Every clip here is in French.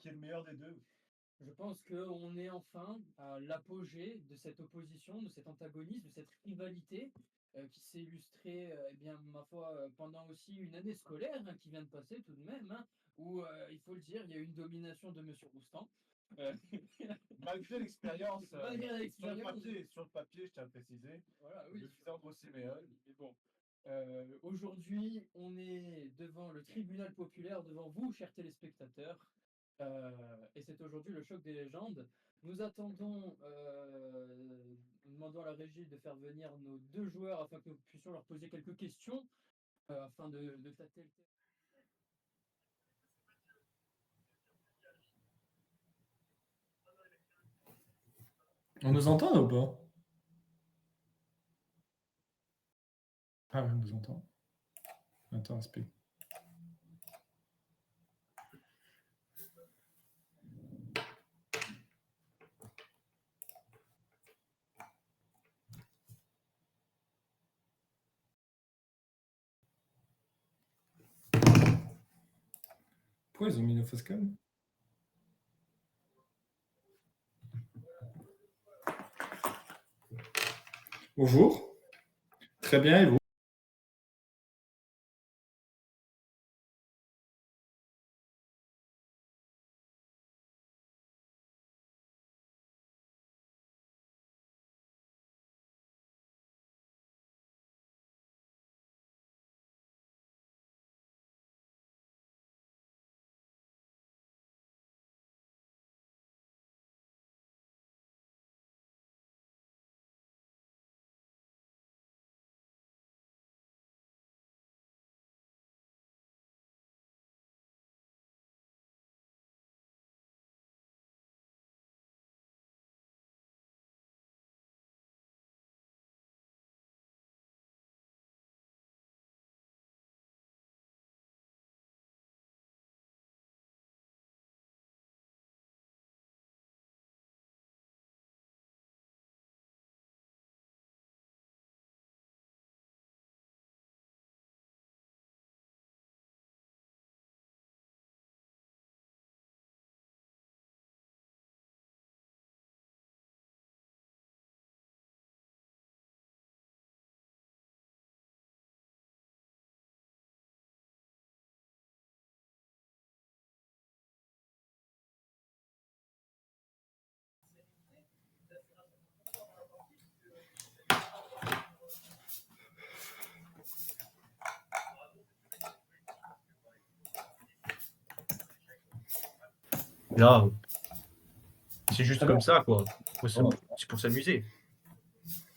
qui est le meilleur des deux? Je pense qu'on est enfin à l'apogée de cette opposition, de cet antagonisme, de cette rivalité qui s'est illustrée, eh bien, ma foi, pendant aussi une année scolaire qui vient de passer tout de même, où il faut le dire, il y a eu une domination de Monsieur Roustan. Euh, Malgré l'expérience, Malgré l'expérience, sur le papier, je tiens à le préciser, voilà, oui. de Lisandro Simeone. Mais bon, aujourd'hui, on est devant le tribunal populaire, devant vous, chers téléspectateurs, et c'est aujourd'hui le choc des légendes. Nous attendons, nous demandons à la régie de faire venir nos deux joueurs afin que nous puissions leur poser quelques questions, afin de tâter le terrain. On nous entend ou pas? Ah ouais, on nous entend. Attends, speak. Pourquoi ils ont mis nos facecam? Bonjour. Très bien, et vous? Grave. C'est juste Très comme bien. ça, quoi. C'est pour s'amuser.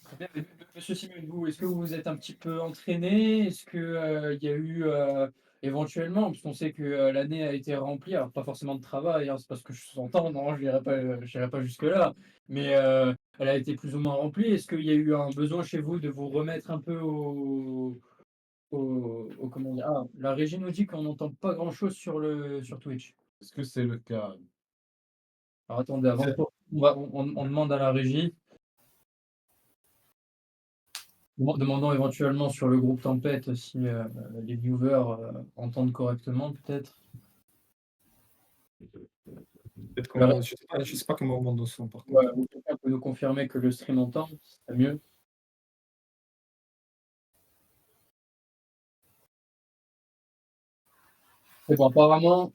Très bien. Mais, Monsieur Simon, vous, est-ce que vous vous êtes un petit peu entraîné? Est-ce que il y a eu éventuellement, puisqu'on sait que l'année a été remplie, alors pas forcément de travail, c'est parce que je s'entends, non, je n'irai pas jusque-là, mais elle a été plus ou moins remplie. Est-ce qu'il y a eu un besoin chez vous de vous remettre un peu comment dire? Ah, la régie nous dit qu'on n'entend pas grand-chose sur Twitch. Est-ce que c'est le cas? Alors attendez, avant de on demande à la régie. Demandons éventuellement sur le groupe Tempête si les viewers entendent correctement, peut-être. Peut-être qu'on- je sais pas comment on monte nos sons, par contre. Ouais, ou quelqu'un peut nous confirmer que le stream entend, c'est mieux. C'est bon, apparemment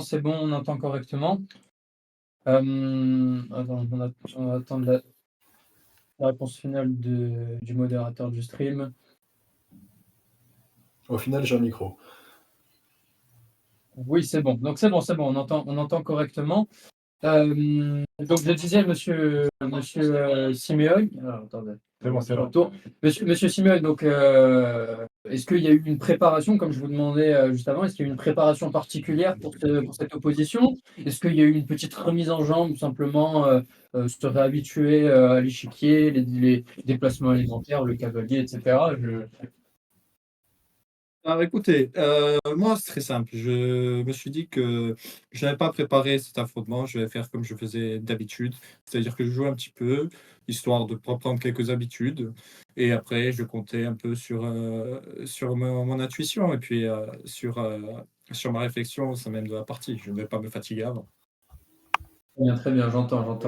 c'est bon, on entend correctement. Attends, on va attendre la réponse finale du modérateur du stream. Au final, j'ai un micro. Oui, c'est bon. Donc c'est bon, on entend correctement. Donc je disais, monsieur Siméon. Alors, attendez. C'est bon. Retour. Monsieur Siméon, donc est-ce qu'il y a eu une préparation, comme je vous demandais juste avant, est-ce qu'il y a eu une préparation particulière pour cette opposition? Est-ce qu'il y a eu une petite remise en jambe, ou simplement se réhabituer à l'échiquier, les déplacements alimentaires, le cavalier, etc. Alors écoutez, moi c'est très simple. Je me suis dit que je n'avais pas préparé cet affrontement, je vais faire comme je faisais d'habitude, c'est-à-dire que je jouais un petit peu, histoire de prendre quelques habitudes, et après je comptais un peu sur mon intuition et puis sur sur ma réflexion au sein même de la partie. Je ne vais pas me fatiguer avant. Très bien, j'entends.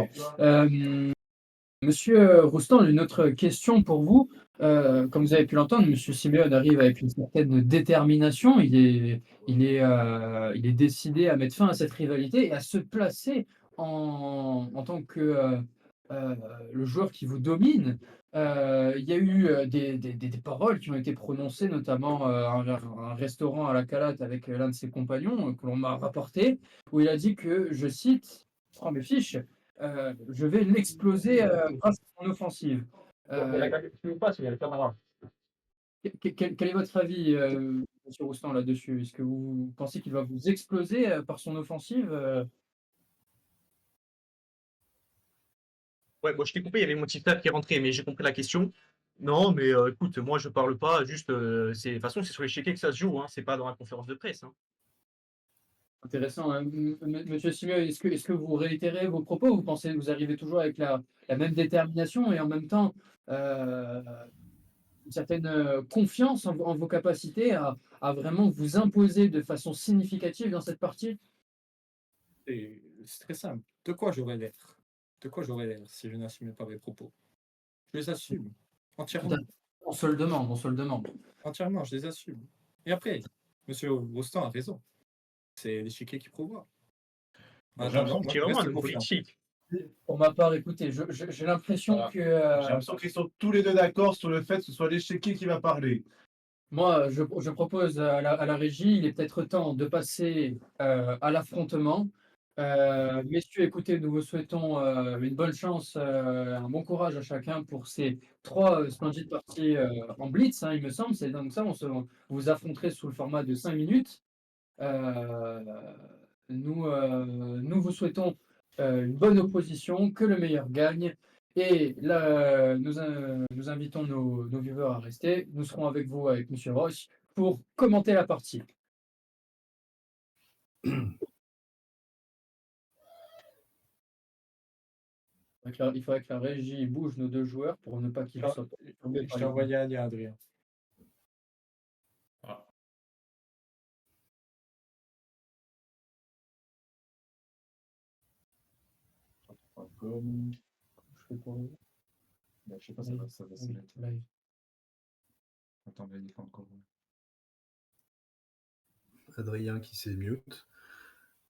Monsieur Roustan, une autre question pour vous. Comme vous avez pu l'entendre, Monsieur Simeone arrive avec une certaine détermination. Il est décidé à mettre fin à cette rivalité et à se placer en tant que euh, le joueur qui vous domine. Il y a eu des paroles qui ont été prononcées, notamment un restaurant à la Calate avec l'un de ses compagnons que l'on m'a rapporté, où il a dit que, je cite, je prends mes fiches, je vais l'exploser grâce à son offensive. Euh, quel est votre avis, Monsieur Roustan, là-dessus? Est-ce que vous pensez qu'il va vous exploser par son offensive? Ouais, moi je t'ai coupé, il y avait mon petit frère qui est rentré, mais j'ai compris la question. Non, mais écoute, moi je parle pas, juste, de toute façon, c'est sur les l'échiquier que ça se joue, hein, c'est pas dans la conférence de presse. Hein. Intéressant, hein. Monsieur Simeone, est-ce que vous réitérez vos propos? Vous pensez que vous arrivez toujours avec la même détermination et en même temps une certaine confiance en vos capacités à vraiment vous imposer de façon significative dans cette partie? C'est très simple. De quoi j'aurais l'air? De quoi j'aurais l'air si je n'assumais pas mes propos? Je les assume entièrement. On se le demande, on se le demande. Entièrement, je les assume. Et après, Monsieur Rostand a raison. C'est l'échiquier qui prévoit. En J'ai l'impression attendant, moi, C'est je vraiment reste un confiant. politique. Pour ma part, écoutez, j'ai l'impression Voilà. que J'ai l'impression qu'ils sont tous les deux d'accord sur le fait que ce soit l'échiquier qui va parler. moi, je propose à la régie, il est peut-être temps de passer à l'affrontement. Messieurs, écoutez, nous vous souhaitons une bonne chance, un bon courage à chacun pour ces trois splendides parties en blitz, hein, il me semble. C'est donc ça, vous vous affronterez sous le format de 5 minutes. Euh, nous vous souhaitons une bonne opposition, que le meilleur gagne. Et là, nous invitons nos viewers à rester. Nous serons avec vous, avec Monsieur Roche, pour commenter la partie. Il faudrait que la régie bouge nos deux joueurs pour ne pas qu'ils soient tombés Je par t'ai les envoyé un lien, Adrien. Comme... Je fais pour eux. Je sais pas, ça va se mettre. Live. Attends, mais il faut encore. Adrien qui s'est mute.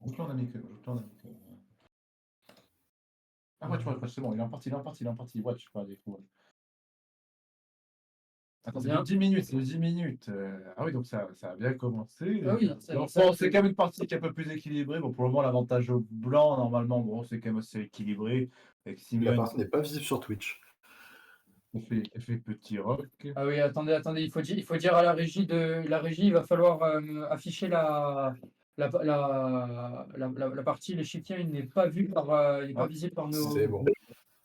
Joue-toi en amical. Ah ouais, tu vois, c'est bon, il est en partie. Ouais, je crois, ouais. Attends, c'est Bien. de 10 minutes, c'est de 10 minutes. Ah oui, donc ça a bien commencé. Ah oui, Donc, ça- bon, c'est quand même une partie qui est un peu plus équilibrée. Bon, pour le moment, l'avantage au blanc, normalement, bon, c'est quand même assez équilibré. Avec La Simeone partie n'est pas visible sur Twitch. qui fait petit rock. Ah oui, attendez, il faut dire à la régie, il va falloir afficher la partie, l'échiquier, il n'est pas vu il n'est pas Ah, visible par nos, C'est bon.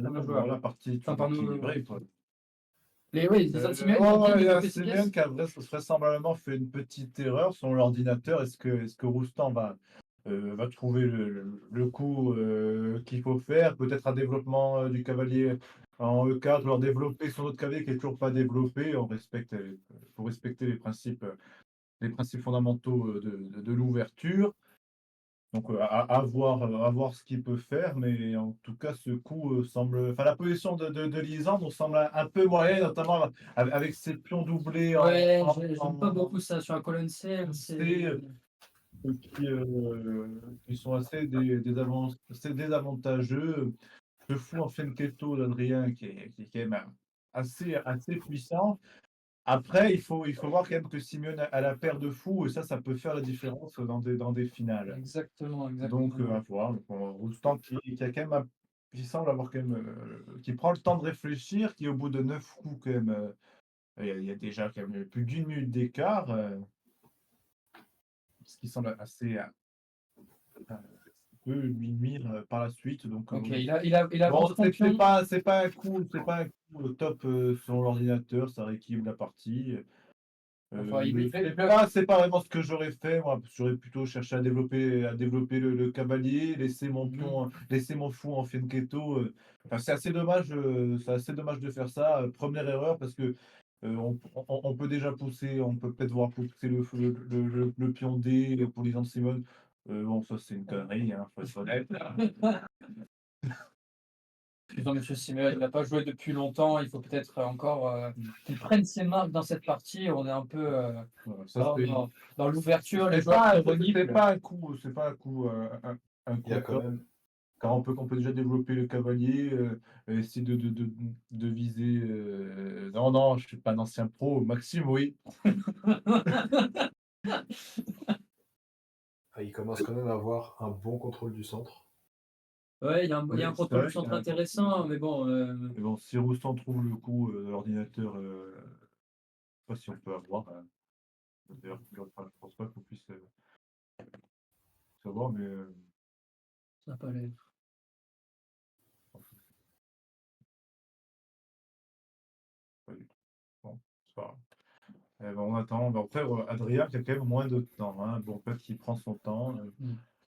par nos Bon, joueurs. la partie est Enfin, toujours par nos, équilibrée. Quoi. oui, les Simeone, ils ont dit, Il y ils ont a fait Simeone qui a vraisemblablement fait une petite erreur sur l'ordinateur. Est-ce que Roustan va trouver le coup qu'il faut faire? Peut-être un développement du cavalier en E4, leur développer son autre cavalier qui n'est toujours pas développé. Faut respecter les principes fondamentaux de l'ouverture. Donc à voir ce qu'il peut faire, mais en tout cas ce coup semble. Enfin la position de Lisandre semble un peu moyenne, notamment avec ses pions doublés Ouais, j'aime pas beaucoup ça sur la colonne C. C, qui sont assez assez désavantageux. Ce fou en Fenketo d'Adrien qui est quand même assez puissant. Après, il faut voir quand même que Simeone a la paire de fous, et ça peut faire la différence dans des finales. Exactement. Donc, à voir. Donc, Roustan qui a quand même qui semble avoir quand même qui prend le temps de réfléchir, qui au bout de 9 coups quand même, il y a déjà quand même plus d'une minute d'écart, ce qui semble assez peut lui nuire par la suite. Donc, Ok, oui. il a Bon, vendu son pion. c'est pas un coup top sur l'ordinateur, ça rééquilibre la partie. Enfin, C'est pas vraiment ce que j'aurais fait. Moi, j'aurais plutôt cherché à développer le cavalier, laisser mon fou en Fianchetto. Enfin, c'est assez dommage de faire ça. Première erreur parce que On peut déjà pousser, on peut peut-être voir pousser le pion D pour Lisandre Simone. Bon, ça, c'est une connerie, hein, faut être honnête. Excusez-moi, monsieur Simeone, il n'a pas joué depuis longtemps. Il faut peut-être encore qu'il prenne ses marques dans cette partie. On est un peu Ça, c'est dans l'ouverture, les c'est joueurs pas, se c'est reniflent. pas un coup, un Il y a coup quand même. car on peut déjà développer le cavalier, essayer de viser. Non, non, je suis pas un ancien pro. Maxime, oui. Il commence quand même à avoir un bon contrôle du centre. Ouais, il y a Oui, un c'est contrôle vrai du qu'il y centre a un intéressant, mais bon, Mais bon, si Roustan trouve le coup de l'ordinateur, je sais pas si on peut avoir. D'ailleurs, je pense pas qu'on puisse savoir, mais ça n'a pas l'air. pas du tout. Bon, c'est pas grave. On attend. Ben, après, Adrien qui a quand même moins de temps. Hein. Bon, peut-être qu'il prend son temps. Ouais,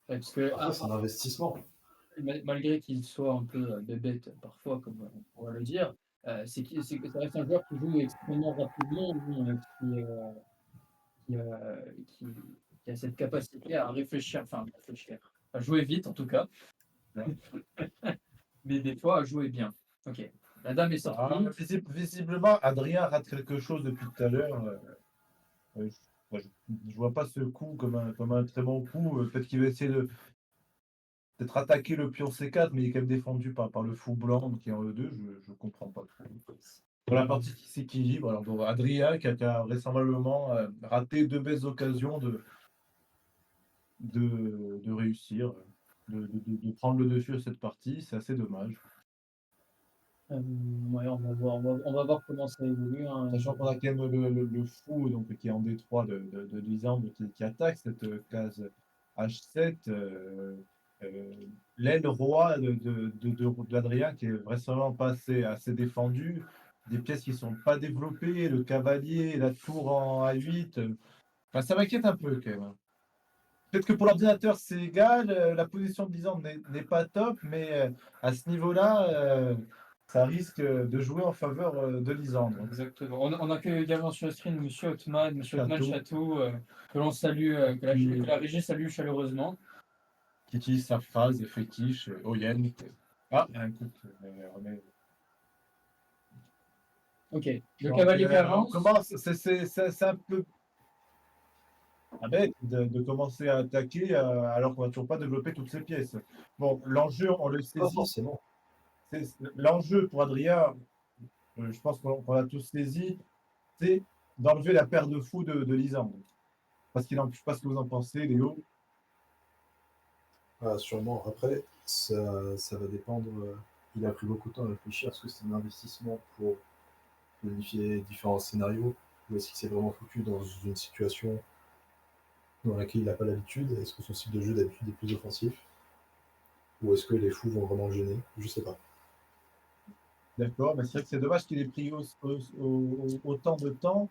parce que Après, c'est un investissement. malgré qu'il soit un peu bébête parfois, comme on va le dire, c'est que ça reste un joueur qui joue extrêmement rapidement, hein, qui, qui a cette capacité à réfléchir, enfin réfléchir, à jouer vite en tout cas, mais des fois à jouer bien. Ok, la dame est sortie. Visiblement, Adrien rate quelque chose depuis tout à l'heure. Je vois pas ce coup comme un très bon coup. Peut-être qu'il va essayer de peut-être attaquer le pion C4, mais il est quand même défendu par le fou blanc qui est en E2. Je comprends pas trop. Pour la partie qui s'équilibre, alors donc, Adrien qui a vraisemblablement raté deux belles occasions de réussir, de prendre le dessus à cette partie. C'est assez dommage. Ouais, on va voir comment ça évolue, hein. Sachant qu'on a quand même le fou donc, qui est en D3 de Lisandre qui attaque cette case H7. L'aile roi d'Adrien qui est vraisemblablement pas assez défendu. Des pièces qui ne sont pas développées, le cavalier, la tour en A8. Enfin, ça m'inquiète un peu quand même. Hein. Peut-être que pour l'ordinateur c'est égal, la position de Lisandre n'est pas top, mais à ce niveau-là, ça risque de jouer en faveur de Lisandre. Exactement. On accueille également sur le stream Monsieur Othman Chateau. Chateau, que l'on salue, que la régie salue chaleureusement. Qui utilise sa phrase fétiche, Oyen. Ah, il y a un coup qui remet. Ok, le Donc, cavalier qui on avance. commence, c'est un peu bête de commencer à attaquer alors qu'on va toujours pas développer toutes ces pièces. Bon, l'enjeu, on le Pas saisit. forcément. L'enjeu pour Adrien, je pense qu'on l'a tous saisi, c'est d'enlever la paire de fous de Lisandre. Parce qu'il je sais pas ce que vous en pensez, Léo. Sûrement. Après, ça va dépendre. Il a pris beaucoup de temps à réfléchir. Est-ce que c'est un investissement pour planifier différents scénarios ou est-ce qu'il s'est vraiment foutu dans une situation dans laquelle il n'a pas l'habitude? Est-ce que son style de jeu d'habitude est plus offensif? Ou est-ce que les fous vont vraiment le gêner? Je sais pas. D'accord, mais c'est vrai que c'est dommage qu'il ait pris autant de temps.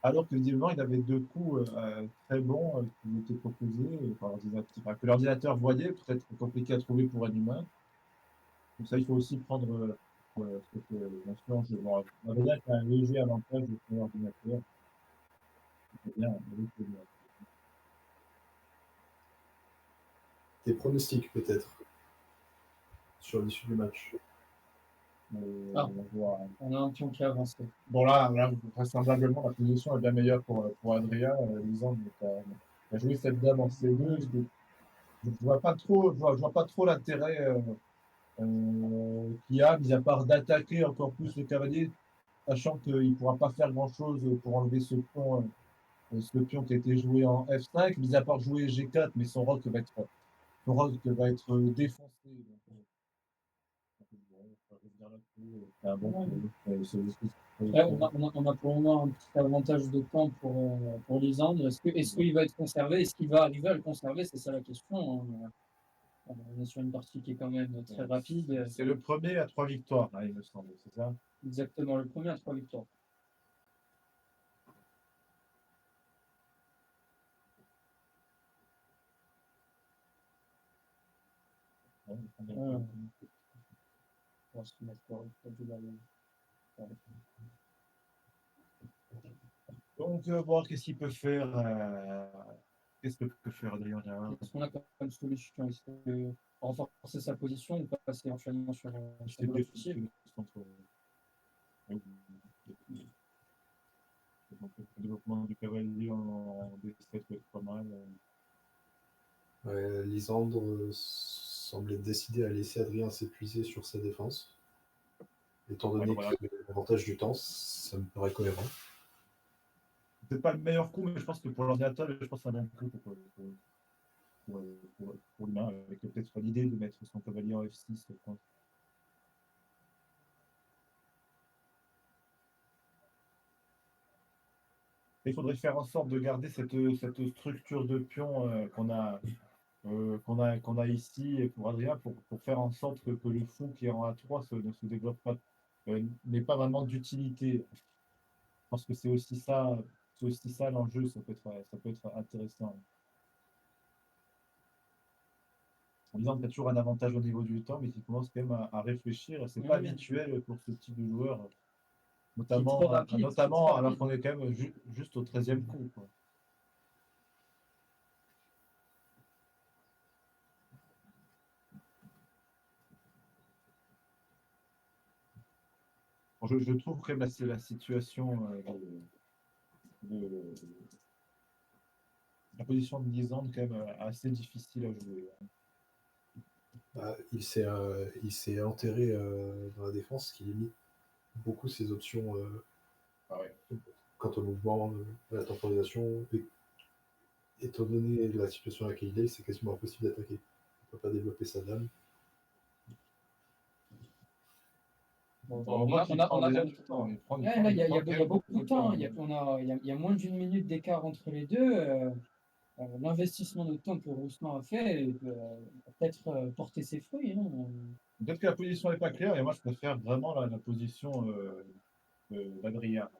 Alors que visiblement, il avait deux coups très bons qui lui étaient proposés par l'ordinateur, enfin, que l'ordinateur voyait, peut-être compliqué à trouver pour un humain. Donc ça, il faut aussi prendre cette mention en jeu. Bon, on va dire qu'il y a un léger avantage de son ordinateur. C'est bien, Des pronostics peut-être sur l'issue du match. on voit. On a un pion qui a avancé. Bon là, vraisemblablement, la position est bien meilleure pour Adrien. Lisandre a joué cette dame en C2. Je vois pas trop, je vois pas trop l'intérêt qu'il a, mis à part d'attaquer encore plus le cavalier, sachant qu'il ne pourra pas faire grand-chose pour enlever ce pion qui a été joué en F5, mis à part jouer G4, mais son roc va être défoncé. Donc, bon, on va revenir là-dessus. C'est un bon coup. Là, on a pour le moment un petit avantage de temps pour Lisandre. Est-ce qu'il va être conservé? Est-ce qu'il va arriver à le conserver? C'est ça la question, hein. On est sur une partie qui est quand même très rapide. C'est le premier à 3 victoires, hein, il me semble, c'est ça? Exactement, le premier à 3 victoires. On va se mettre au bout de la ligne. Donc, voir qu'est-ce qu'il peut faire. Qu'est-ce que peut faire Adrien là? Qu'est-ce qu'on a comme solution? Est-ce que renforcer sa position ou passer éventuellement sur C'est de des l'offensive? Donc, le développement du cavalier en D7 peut être pas mal. Lisandre semblait décidé à laisser Adrien s'épuiser sur sa défense. Étant donné voilà. que l'avantage du temps, ça me paraît cohérent. C'est pas le meilleur coup, mais je pense que pour l'ordinateur, je pense que c'est un bon coup pour l'humain, avec peut-être l'idée de mettre son cavalier en F6. Il faudrait faire en sorte de garder cette structure de pion qu'on a ici pour Adrien, pour faire en sorte que le fou qui est en A3 ne se développe pas, n'ait pas vraiment d'utilité. Je pense que c'est aussi ça l'enjeu, ça peut être intéressant. En disant qu'il y a toujours un avantage au niveau du temps, mais qui commence quand même à réfléchir. C'est pas habituel pour ce type de joueur, notamment alors qu'on est quand même juste au 13e coup, quoi. Bon, je trouve quand même la situation de la position de Lisandre quand même assez difficile à jouer. Il s'est enterré dans la défense, ce qui limite beaucoup ses options quant au mouvement, à la temporisation. Et, étant donné la situation à laquelle il est, c'est quasiment impossible d'attaquer. Il ne peut pas développer sa dame. Là, il y a beaucoup de temps. Il y a moins d'une minute d'écart entre les deux. L'investissement de temps que Roustan a fait peut peut-être porter ses fruits, hein. Peut-être que la position n'est pas claire, et moi je préfère vraiment la position d'Adrien.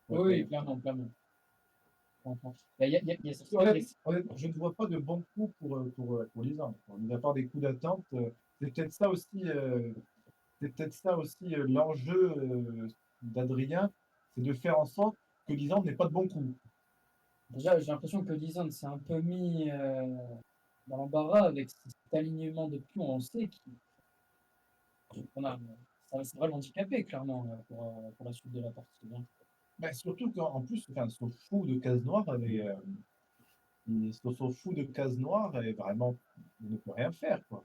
Oui, clairement. Honnêtement, je ne vois pas de bons coups pour Lisandre. Mis à part des coups d'attente, c'est peut-être ça aussi, l'enjeu d'Adrien, c'est de faire en sorte que Lisandre n'ait pas de bons coups. Déjà, j'ai l'impression que Lisandre s'est un peu mis dans l'embarras avec cet alignement de pions. On sait ça va l'handicaper, clairement, pour la suite de la partie, hein. Mais surtout qu'en plus, enfin, son fou de case noire, son fou de case noire, est vraiment, il ne peut rien faire, quoi.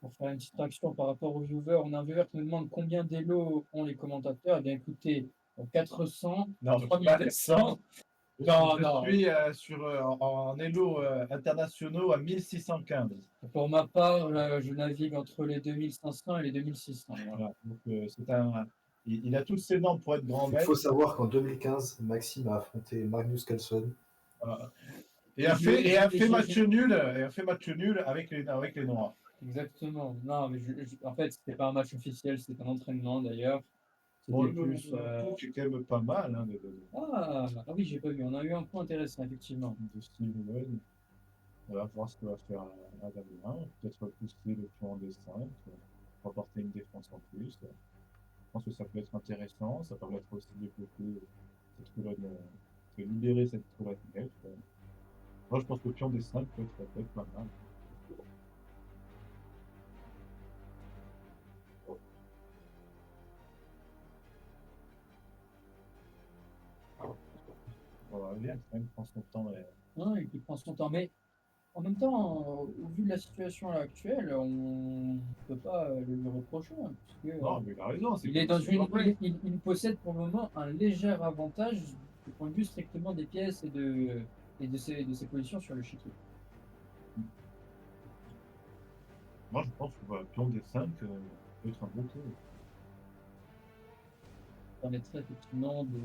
Pour faire une petite action par rapport aux viewers, on a un viewer qui nous demande combien d'élos ont les commentateurs. Eh bien, écoutez, 400, Non, 3200. Je suis en Elo internationaux à 1615. Pour ma part, je navigue entre les 2500 et les 2600. Voilà. Donc, il a toutes ses normes pour être grand Il maître. faut savoir qu'en 2015, Maxime a affronté Magnus Carlsen. Et a fait match nul avec les Noirs. Exactement. Non, mais en fait, c'était pas un match officiel, c'était un entraînement d'ailleurs. Bon, C'était plus. c'est quand même pas mal, hein, Ah oui, j'ai pas vu. On a eu un point intéressant, effectivement. de Steven. On va voir ce que va faire Adrien. Peut-être pousser le pion en D5, remporter une défense en plus. Je pense que ça peut être intéressant. Ça permettra aussi de développer cette colonne, de libérer cette colonne F. Moi, je pense que le pion D5 peut être pas mal. Voilà, bien, quand même, prend son temps. Ouais, il prend son temps. Mais en même temps, au vu de la situation là, actuelle, on ne peut pas le lui reprocher, hein, puisque Non, mais il a raison. il est dans il possède pour le moment un léger avantage du point de vue strictement des pièces et de ses positions sur le chiquier. Moi, je pense que voilà, pion D5 peut être un bon tour. Ça permettrait effectivement de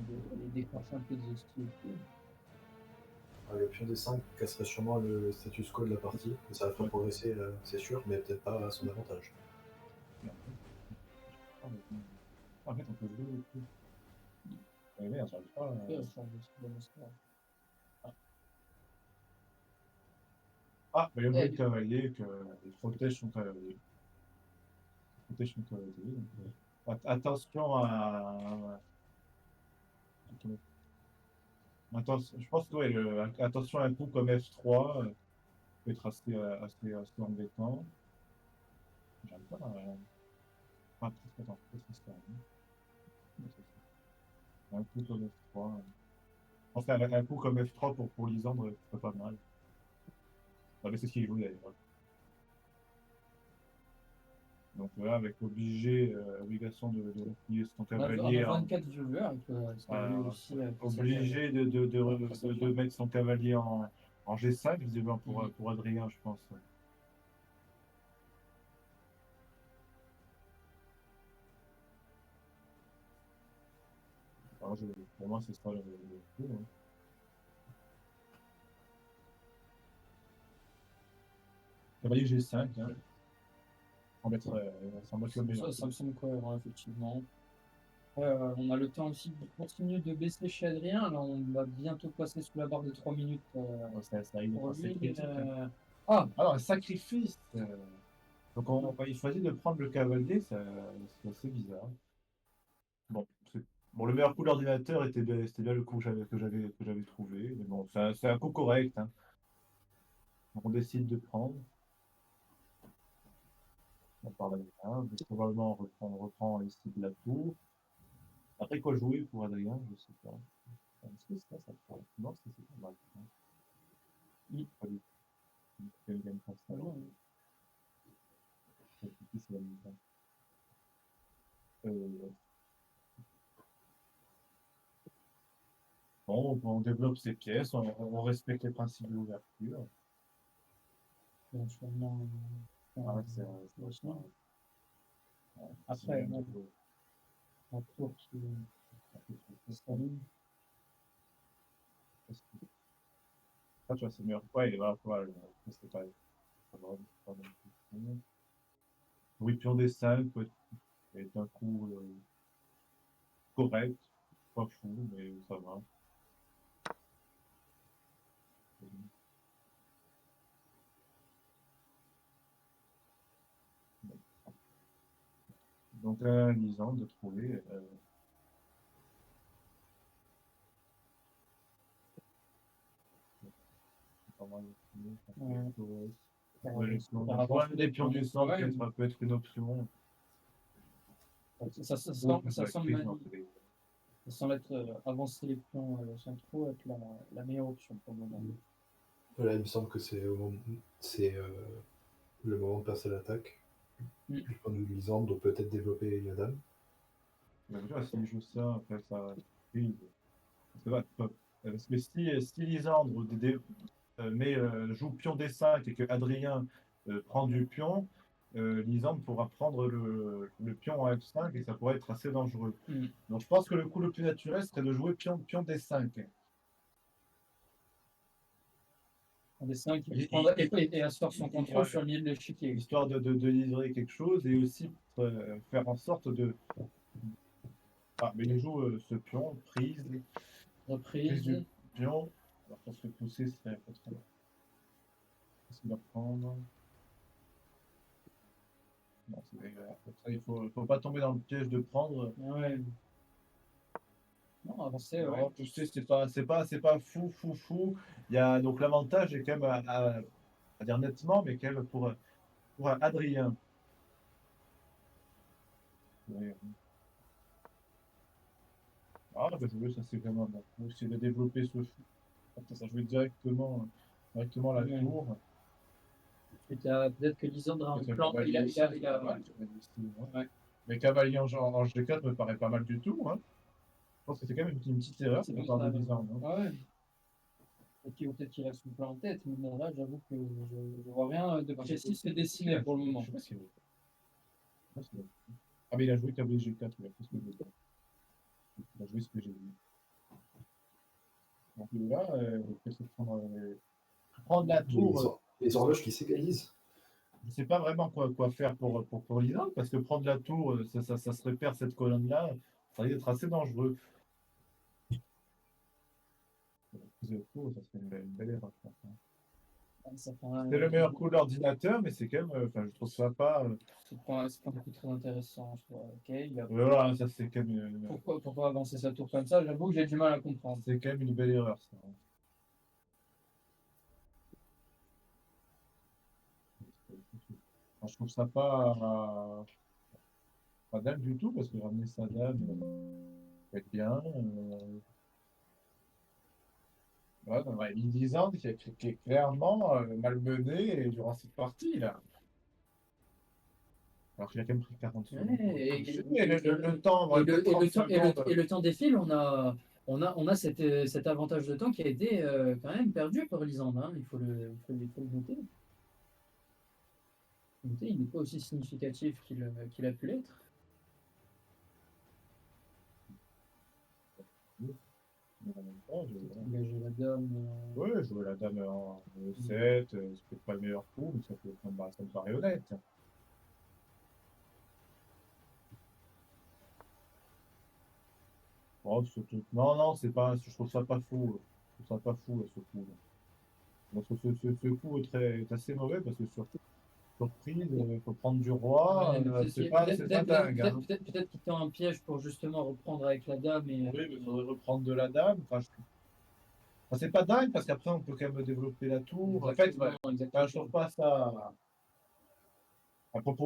décrocher un peu des hostilités. Le pion D5 casserait sûrement le status quo de la partie. Ça va faire progresser, c'est sûr, mais peut-être pas à son avantage. En fait, on peut jouer le coup. Mais merde, j'arrive pas. Mais le vrai cavalier, il protège son cavalier. Donc, Attention à. Attention, je pense que ouais, attention à un coup comme F3 peut être assez embêtant. J'arrive pas à. Ah, attends, qu'est-ce que c'est ça, hein. Ouais, c'est ça. Un coup comme F3. Je pense qu'un coup comme F3 pour Lisandre, c'est pas mal. Ah, mais c'est ce qu'il joue d'ailleurs. Donc là, avec obligation de replier son On a cavalier 24 viewers, parce que lui aussi. obligé de mettre son cavalier en G5, visiblement pour Adrien, je pense. Ouais. Alors, pour moi, c'est ça le coup, hein. Cavalier G5, hein, sans mettre le meilleur. Ça me semble cohérent, effectivement. On a le temps aussi de continuer de baisser chez Adrien. Là, on va bientôt passer sous la barre de 3 minutes. Ouais, ça arrive Pour d'être assez lui, critique, hein. Ah, Alors, un sacrifice. Donc, il choisit de prendre le cavalier, c'est assez bizarre. Bon, bon, le meilleur coup de l'ordinateur c'était bien le coup que j'avais trouvé. Mais bon, c'est un coup correct, hein. Donc, on décide de prendre. On parle avec un. Probablement, on reprend ici de la tour. Après, quoi jouer pour Adrien? Je sais pas. Est-ce que ça prend? Non, c'est pas mal, hein. Pas du tout. Il gagne pas ça. C'est plus, c'est la mi-temps. Euh, Bon, on développe ses pièces, on respecte les principes de l'ouverture. éventuellement. Ah ouais, aussi. ouais, Après, bien bon, de- la tour qui s'allume. Ah, tu vois, c'est meilleur. Ouais, voilà, voilà, c'est pas pas non plus. Oui, pion des 5 peut être un coup correct, pas fou, mais ça va. Donc, Lisande de trouver. Pas mal de Par rapport des pions du centre, ouais, ça peut être une option. ça Ça semble crise dans ça semble être avancer les pions centraux être la meilleure option pour le moment. Là, il me semble que c'est le moment de passer à l'attaque. Du point de vue Lisandre, donc peut-être développer la dame. Mais tu vois, s'il joue ça, après ça crise. Parce que si Lisandre joue pion D5 et que Adrien prend du pion, Lisandre pourra prendre le pion en F5 et ça pourrait être assez dangereux. Donc je pense que le coup le plus naturel serait de jouer pion D5. Un des 5 Et- et asseoir son contrôle sur le milieu de l'échiquier. Histoire de livrer quelque chose et aussi faire en sorte de. Ah, mais il joue ce pion, prise du Reprise. pion. Alors, je pense que pousser serait peut-être. Qu'est-ce qu'il va prendre? Non, ça, il faut pas tomber dans le piège de prendre. Ouais. Non, avancer, Non, ouais. pousser, c'est pas fou. Il y a donc l'avantage est quand même à dire nettement, mais quand même pour Adrien. Ouais. Ah, bah, ça c'est vraiment bon. Faut essayer de développer ce fou. Après, ça jouer directement la Ouais. tour. Et peut-être que Lisandre a un Peut-être un plan. cavalier aussi, c'est pas mal, cavalier ici, ouais. Ouais. Mais cavalier en G4 me paraît pas mal du tout, hein. Je pense que c'est quand même une petite erreur C'est de la comme part ça. de Lisandre, hein. Ouais. Peut-être qu'il a son plan en tête, mais bon, là, j'avoue que je vois rien de précis se dessiner pour le moment. Je sais pas ce qu'il veut. Je sais pas ce qu'il veut. Ah, mais il a joué cavalier G4, il a fait ce que je veux dire. Il a joué ce que j'ai vu. Donc là, qu'est-ce que prendre la tour, Les horloges qui s'égalisent. je ne sais pas vraiment quoi faire pour Lisandre, parce que prendre la tour, ça se repère cette colonne-là, ça risque d'être assez dangereux. Prise de tour, ça serait une belle erreur, je pense, hein. Ça prend C'est le meilleur coup de l'ordinateur, mais c'est quand même. Enfin, je trouve ça pas. c'est pas un coup très intéressant. Je trouve. Ok, Voilà, ça c'est quand même. pourquoi avancer sa tour comme ça? J'avoue que j'ai du mal à comprendre. C'est quand même une belle erreur, ça. Enfin, je trouve ça pas dingue du tout, parce que ramener sa dame, peut être bien. Ouais, non, ouais, Lisande qui est clairement malmené durant cette partie, là. Alors qu'il a quand même pris 40 secondes. Ouais, Et le temps, et ouais, le, peut-être et le 30 temps, et le, secondes. et le temps défile, on a cet avantage de temps qui a été quand même perdu par Lisande, hein. Il faut le noter. Il n'est pas aussi significatif qu'il a pu l'être. Mais en même temps, Engager la dame. ouais, jouer la dame en E7, c'est peut-être pas le meilleur coup, mais ça me paraît honnête. Bon, surtout... Non, non, c'est pas, je trouve ça pas fou. Je trouve ça pas fou, là, ce coup. Parce que ce coup est assez mauvais, parce que surprise, il faut prendre du roi, Ouais, mais c'est pas dingue. Hein. peut-être qu'il tend un piège pour justement reprendre avec la dame. Oui, mais il faudrait reprendre de la dame. Enfin, enfin, c'est pas dingue, parce qu'après, on peut quand même développer la tour. En fait, ouais, Exactement. je trouve pas ça.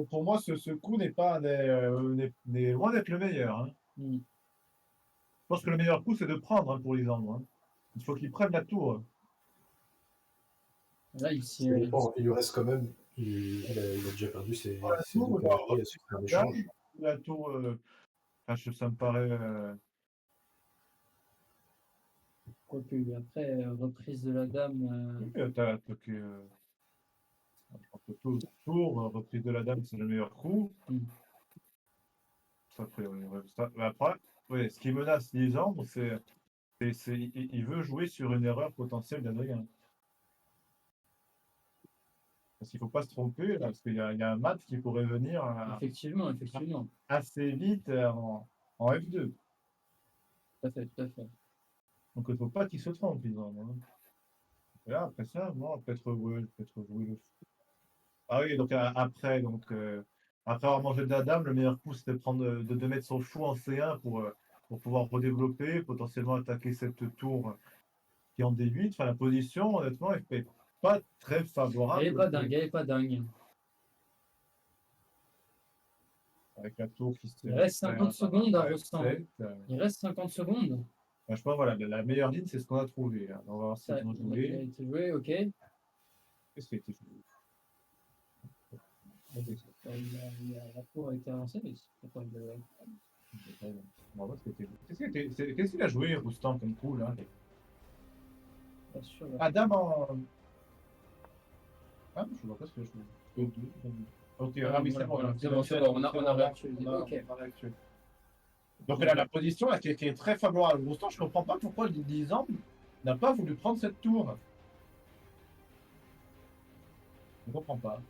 Pour moi, ce coup n'est pas n'est loin d'être le meilleur. Hein. Mm. Je pense que le meilleur coup, c'est de prendre hein, pour les Andes. Hein. Il faut qu'ils prennent la tour. Là, Ça dépend, il lui reste quand même. Il a déjà perdu ses La deux tour, cavaliers sur un échange. la tour enfin, ça me paraît. quoique, après, reprise de la dame. Oui, t'as attaqué. Je pense que tour, reprise de la dame, c'est le meilleur coup. Mm. Ça, après, après, ouais, ce qui menace les Andes, il veut jouer sur une erreur potentielle d'Adrien. Parce qu'il ne faut pas se tromper, là, parce qu'il y a un mat qui pourrait venir Effectivement. assez vite en F2. Tout à fait, tout à fait. Donc il ne faut pas qu'il se trompe, les Andes. Hein. Et là, après ça, bon, peut-être jouer le fou. Ah oui, donc après avoir mangé de la dame, le meilleur coup, c'était de mettre son fou en C1 pour pouvoir redévelopper, potentiellement attaquer cette tour qui est en D8. Enfin, la position, honnêtement, elle fait pas très favorable. Elle est pas dingue. Avec la tour qui se Il reste 50 secondes à Rostand. F7. Il reste 50 secondes. Enfin, je pense, voilà, la meilleure ligne, c'est ce qu'on a trouvé. Là. On va voir si Ça, ils ont il a joué. été joué, ok. Qu'est-ce qui a été joué? La tour a été avancée, mais c'est pas de... On va voir ce qui a été joué. Qu'est-ce qu'il a joué, Roustan, comme coup, là? Pas sûr. Adam en. Ah, je vois pas ce que je joue. Ok, ah oui, c'est bon. On a réactualisé. Ok. Donc là, la position là, qui est très favorable. Pourtant, je comprends pas pourquoi Lisande n'a pas voulu prendre cette tour. Je ne comprends pas.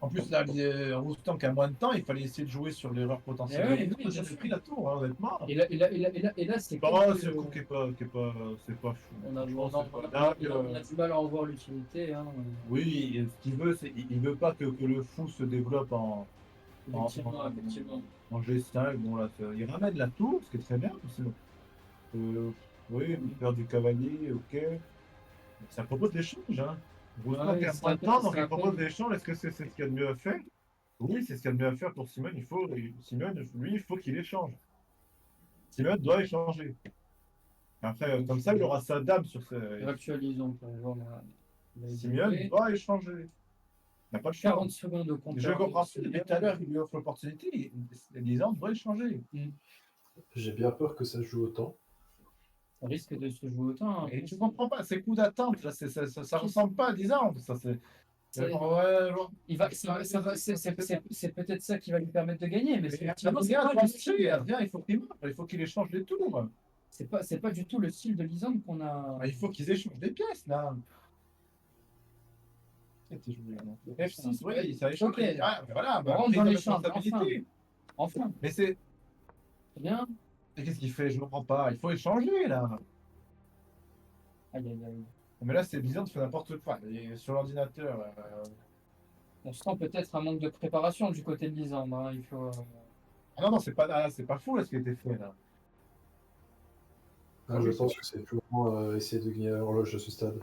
En plus, là, Roustan qui a moins de temps, il fallait essayer de jouer sur l'erreur potentielle. Oui, J'ai pris la tour, hein, honnêtement. Et là c'est Bon, c'est un coup qui est pas fou. on a du mal à en voir l'utilité. Hein. Oui, et ce qu'il veut, c'est il veut pas que le fou se développe Effectivement. en G5. Bon, là, il ramène la tour, ce qui est très bien. Oui, faire du cavalier, ok. Ça propose l'échange, hein. Roustan qui a moins de temps, donc il propose l'échange. Est-ce que c'est ce qu'il y a de mieux à faire? Oui, c'est ce qu'il y a de mieux à faire pour Simone. Simone, lui, il faut qu'il échange. Simone doit échanger. Après, comme ça, il aura sa dame sur ce. Actualisons pour voir Simone doit échanger. Il n'a pas de choix. 40 secondes au compteur. Je comprends. Depuis tout à l'heure, il lui offre l'opportunité. Lisande doit échanger. J'ai bien peur que ça se joue autant. Ça risque de se jouer autant. Hein. Et tu comprends pas, ces coups d'attente, là, ça ressemble pas à Lisande. Ça, c'est peut-être ça qui va lui permettre de gagner, mais effectivement, c'est pas le style. il faut qu'il échange les tours. C'est pas du tout le style de Lisande qu'on a. Il faut qu'ils échangent des pièces, là. F6, oui, ça échange. Ok. Ah, voilà, On rentre dans prise de l'échange, responsabilité. Enfin, Mais c'est. c'est bien. Et qu'est-ce qu'il fait? Je ne comprends pas. Il faut échanger, là. Aïe, aïe, aïe. Mais là, c'est bizarre de faire n'importe quoi. Et sur l'ordinateur, On sent peut-être un manque de préparation du côté de Lisandre, hein. Il faut. ah non, non, c'est pas fou là ce qui a été fait là. Ah, Ah je oui, pense que c'est purement essayer de gagner l'horloge à ce stade.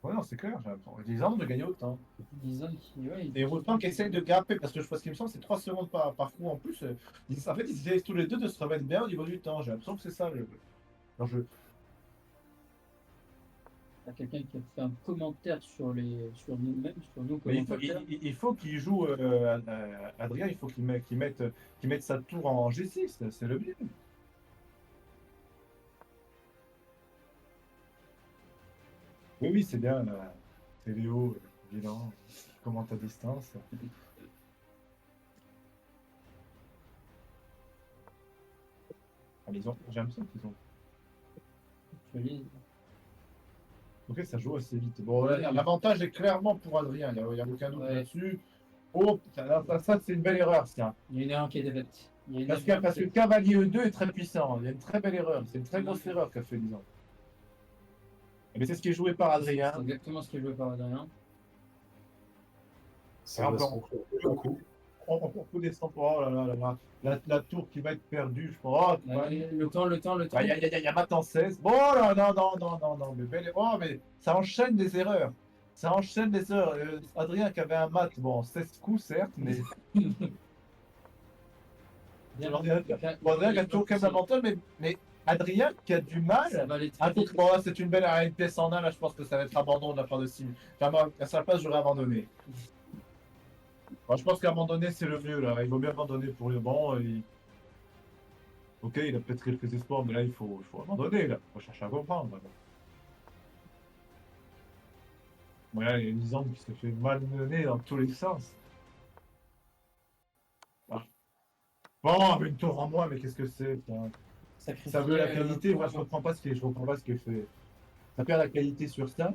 ouais, non, c'est clair. J'ai l'impression. Lisandre de gagner autant. Lisandre qui. Ouais, Et Roustan qui essaye de grimper, parce que je pense qu'il me semble que c'est 3 secondes par coup en plus. En fait, ils essayent tous les deux de se remettre bien au niveau du temps. J'ai l'impression que c'est ça l'enjeu. Il y a quelqu'un qui a fait un commentaire sur nous-mêmes, sur nos Mais commentateurs. il faut qu'il joue, Adrien, il faut qu'il mette sa tour en G6, c'est le but. Oui, oui, c'est bien. C'est Léo, évidemment, qui commente à distance. Ah, j'ai l'impression qu'ils ont. Ok, ça joue assez vite. Bon, Ouais. l'avantage est clairement pour Adrien, il n'y a aucun doute Ouais. là-dessus. Oh, putain, ça, c'est une belle erreur, ça. Il y a une erreur qui est faite. Il y a une Parce erreur que qui le est faite. cavalier E2 est très puissant. Il y a une très belle erreur. C'est une très grosse erreur qu'a fait Lisan. Mais c'est ce qui est joué par Adrien. C'est exactement ce qui est joué par Adrien. Ça Alors, va se bon, conclure un coup. on peut descendre. Oh là là là là. La tour qui va être perdue, je crois. Oh, Le temps. il y a Matt en 16. Bon, là, non, non, non, non, non. Mais, oh, mais ça enchaîne des erreurs. Ça enchaîne des erreurs. Adrien qui avait un mat, bon, 16 coups, certes, mais. Adrien qui a toujours quand même l'avantage, mais Adrien qui a du mal. Ça va aller très Ah, vite. bon, c'est une belle une pièce en un, là, je pense que ça va être abandon de la part de Sim. Enfin, moi, à sa place, j'aurais abandonné. Moi, je pense qu'abandonner, c'est le mieux, là. Il vaut mieux abandonner pour le bon. Ok, il a peut-être quelques espoirs, mais là, il faut abandonner, là. Il faut chercher à comprendre. Là. Bon, là, il y a une Lisandre qui se fait malmener dans tous les sens. Ah. Bon, mais une tour en moins, mais qu'est-ce que c'est, putain. Ça veut la qualité, moi je comprends pas ce qu'il fait. Ça perd la qualité sur ça.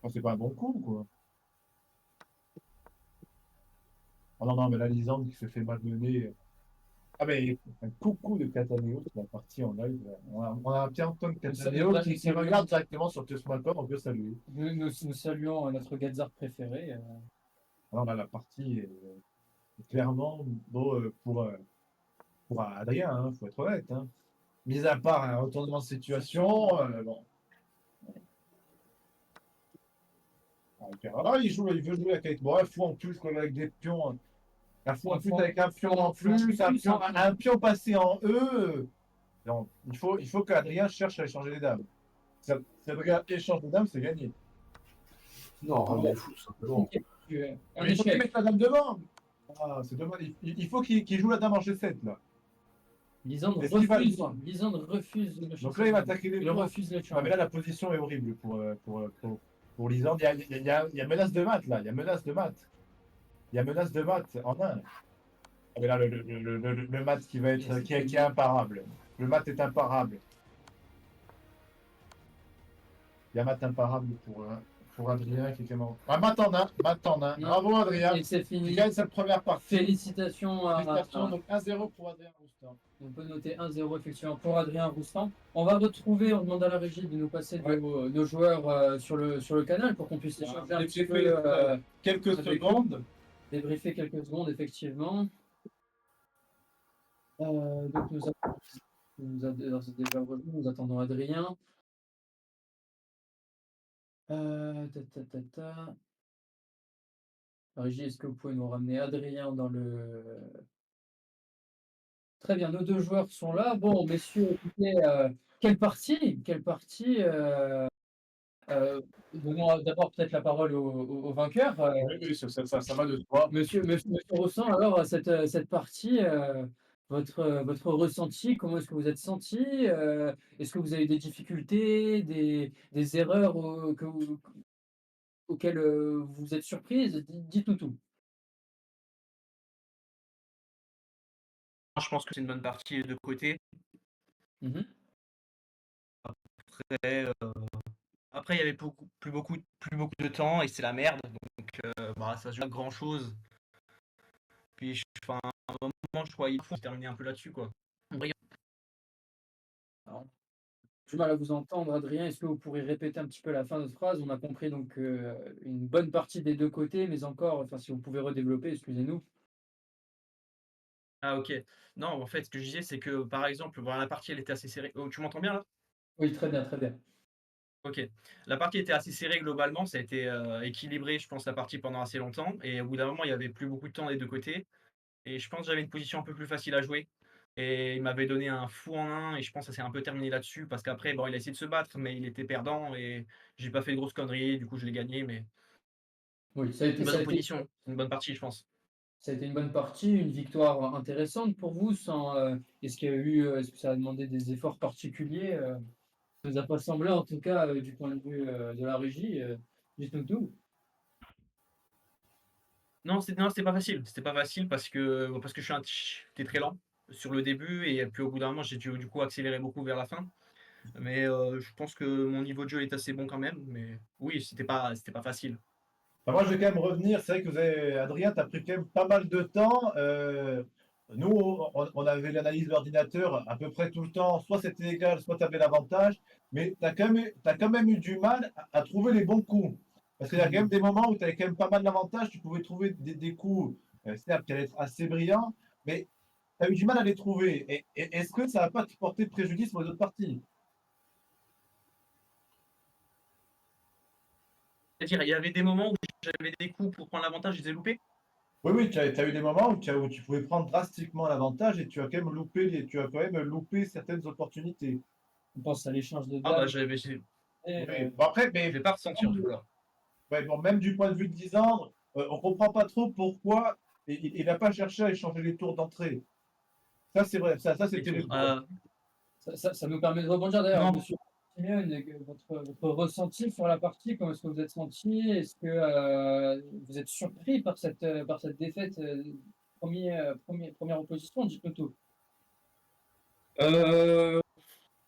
Enfin, c'est pas un bon coup, quoi. Oh non, non, mais la Lisande qui se fait malmener. Ah, mais un coucou de Cataneo sur la partie en live. On a un Pierre-Antoine Cataneo qui regarde directement sur Tusmacom, on peut saluer. Nous saluons notre Gazard préféré. Alors là, la partie est clairement bon, pour Adrien, hein, faut être honnête. Hein. Mis à part un retournement de situation, bon. Alors, il veut jouer avec. Bon, il faut en plus comme avec des pions. Un fou en plus avec un pion en plus, un pion passé en E. Non, il faut qu'Adrien cherche à échanger les dames. Si Adrien échange les dames, c'est gagné. Non, ramener le fou, tout simplement. Un Il faut qu'il échec. mette la dame devant. Ah, c'est dommage. Il faut qu'il joue la dame en G7 là. Lisandre Est-ce qu'il va- refuse le Donc là, il va attaquer les Il tours. refuse le Ah, champ. mais là, la position est horrible pour Lisandre. Il y a menace de mat là. Il y a menace de mat. Il y a menace de mat en un. Ah, mais là, le mat qui va être qui est imparable. Le mat est imparable. Il y a mat imparable pour Adrien qui est vraiment. Ah, mat en un. Non. Bravo Adrien. Et c'est Il fini. gagne cette première partie. Félicitations à. Félicitations. Donc 1-0 pour Adrien Roustan. On peut noter 1-0 effectivement pour Adrien Roustan. On va retrouver, on demande à la régie de nous passer nos joueurs sur le canal pour qu'on puisse échanger un petit peu. Quelques secondes. Débriefer quelques secondes, effectivement. Donc nous déjà rejoint, nous attendons Adrien. Ta. Régie, est-ce que vous pouvez nous ramener Adrien dans le. Très bien, nos deux joueurs sont là. Bon, messieurs, écoutez, quelle partie? Donnons d'abord peut-être la parole au vainqueur. Oui, ça va de soi. Monsieur Rossan, alors cette partie, votre ressenti, comment est-ce que vous êtes senti? Est-ce que vous avez des difficultés, des erreurs auxquelles vous êtes surprise? Dites-nous tout. Je pense que c'est une bonne partie des deux côtés. Mhm. Après, il y avait plus beaucoup de temps et c'est la merde. Donc, ça se joue à grand chose. Puis, à un moment, je crois qu'il faut terminer un peu là-dessus, quoi. du mal à vous entendre, Adrien. Est-ce que vous pourriez répéter un petit peu la fin de votre phrase? On a compris donc une bonne partie des deux côtés, mais encore, enfin, si vous pouvez redévelopper, excusez-nous. Ah OK. Non, en fait, ce que je disais, c'est que, par exemple, bon, la partie, elle était assez serrée. Oh, tu m'entends bien là? Oui, très bien, très bien. OK. La partie était assez serrée globalement, ça a été, équilibré, je pense, la partie pendant assez longtemps et au bout d'un moment, il y avait plus beaucoup de temps des 2 côtés et je pense que j'avais une position un peu plus facile à jouer et il m'avait donné un fou en 1 et je pense que ça s'est un peu terminé là-dessus parce qu'après, bon, il a essayé de se battre, mais il était perdant et j'ai pas fait de grosses conneries, du coup, je l'ai gagné, mais Oui, une bonne opposition, une bonne partie, je pense. ça a été une bonne partie, une victoire intéressante pour vous. Sans, est-ce qu'il y a eu, est-ce que ça a demandé des efforts particuliers? Ça nous a pas semblé, en tout cas, du point de vue de la régie, dites-nous tout. Non, c'était pas facile. C'était pas facile parce que j'étais très lent sur le début et puis au bout d'un moment, j'ai dû du coup accélérer beaucoup vers la fin. Mais je pense que mon niveau de jeu est assez bon quand même, mais oui, c'était pas facile. Bah, moi, je vais quand même revenir. C'est vrai que Adrien, tu as pris quand même pas mal de temps. Nous, on avait l'analyse de l'ordinateur à peu près tout le temps. Soit c'était égal, soit tu avais l'avantage. Mais tu as quand même eu du mal à trouver les bons coups. Parce qu'il y a quand même des moments où tu avais quand même pas mal d'avantages. Tu pouvais trouver des coups, certes, qui allaient être assez brillants, mais tu as eu du mal à les trouver. Et est-ce que ça va pas te porter préjudice pour les autres parties? C'est-à-dire, il y avait des moments où j'avais des coups pour prendre l'avantage, je les ai loupés? Oui, oui, tu as eu des moments où tu pouvais prendre drastiquement l'avantage et tu as quand même loupé certaines opportunités. On pense à l'échange de Ah bah, dames. Et, je Oui, bon après, l'ai mais pas ressenti en tout cas. ouais, bon, même du point de vue de Lisandre, on comprend pas trop pourquoi il n'a pas cherché à échanger les tours d'entrée. Ça, c'est vrai, ça c'est Les tours. terrible. ça nous permet de rebondir d'ailleurs, Non, monsieur Simeone, votre ressenti sur la partie, comment est-ce que vous êtes senti? Est-ce que vous êtes surpris par cette défaite, première opposition? Dites-nous tout. Euh,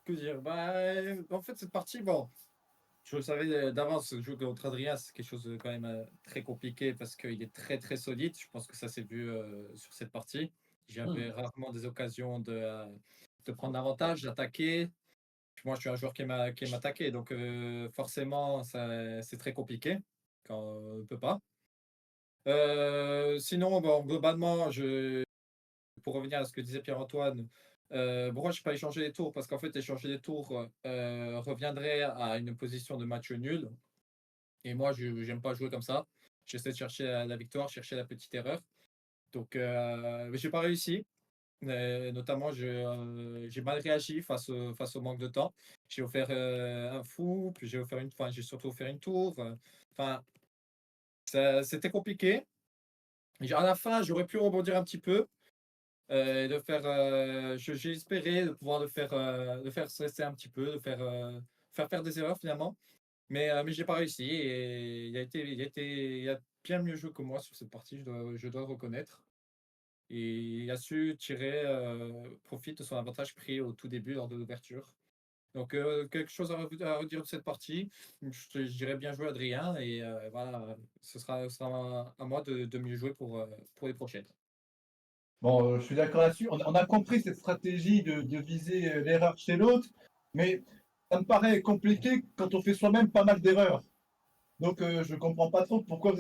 que dire? Bah, en fait, cette partie, bon, je le savais d'avance, jouer contre Adrien, c'est quelque chose de quand même très compliqué parce qu'il est très très solide. Je pense que ça s'est vu sur cette partie. Hmm. J'avais rarement des occasions de prendre l'avantage, d'attaquer. Moi, je suis un joueur qui aime attaquer, donc forcément, c'est très compliqué quand on ne peut pas. Sinon, bon, globalement, pour revenir à ce que disait Pierre-Antoine, pourquoi je n'ai pas échangé les tours? Parce qu'en fait, échanger les tours reviendrait à une position de match nul. Et moi, je n'aime pas jouer comme ça. J'essaie de chercher la victoire, chercher la petite erreur. Donc, mais j'ai pas réussi. Notamment, j'ai mal réagi face au manque de temps. J'ai offert un fou, puis enfin, j'ai surtout offert une tour. Enfin, c'était compliqué. À la fin, j'aurais pu rebondir un petit peu. De faire, j'ai espéré de pouvoir le faire stresser un petit peu, faire des erreurs finalement. Mais j'ai pas réussi et il a bien mieux joué que moi sur cette partie, je dois le reconnaître. Et il a su tirer profit de son avantage pris au tout début lors de l'ouverture. Donc quelque chose à redire de cette partie. Je dirais bien joué Adrien et voilà, ce sera à moi de mieux jouer pour les prochaines. Bon, je suis d'accord là-dessus. On a compris cette stratégie de viser l'erreur chez l'autre, mais ça me paraît compliqué quand on fait soi-même pas mal d'erreurs. Donc, je comprends pas trop pourquoi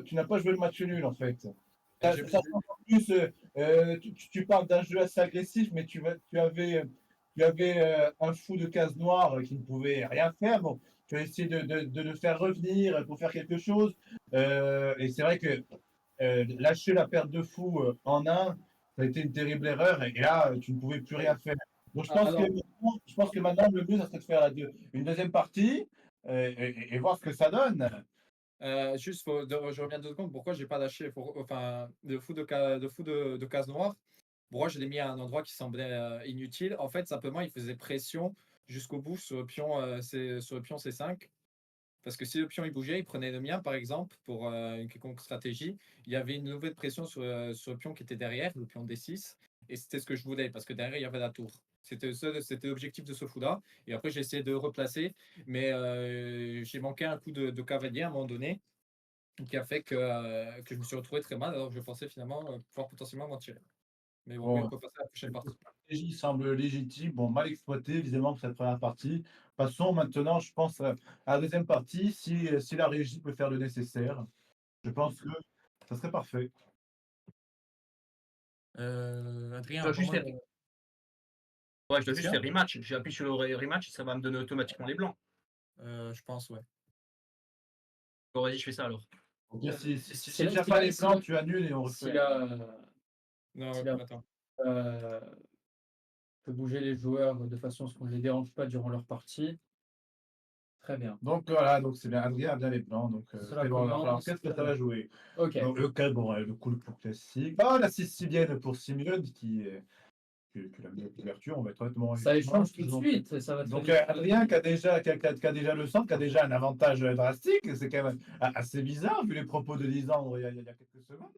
tu n'as pas joué le match nul en fait. Et j'ai- Sachant qu'en plus, tu parles d'un jeu assez agressif, mais tu avais un fou de case noire qui ne pouvait rien faire. Bon, tu as essayé de le faire revenir pour faire quelque chose. Et c'est vrai que lâcher la perte de fou en un, ça a été une terrible erreur. Et là, tu ne pouvais plus rien faire. Donc, Alors, je pense que maintenant, le mieux, ça serait de faire une deuxième partie et voir ce que ça donne. Juste, je reviens 2 secondes. Pourquoi j'ai pas lâché enfin, de case noire? Pourquoi je l'ai mis à un endroit qui semblait inutile? En fait, simplement, il faisait pression jusqu'au bout sur le pion, sur le pion C5. Parce que si le pion il bougeait, il prenait le mien, par exemple, pour une quelconque stratégie. Il y avait une nouvelle pression sur le pion qui était derrière, le pion D6. Et c'était ce que je voulais, parce que derrière, il y avait la tour. C'était l'objectif de ce fou-là. Et après, j'ai essayé de replacer, mais j'ai manqué un coup de cavalier à un moment donné, qui a fait que je me suis retrouvé très mal, alors que je pensais finalement pouvoir potentiellement m'en tirer. Mais bon, oui, on Bon, peut passer à la prochaine partie. stratégie semble légitime, bon, mal exploitée visiblement pour cette première partie. Passons maintenant, je pense, à la deuxième partie, si la régie peut faire le nécessaire. Je pense que ça serait parfait. Adrien, Je dois juste comment faire, ouais, je dois qu'est-ce juste qu'il y a? faire rematch. J'appuie sur le rematch, ça va me donner automatiquement les blancs. Je pense, ouais. Bon, vas-y, je fais ça alors. OK, si C'est là tu as s'il pas a les s'il plans, a tu annules et on s'il refait. a Non, s'il a, attends. peut bouger les joueurs de façon à ce qu'on ne les dérange pas durant leur partie. Très bien. Donc voilà, donc c'est bien, Adrien a bien les plans, donc Cela c'est bon. Alors commence. qu'est-ce que ça va jouer? OK. Donc le 4, bon, le coup le plus classique. Ah, la sicilienne pour Simeone qui a la meilleure couverture, on va être honnêtement. Ça échange tout de suite, ça va très Donc vite. Adrien qui a déjà le centre, qui a déjà un avantage drastique, c'est quand même assez bizarre vu les propos de Lisandre il y a quelques semaines.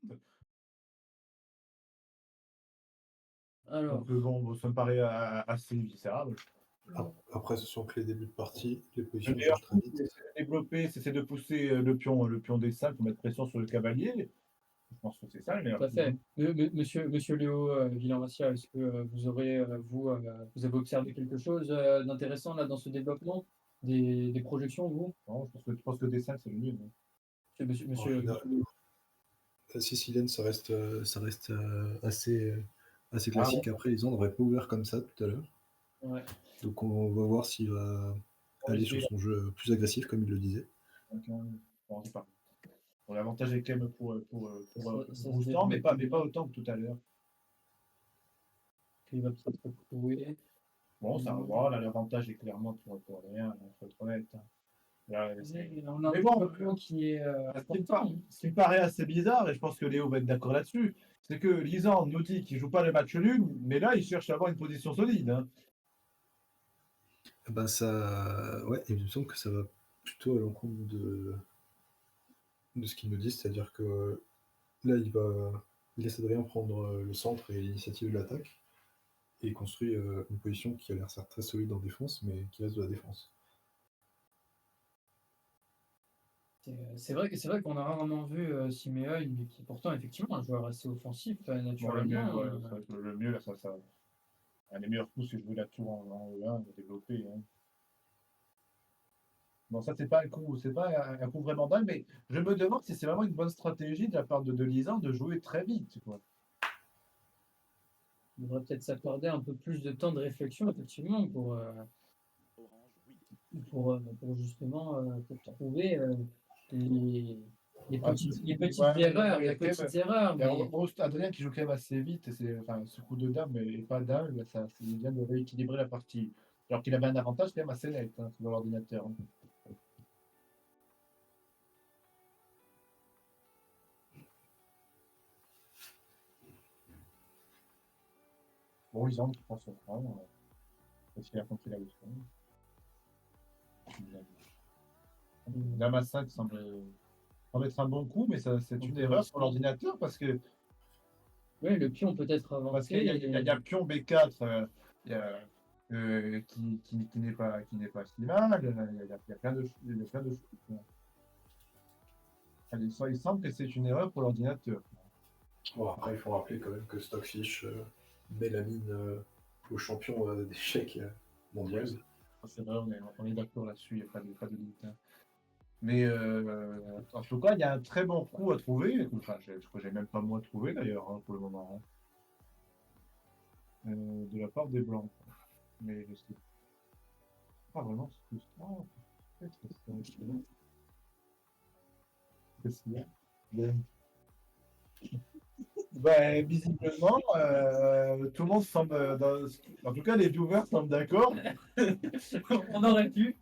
Alors, Donc bon, ça me paraît assez viscérable. Après, ce sont que les débuts de partie, les Le positions meilleur changent très coup, vite. c'est de développer, c'est de pousser le pion D5 pour mettre pression sur le cavalier. Je pense que c'est ça le meilleur tout à coup, fait. hein. Monsieur Léo Villan-Massiat, est-ce que vous aurez, vous avez observé quelque chose d'intéressant là dans ce développement? Des projections, vous? Non, je pense que D5 c'est le mieux, hein. En Monsieur général, Léo. la sicilienne, ça reste assez Ah classique. Après, les n'aurait pas ouvert comme ça tout à l'heure. Ouais. Donc, on va voir s'il va aller sur son jeu plus agressif, comme il le disait. Bon, c'est pas. Bon, l'avantage est quand même pour Ça se Roustan, mais développe. pas autant que tout à l'heure. Il va peut-être trouver. Bon, ça va voir, là, l'avantage est clairement pour rien, il faut être honnête, hein. Là, On a mais un bon, développement qui est important. ce qui me paraît assez bizarre, et je pense que Léo va être d'accord là-dessus, c'est que Lisandre nous dit qu'il joue pas le match nul, mais là, il cherche à avoir une position solide, hein. Ben ça, ouais, il me semble que ça va plutôt à l'encontre de ce qu'il nous dit, c'est-à-dire que là, il laisse Adrien prendre le centre et l'initiative de l'attaque, et il construit une position qui a l'air certes très solide en défense, mais qui reste de la défense. C'est vrai qu'on a rarement vu Simeone, mais qui est pourtant effectivement un joueur assez offensif Bon, le mieux, naturellement. ouais, c'est vrai que le mieux, là, un des meilleurs coups, c'est jouer la tour en E1, développer, hein. Bon, ça, c'est pas un coup vraiment dingue, mais je me demande si c'est vraiment une bonne stratégie de la part de Lisandre de jouer très vite, quoi. Il devrait peut-être s'accorder un peu plus de temps de réflexion effectivement pour justement pour trouver les, les petites Ouais, erreurs, il y a les quand même- petites erreurs. il y a Mais Adrien qui joue quand même assez vite, enfin, ce coup de dame et pas dame, là, c'est bien de rééquilibrer la partie. Alors qu'il avait un avantage quand même assez net, hein, sur l'ordinateur, hein. Bon, Lisandre qui prend son temps, parce qu'il a compris la leçon. Dame à 5 semble être un bon coup, mais c'est une erreur sur l'ordinateur parce que oui, le pion peut être Parce avancé. qu'il y a pion B4 il y a, qui n'est pas si mal. Il y a plein de choses. Allez, il semble que c'est une erreur pour l'ordinateur. Bon, après, il faut rappeler quand même que Stockfish met la mine au champion d'échecs mondial. C'est vrai, on est d'accord là-dessus, il n'y a pas de doute, hein. Mais en tout cas, il y a un très bon coup à trouver. Enfin, je crois que j'ai même pas moi trouvé d'ailleurs, hein, pour le moment, hein, de la part des Blancs. Mais je sais pas vraiment ce que c'est. Oh, peut-être que c'est qu'est-ce qu'il y a? Ben, visiblement, tout le monde semble, en tout cas les viewers semblent d'accord, On aurait pu.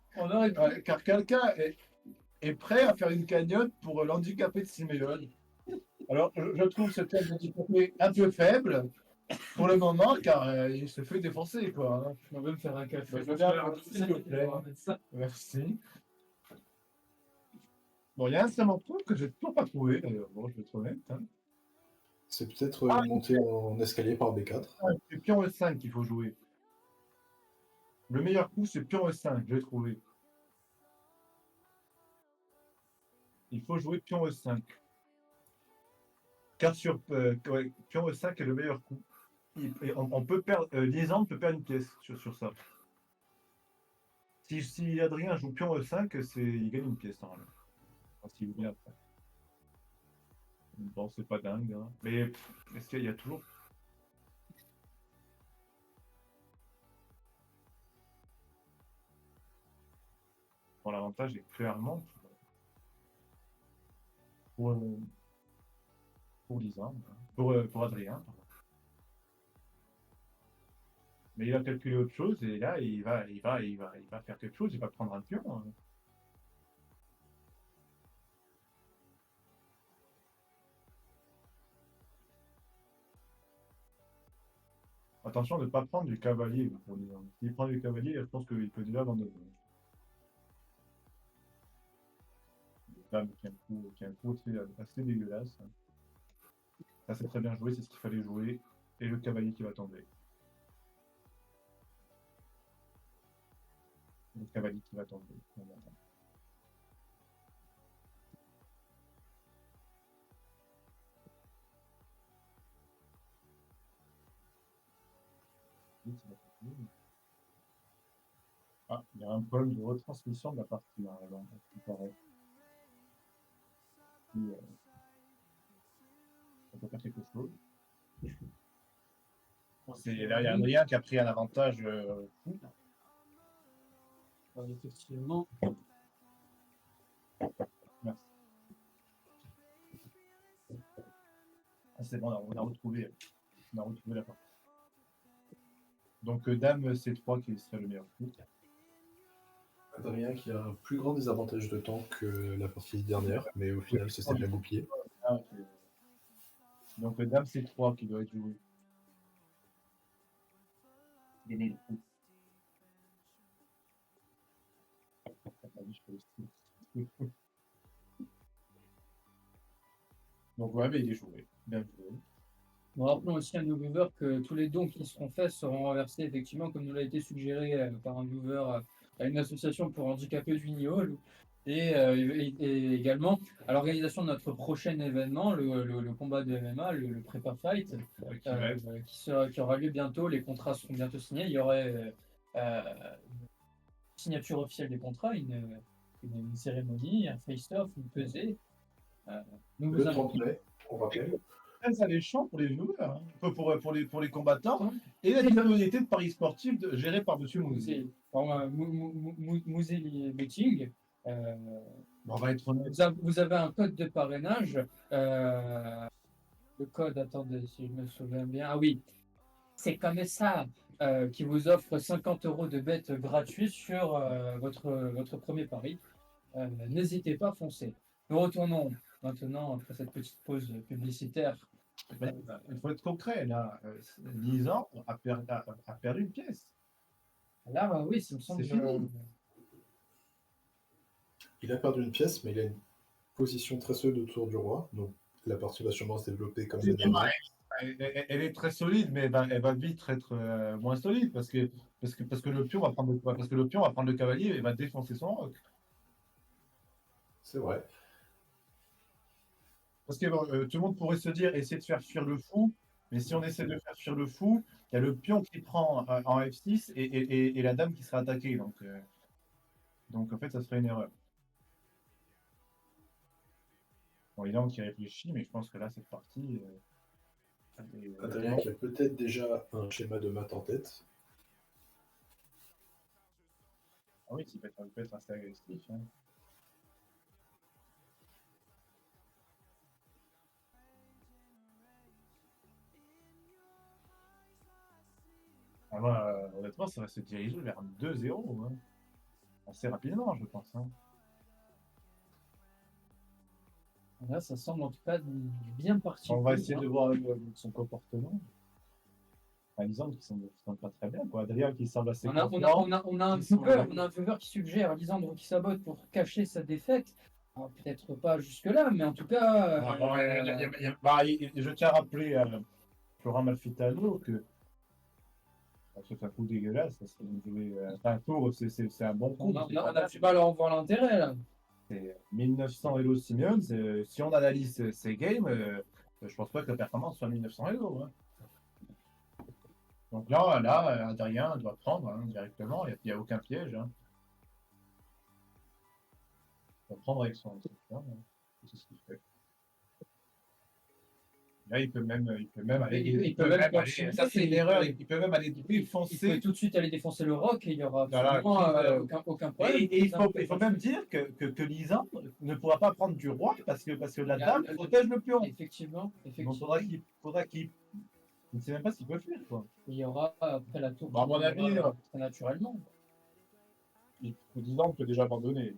car quelqu'un est prêt à faire une cagnotte pour l'handicapé de Simeone. Alors, je trouve ce thème handicapé un peu faible pour le moment, car il se fait défoncer, quoi, hein. On veut me faire un café. Ben, je veux bien, s'il vous plaît. Merci. Bon, il y a un seul truc que j'ai toujours pas trouvé, d'ailleurs. Bon, je vais être honnête, hein. C'est peut-être une montée en escalier par B4. C'est pion E5 qu'il faut jouer. Le meilleur coup, c'est pion E5, je l'ai trouvé. Il faut jouer pion E5. Car sur ouais, pion E5 est le meilleur coup. on peut perdre. Lisandre peut perdre une pièce sur ça. Si Adrien joue pion E5, il gagne une pièce normalement. Enfin, s'il veut bien après. Bon, c'est pas dingue, hein. Mais est-ce qu'il y a toujours. Bon, l'avantage est clairement pour, pour Lisandre, hein. Pour Adrien. Pardon. Mais il a calculé autre chose et là il va faire quelque chose, il va prendre un pion, hein. Attention de ne pas prendre du cavalier pour Lisandre. S'il prend du cavalier, je pense qu'il peut déjà abandonner. Dame qui a un coup assez dégueulasse. Ça c'est très bien joué, c'est ce qu'il fallait jouer. Et le cavalier qui va tomber. Le cavalier qui va tomber. Ah, il y a un problème de retransmission de la partie là, alors, il paraît. On peut faire quelque chose. Là, il y a Adrien qui a pris un avantage fou. Effectivement. Merci. Ah, c'est bon, on a retrouvé la partie. Donc, Dame C3 qui serait le meilleur coup. Adrien qui a un plus grand désavantage de temps que la partie dernière, mais au final, ça s'est bien goupillé. Ah, ok. Donc, Dame C3 qui doit être joué. Gagner le coup. Donc, ouais, mais il est joué. Bien joué. Nous rappelons aussi à nos viewers que tous les dons qui seront faits seront reversés, effectivement, comme nous l'a été suggéré par un viewer à une association pour handicapés du Niol. Et également à l'organisation de notre prochain événement, le combat de MMA, le Prepper Fight, qui aura lieu bientôt. Les contrats seront bientôt signés. Il y aurait une signature officielle des contrats, une cérémonie, un face-off, une pesée. Nous Le vous 30 mai, on rappelle. Très alléchant pour les joueurs, hein. Pour les combattants. Et la communauté de paris sportifs gérée par M. Mouzé. Mouzé Betting. On va être honnête. Vous avez un code de parrainage. Le code, attendez, si je me souviens bien. Ah oui, c'est comme ça qui vous offre 50 € de bêtes gratuits sur votre premier pari. N'hésitez pas, foncez. Nous retournons maintenant, après cette petite pause publicitaire. Il faut être concret, là. Lisandre a perdu une pièce. Là, bah oui, ça me semble. C'est fini. Il a perdu une pièce, mais il a une position très solide autour du roi, donc la partie va sûrement se développer comme la dernière. Elle est très solide, mais elle va vite être moins solide parce que le pion va prendre le cavalier et va défoncer son roc. C'est vrai. Parce que tout le monde pourrait se dire essayer de faire fuir le fou, mais si on essaie de faire fuir le fou, il y a le pion qui prend en F6 et la dame qui sera attaquée. Donc en fait, ça serait une erreur. Bon, il y en a qui réfléchit, mais je pense que là, cette partie. Adrien qui a peut-être déjà un schéma de maths en tête. Ah oui, il peut être assez agressif, hein. Ah, moi, honnêtement, ça va se diriger vers 2-0, hein. Assez rapidement, je pense, hein. Là, ça semble en tout cas bien parti. On va essayer de voir son comportement. Lisandre qui semble pas très bien, quoi. Adrien qui semble assez confiant. On a un viewer qui suggère Lisandre qui sabote pour cacher sa défaite. Peut-être pas jusque-là, mais en tout cas. Je tiens à rappeler à Florent Malfitano que c'est un coup dégueulasse. Ça serait de jouer un tour, c'est un bon coup. On a du mal à en voir l'intérêt, là. C'est 1900 Hello Simmons. Si on analyse ces games, je pense pas que la performance soit 1900 Hello, hein. Donc là, Adrien doit prendre hein, directement, il n'y a aucun piège. Hein. Il va prendre avec son hein. C'est ce qu'il fait. Là, il peut même aller. Il peut même aller. poursuivre, Ça, c'est une il erreur. peut- Il peut même aller Il peut défoncer. tout de suite aller défoncer le roc et il n'y aura Voilà, absolument aucun problème. Et il faut même dire que Lisandre ne pourra pas prendre du roi parce que la dame protège le pion. Effectivement, Donc, effectivement. faudra qu'il. Je ne sais même pas s'il peut le faire, quoi. Il y aura après la tour. Bah, à mon qui avis, viendra, très naturellement. Lisandre peut déjà abandonner.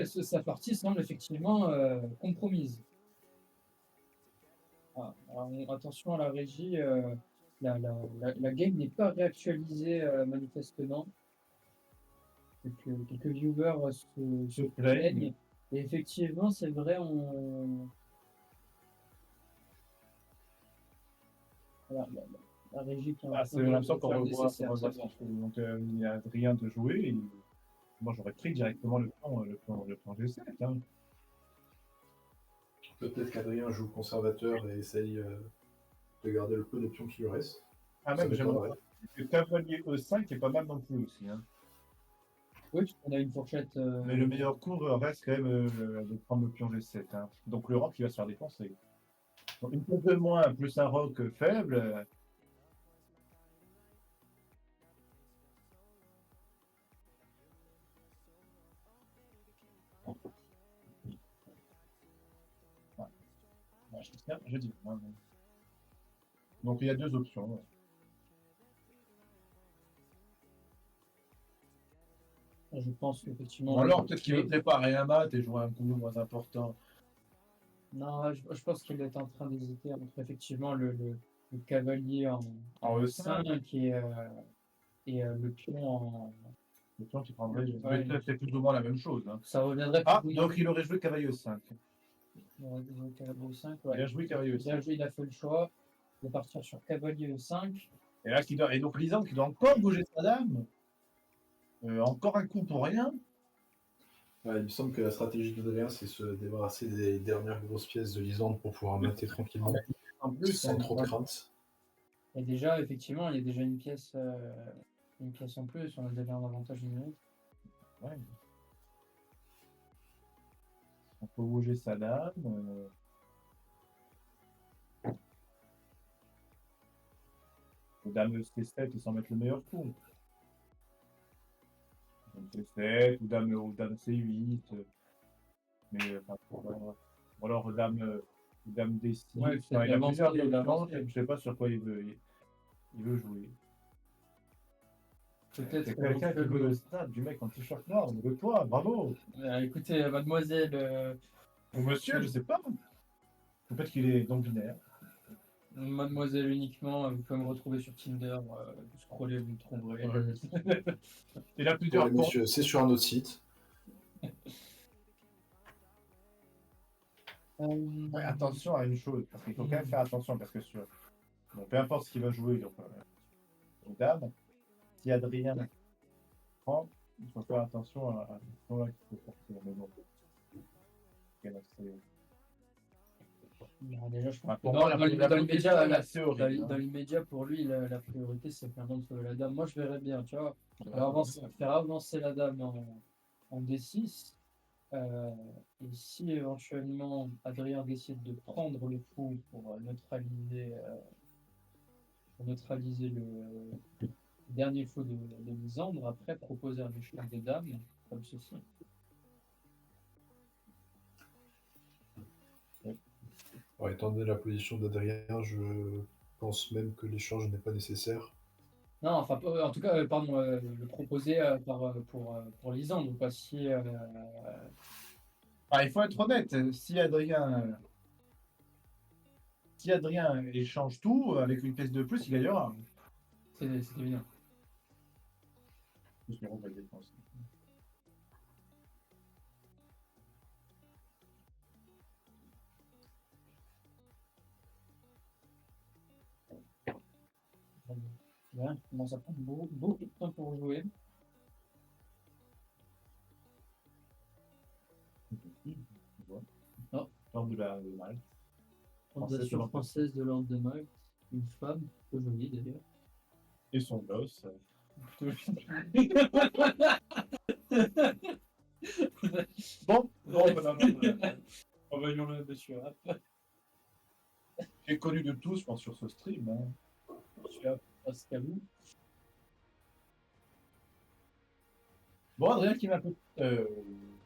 Sa partie semble effectivement compromise. Ah, alors, attention à la régie, la game n'est pas réactualisée manifestement. Quelques viewers se plaignent. Et effectivement, c'est vrai, la régie qui a C'est l'impression qu'on faire le revoit nécessaire, ce c'est bon. qu'il faut. Donc, il n'y a rien de joué. Et moi, j'aurais pris directement le plan G7. Hein. Peut-être qu'Adrien joue conservateur et essaye de garder le peu de pions qui lui reste. Ah, Ça même, j'aime m'étonnerait. le cavalier E5 est pas mal non plus aussi. Hein. Oui, parce qu'on a une fourchette. Mais le meilleur coup reste quand même de prendre le pion G7. Hein. Donc, le roc, il va se faire défoncer. Donc, une pièce de moins plus un roc faible. Je dis. Hein. Donc, il y a deux options. Je pense qu'effectivement. Ou alors, peut-être qu'il veut préparer un mat et jouer un coup moins important. Non, je pense qu'il est en train d'hésiter entre effectivement le cavalier en E5 et le pion en. Le pion qui prendrait. Ouais. Mais c'est plus ou moins la même chose. Hein. Ça reviendrait Ah, plus. donc il aurait joué cavalier E5. Il aurait joué cavalier 5, Il a joué cavalier E5. il a fait le choix de partir sur cavalier 5. Et là, et donc Lisandre qui doit encore bouger sa dame. Encore un coup pour rien. Ouais, il me semble que la stratégie d'Adrien, c'est se débarrasser des dernières grosses pièces de Lisandre pour pouvoir mater tranquillement, En plus, sans trop de crainte. Et déjà, effectivement, il y a déjà une pièce en plus, on a déjà un avantage numérique. Ouais. On peut bouger sa dame. Dame C7 et sans mettre le meilleur coup. Dame C7 ou dame C8. Mais enfin, ou alors dame D6. Ouais, Enfin, il a plusieurs il a options. avancé. Je ne sais pas sur quoi il veut jouer. Peut-être C'est quelqu'un qui veut le stade du mec en t-shirt noir, de toi, bravo. écoutez, mademoiselle, Ou monsieur, je sais pas. Peut-être qu'il est non-binaire. mademoiselle uniquement, vous pouvez me retrouver sur Tinder, vous scrollez, vous me trouverez. Il a Pour plusieurs les comptes. messieurs, c'est sur un autre site. Ouais, attention à une chose, parce qu'il faut quand même faire attention, parce que bon, peu importe ce qu'il va jouer, donc, dame, si Adrien prend, il faut faire attention à ce là qu'il faut sortir. Mais bon. Déjà, je pense que Pour moi, dans l'immédiat, c'est horrible. dans l'immédiat, pour lui, la priorité, c'est vraiment de sauver la dame. Moi, je verrais bien, tu vois, Ouais. faire avancer la dame en D6. Et si éventuellement Adrien décide de prendre le coup pour neutraliser le dernier faux de Lisandre, après proposer un échange de dames comme ceci. Ouais, étant donné la position d'Adrien, je pense même que l'échange n'est pas nécessaire. Non, enfin, en tout cas, pardon, le proposer pour Lisandre, quoi. Ah, il faut être honnête, si Adrien échange tout avec une pièce de plus, il gagnera. C'est évident. Parce qu'on va le dépenser. Bien, il commence à prendre beaucoup de temps pour jouer. Non. L'ordre de Malte. Fondation française de l'ordre de Malte. Une femme, peu jolie d'ailleurs. Et son gosse. Bon, voilà. Envoyons-le, monsieur. J'ai connu de tous, je pense, sur ce stream. Hein. Monsieur Pascalou. Bon, Adrien qui m'a un peu.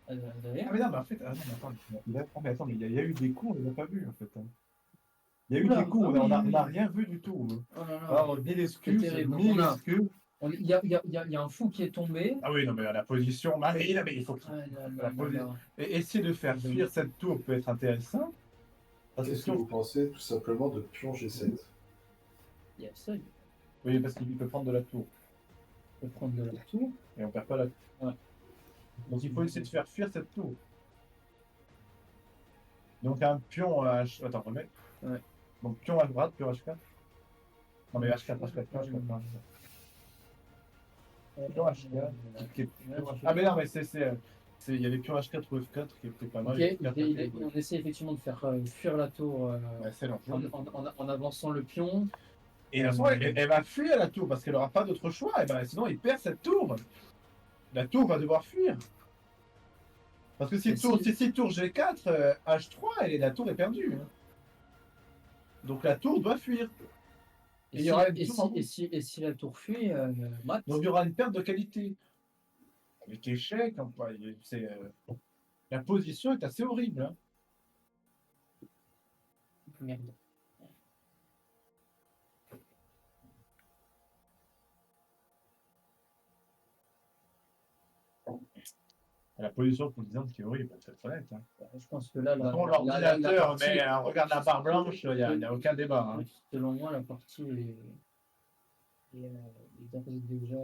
Ah, Derrière. mais non, mais en fait. Ah, non, mais attends, mais il y a eu des coups, on les a pas vus, en fait. Hein. Il y a eu Oula, des coups, ah on oui, n'a oui. rien vu du tout. Hein. Oh là là. Alors, mille excuses, terrible. mille excuses. Il y a un fou qui est tombé. Ah oui, non, mais la position. Mais il faut Ah là là la là position. là. Et essayer de faire fuir cette tour peut être intéressant. Parce Qu'est-ce que vous pensez tout simplement de pion G7? Il y a ça, il Oui, parce qu'il peut prendre de la tour. peut prendre de la tour. Et on perd pas la tour. Ouais. Donc il faut essayer de faire fuir cette tour. Donc un pion à H... Attends, remets. Ouais. Donc pion à droite, pion H4. Non mais H4, H4, pion H4. Pion H4. Ah mais non, mais il y a les pions H4 ou F4 qui étaient pas mal. Ok, on essaie effectivement de faire fuir la tour C'est l'enjeu. en avançant le pion. Et la fois, elle va fuir la tour parce qu'elle n'aura pas d'autre choix. Et ben, sinon, il perd cette tour. La tour va devoir fuir. Parce que si tour G4, H3, la tour est perdue. Hein. Donc la tour doit fuir. Et si la tour fuit, Matt. Donc il y aura une perte de qualité. Avec échec, la position est assez horrible. Hein. Merde. La position pour disant qui est horrible, c'est honnête. Hein. Je pense que là, l'ordinateur, mais regarde la barre blanche, il n'y a aucun débat. Hein. Selon moi, la partie est d'ores et déjà.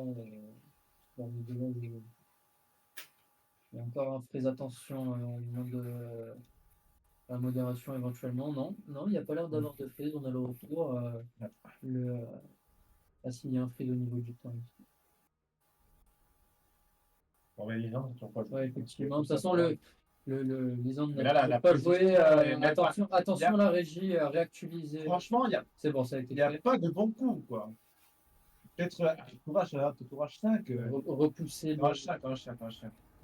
Et encore, fais attention au moment de la modération éventuellement. Non, il n'y a pas l'air d'avoir de freeze. On a le retour. S'il y a un freeze au niveau du temps. Bon, mais les gens ne sont pas joués. Ouais, effectivement. De toute façon, les gens n'a pas joué. Attention, pas... la régie à réactualiser. Franchement, c'est bon, ça a été il n'y a pas de bon coup, quoi. Peut-être courage H5. Repousser H5.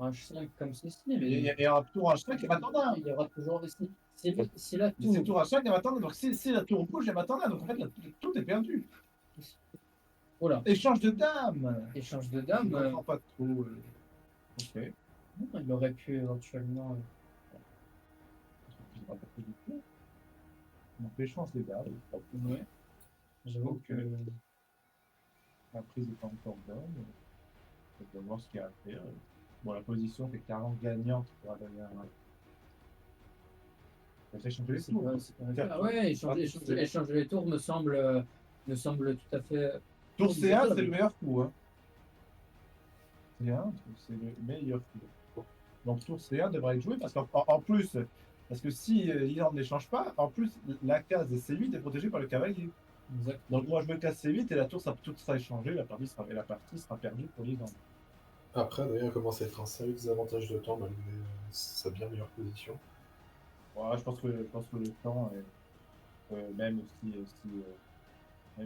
H5 comme ceci. Et un tour H5 qui m'attendra. Il y aura toujours des. Si la tour. C'est tour H5 qui m'attendra. Donc si la tour bouge, elle m'attendra. Donc en fait, tout est perdu. Voilà. Échange de dames. Échange de dames. Je ne comprends pas trop. Ok. Il aurait pu éventuellement. Donc l'échange des dames. Ouais. J'avoue que. La prise n'est pas encore bonne. On va voir ce qu'il y a à faire. Bon, la position fait clairement gagnante pour Adrien. On va échanger les tours. Ouais, échanger les tours me semble tout à fait. Tour C1, c'est le meilleur coup. Hein. C1, c'est le meilleur coup. Donc tour C1 devrait être joué parce qu'en plus, parce que si l'Irlande n'échange pas, en plus la case de C8 est protégée par le cavalier. Exact. Donc moi je me casse C8 et la tour tout sera échangé, la partie sera perdue pour l'Irlande. Après, d'ailleurs, commence à être un sérieux désavantage de temps malgré sa bien meilleure position. Ouais, je pense que le temps, même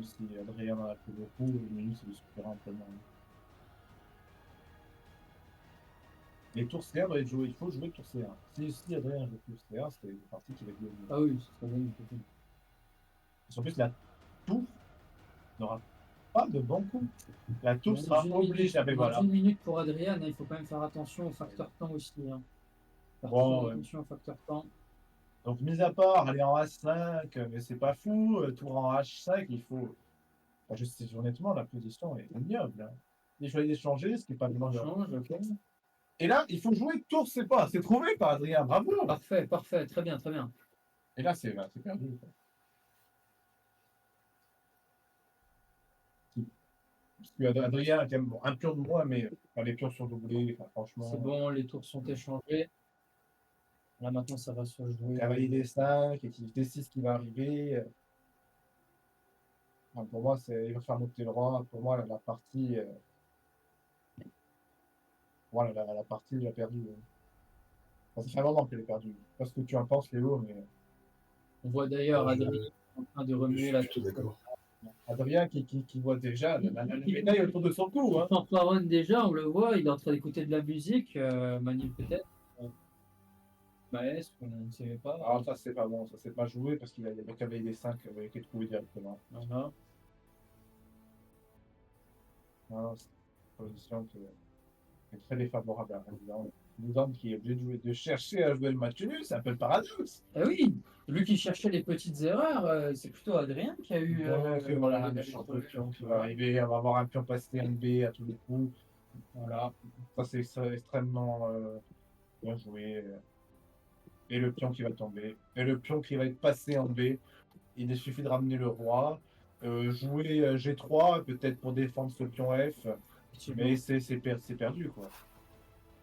si Adrien en a fait beaucoup, le menu c'est le suffira amplement. Les tours C1 doivent être joués, il faut jouer tour C1. Si Adrien joue tour C1, c'est une partie qui va être gagnée. Ah oui, c'est très bien. En plus, la tour n'aura pas de bon coup. La tour sera obligée. Voilà. Une minute pour Adrien, il faut quand même faire attention au facteur temps aussi. Hein. Attention au facteur temps. Donc, mis à part aller en H5, mais c'est pas fou, tour en H5, il faut. Enfin, honnêtement, la position est ignoble. Hein. Il faut d'échanger, ce qui n'est pas vraiment change, ok. Et là, il faut jouer tour, c'est trouvé par Adrien, bravo. Parfait, très bien. Et là, c'est perdu. Quoi. Parce que Adrien a quand même un pion de moins, mais les pions sont doublés, franchement. C'est bon, les tours sont échangés. Là maintenant ça va se jouer. Cavalier D5, équipe D6 qui va arriver. Pour moi, il va faire monter le roi. Pour moi, la partie. Voilà, la partie, il a perdu. Ça fait un moment qu'elle est perdue. Je sais pas ce que tu en penses, Léo, mais. On voit d'ailleurs en train de Je remuer suis la plutôt d'accord. Adrien qui voit déjà la médaille autour de son cou. Hein. fanfaronne déjà, on le voit, il est en train d'écouter de la musique, Manil peut-être, Maes, on ne savait pas. Alors ça c'est pas bon, ça c'est pas joué parce qu'il y a le cavalier des 5 qui est trouvé directement. Voilà. Non, c'est une position qui est très défavorable à Adrien. Lisandre qui est obligé de chercher à jouer le match nul, c'est un peu le paradoxe. Eh oui, lui qui cherchait les petites erreurs, c'est plutôt Adrien qui a eu. Donc voilà, un les- méchant pion qui va arriver, on va avoir un pion passé en B à tous les coups. Voilà, ça c'est extrêmement bien joué. Et le pion qui va tomber. Et le pion qui va être passé en B. Il suffit de ramener le roi. Jouer G3, peut-être pour défendre ce pion F. Mais c'est perdu, quoi.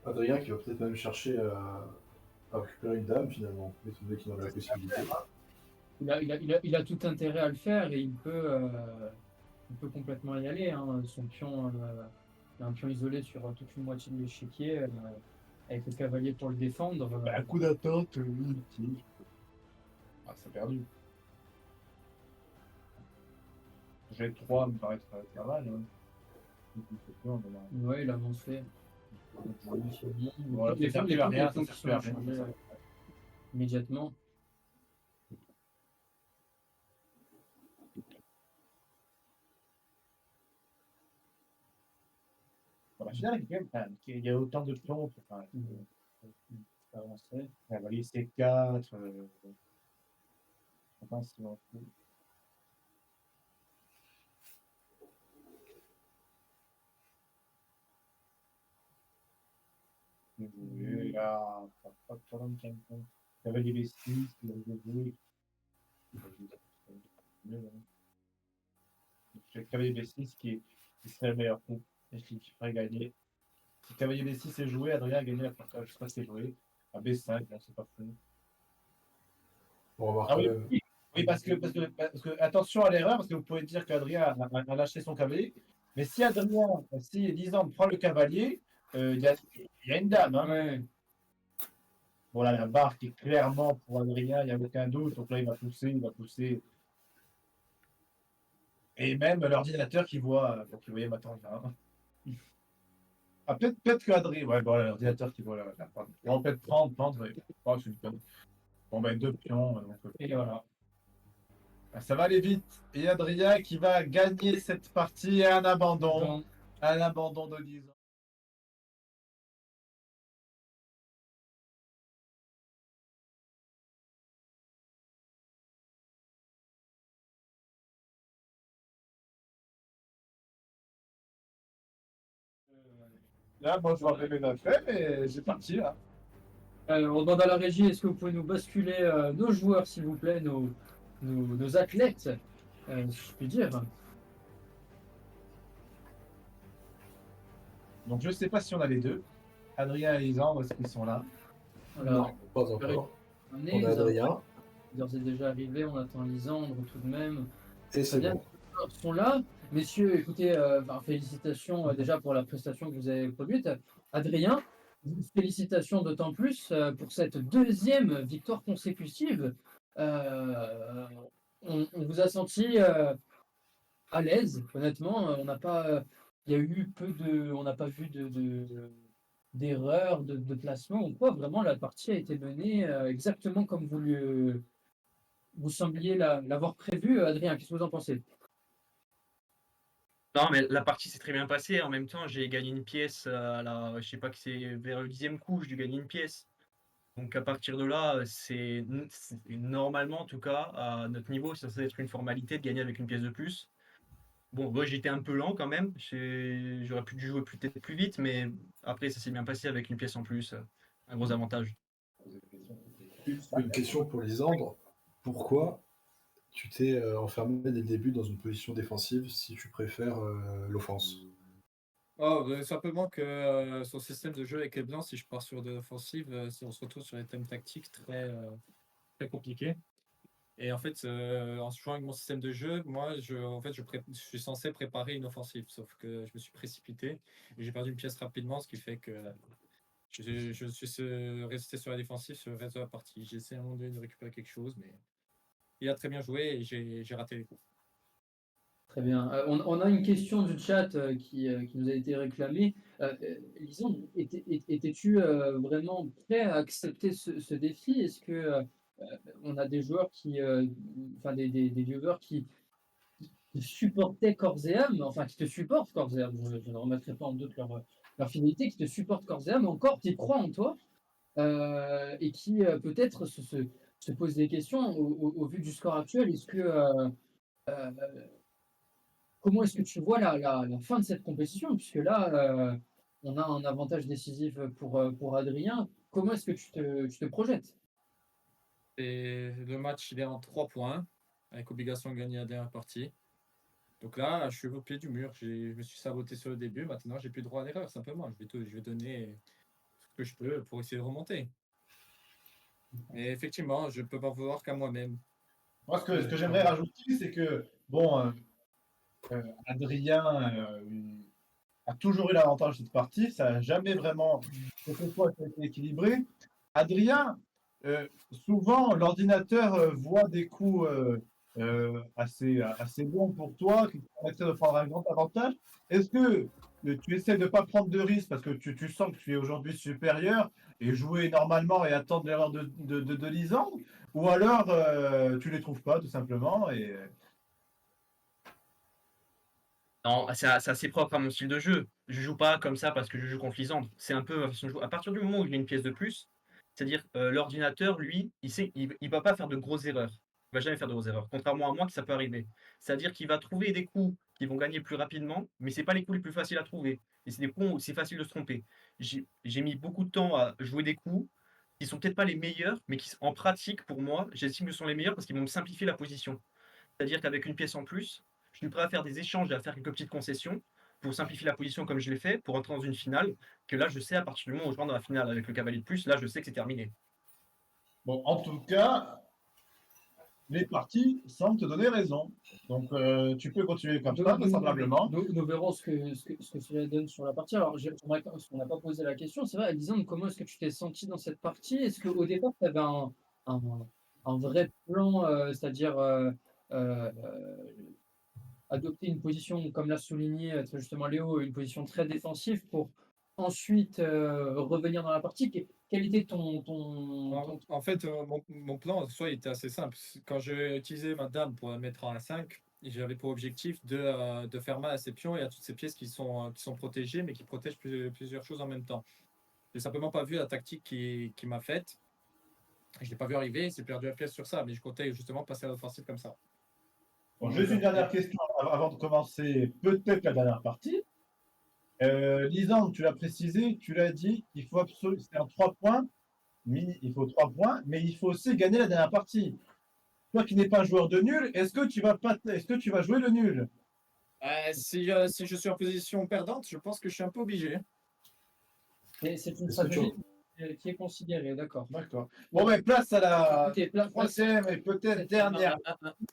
Adrien qui va peut-être même chercher à récupérer une dame finalement, étant donné qu'il en a la possibilité. Il a tout intérêt à le faire et il peut complètement y aller. Hein. Son pion, il a un pion isolé sur toute une moitié de l'échiquier, avec le cavalier pour le défendre. Un coup d'attente, inutile. Ah, c'est perdu. G3 me paraît très mal. Hein. Ouais, il a avancé. Voilà, Les ça femmes, sert plus à rien, qui ça sont sert plus à rien. changées immédiatement. Bon, la finale, il y a autant de pions pour avancer. Cavalier C4. Je pense que joué là, pas de problème qu'il y ait un peu. Cavalier B6, il a joué. C'est cavalier B6 qui serait le meilleur coup et qui ferait gagner. Si cavalier B6 est joué, Adrien a gagné la partie. Je sais pas si c'est joué. À B5, là, c'est pas fou. On remarque Ah quand oui, même. oui, parce que attention à l'erreur, parce que vous pouvez dire qu'Adrien a lâché son cavalier. Mais si Adrien, si Lisandre prend le cavalier, il y a une dame. Hein. Ouais. Bon, là, la barre qui est clairement pour Adrien, il n'y a aucun doute. Donc là, il va pousser. Et même l'ordinateur qui voit, donc il voyait m'attendre là. Ah, peut-être que Adrien, ouais, bon, l'ordinateur qui voit la part. On va peut-être prendre. Oh, c'est une conne. Bon, ben, deux pions. Donc, Et voilà. ça va aller vite. Et Adrien qui va gagner cette partie et un abandon. Donc, Un abandon de 10 ans. Là, moi, je vais rappeler mes affaires et j'ai parti là. on demande à la régie, est-ce que vous pouvez nous basculer nos joueurs, s'il vous plaît, nos athlètes, si je puis dire. Donc, je sais pas si on a les deux. Adrien et Lisandre, est-ce qu'ils sont là? Alors, Non, pas encore. on On a Adrien. est déjà arrivé, on attend Lisandre tout de même. Et Très c'est bien. bon. Les joueurs sont là. Messieurs, écoutez, félicitations déjà pour la prestation que vous avez produite. Adrien, félicitations d'autant plus pour cette deuxième victoire consécutive. Euh, on vous a senti à l'aise, honnêtement. On n'a pas, il y a eu on n'a pas vu d'erreurs, de placement ou quoi. Vraiment, la partie a été menée exactement comme vous sembliez l'avoir prévu. Adrien, qu'est-ce que vous en pensez? Non, mais la partie s'est très bien passée. En même temps, j'ai gagné une pièce je sais pas que c'est vers le 10e coup, j'ai dû gagner une pièce. Donc à partir de là, c'est normalement, en tout cas, à notre niveau, ça doit être une formalité de gagner avec une pièce de plus. Bon, moi j'étais un peu lent quand même. J'aurais pu jouer peut-être plus vite, mais après ça s'est bien passé avec une pièce en plus. Un gros avantage. Une question pour Lisandre. Pourquoi tu t'es enfermé dès le début dans une position défensive si tu préfères l'offense? Oh, simplement que son système de jeu est blanc. Si je pars sur de l'offensive, si on se retrouve sur des thèmes tactiques très compliqués. Et en fait, en jouant avec mon système de jeu, moi, je suis censé préparer une offensive, sauf que je me suis précipité et j'ai perdu une pièce rapidement, ce qui fait que je suis resté sur la défensive sur le reste de la partie. J'ai essayé à un moment donné de récupérer quelque chose, mais il a très bien joué et j'ai raté les coups. Très bien. On a une question du chat qui nous a été réclamée. Lisandre, étais-tu vraiment prêt à accepter ce défi? Est-ce que on a des joueurs enfin des viewers qui te supportaient corps et âme, enfin qui te supportent corps et âme, je ne remettrai pas en doute leur fidélité, qui te supportent corps et âme, encore qui croient en toi et qui peut-être se posent des questions au vu du score actuel. Est-ce que euh, comment est-ce que tu vois la fin de cette compétition? Puisque là, on a un avantage décisif pour Adrien. Comment est-ce que tu te projettes? Et le match, il est en 3 points, avec obligation de gagner la dernière partie. Donc là, je suis au pied du mur. Je me suis saboté sur le début. Maintenant, j'ai plus droit à l'erreur, simplement. Je vais donner ce que je peux pour essayer de remonter. Mais effectivement, je ne peux pas vouloir qu'à moi-même. Moi, ce que j'aimerais rajouter, c'est que, bon, Adrien a toujours eu l'avantage de cette partie. Ça n'a jamais vraiment, quelquefois, ça a été équilibré. Adrien, souvent, l'ordinateur voit des coups assez bons pour toi, qui te permettraient de prendre un grand avantage. Est-ce que tu essaies de ne pas prendre de risques parce que tu sens que tu es aujourd'hui supérieur et jouer normalement et attendre l'erreur de Lisandre? Ou alors tu les trouves pas tout simplement et Non, c'est assez propre à mon style de jeu. Je joue pas comme ça parce que je joue contre Lisandre. C'est un peu ma façon de jouer. À partir du moment où il a une pièce de plus, c'est-à-dire l'ordinateur, lui, il va pas faire de grosses erreurs. Il va jamais faire de grosses erreurs. Contrairement à moi, que ça peut arriver. C'est-à-dire qu'il va trouver des coups qui vont gagner plus rapidement, mais c'est pas les coups les plus faciles à trouver. Et c'est des coups où c'est facile de se tromper. J'ai mis beaucoup de temps à jouer des coups qui sont peut-être pas les meilleurs, mais qui, en pratique, pour moi, j'estime que ce sont les meilleurs parce qu'ils vont me simplifier la position. C'est-à-dire qu'avec une pièce en plus, je suis prêt à faire des échanges et à faire quelques petites concessions pour simplifier la position comme je l'ai fait, pour entrer dans une finale, que là, je sais, à partir du moment où je rentre dans la finale avec le cavalier de plus, là, je sais que c'est terminé. bon, en tout cas, les parties semblent te donner raison. Donc tu peux continuer comme ça, vraisemblablement. Nous verrons ce que cela donne sur la partie. Alors, parce qu'on n'a pas posé la question, c'est vrai, Elisande, comment est-ce que tu t'es senti dans cette partie? Est-ce qu'au départ, tu avais un vrai plan, c'est-à-dire euh, adopter une position, comme l'a souligné très justement Léo, une position très défensive pour ensuite revenir dans la partie? Quel était En fait, mon plan, soit il était assez simple. Quand j'ai utilisé ma dame pour la mettre en A5, j'avais pour objectif de faire mal à ces pions et à toutes ces pièces qui sont protégées, mais qui protègent plusieurs choses en même temps. J'ai simplement pas vu la tactique qui m'a faite. Je ne l'ai pas vu arriver, j'ai perdu la pièce sur ça, mais je comptais justement passer à l'offensive comme ça. Bon, juste une dernière question avant de commencer peut-être la dernière partie. Lisandre, tu l'as précisé, tu l'as dit, il faut absolument, c'est un 3 points, il faut 3 points, mais il faut aussi gagner la dernière partie. Toi qui n'es pas un joueur de nul, est-ce que tu vas jouer le nul? Si je suis en position perdante, je pense que je suis un peu obligé. C'est une stratégie qui est considérée, d'accord. D'accord. Bon, mais place à la Écoutez, troisième et peut-être dernière.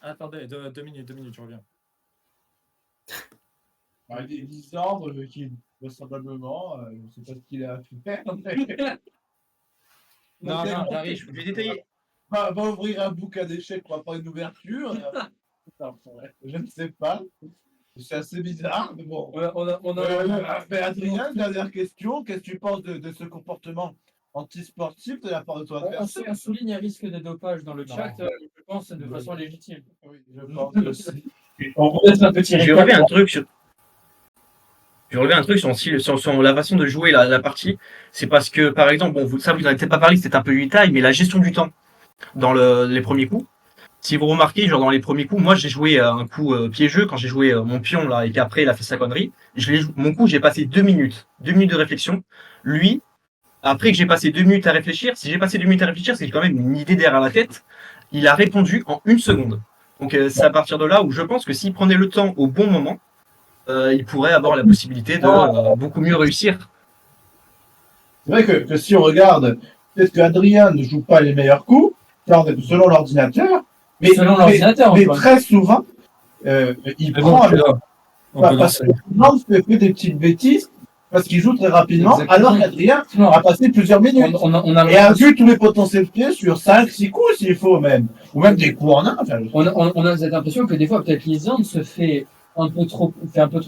Attendez, 2 minutes, je reviens. Lisandre, qui vraisemblablement, je ne sais pas ce qu'il a pu faire. Non, j'arrive. Je vais détailler. Va ouvrir un bouquin d'échecs pour avoir une ouverture. Je ne sais pas. C'est assez bizarre, mais bon. Mais Adrien, dernière question. Qu'est-ce que tu penses de ce comportement antisportif de la part de ton adversaire? On souligne un risque de dopage dans le chat, je pense, de façon légitime. Oui, je pense aussi. On peut être un petit Je vais relever un truc sur. Je vais relever un truc sur la façon de jouer la partie. C'est parce que, par exemple, bon, ça vous en avez peut-être pas parlé, c'était un peu du détail, mais la gestion du temps dans les premiers coups. Si vous remarquez, genre dans les premiers coups, moi j'ai joué un coup piégeux quand j'ai joué mon pion là et qu'après il a fait sa connerie. Mon coup, j'ai passé 2 minutes. 2 minutes de réflexion. Lui, après que j'ai passé 2 minutes à réfléchir, si j'ai passé 2 minutes à réfléchir, c'est quand même une idée derrière la tête. Il a répondu en 1 seconde. Donc c'est à partir de là où je pense que s'il prenait le temps au bon moment, il pourrait avoir la possibilité de beaucoup mieux réussir. C'est vrai que si on regarde, peut-être qu'Adrien ne joue pas les meilleurs coups, selon l'ordinateur, mais très souvent, il prend parce que Lance fait des petites bêtises Parce qu'il joue très rapidement, Exactement. alors qu'Adrien a passé plusieurs minutes. On a Et a vu tous les potentiels pieds sur 5-6 coups s'il faut même. Ou même des coups en un. Enfin, on a cette impression que des fois, peut-être Lisandre fait un peu trop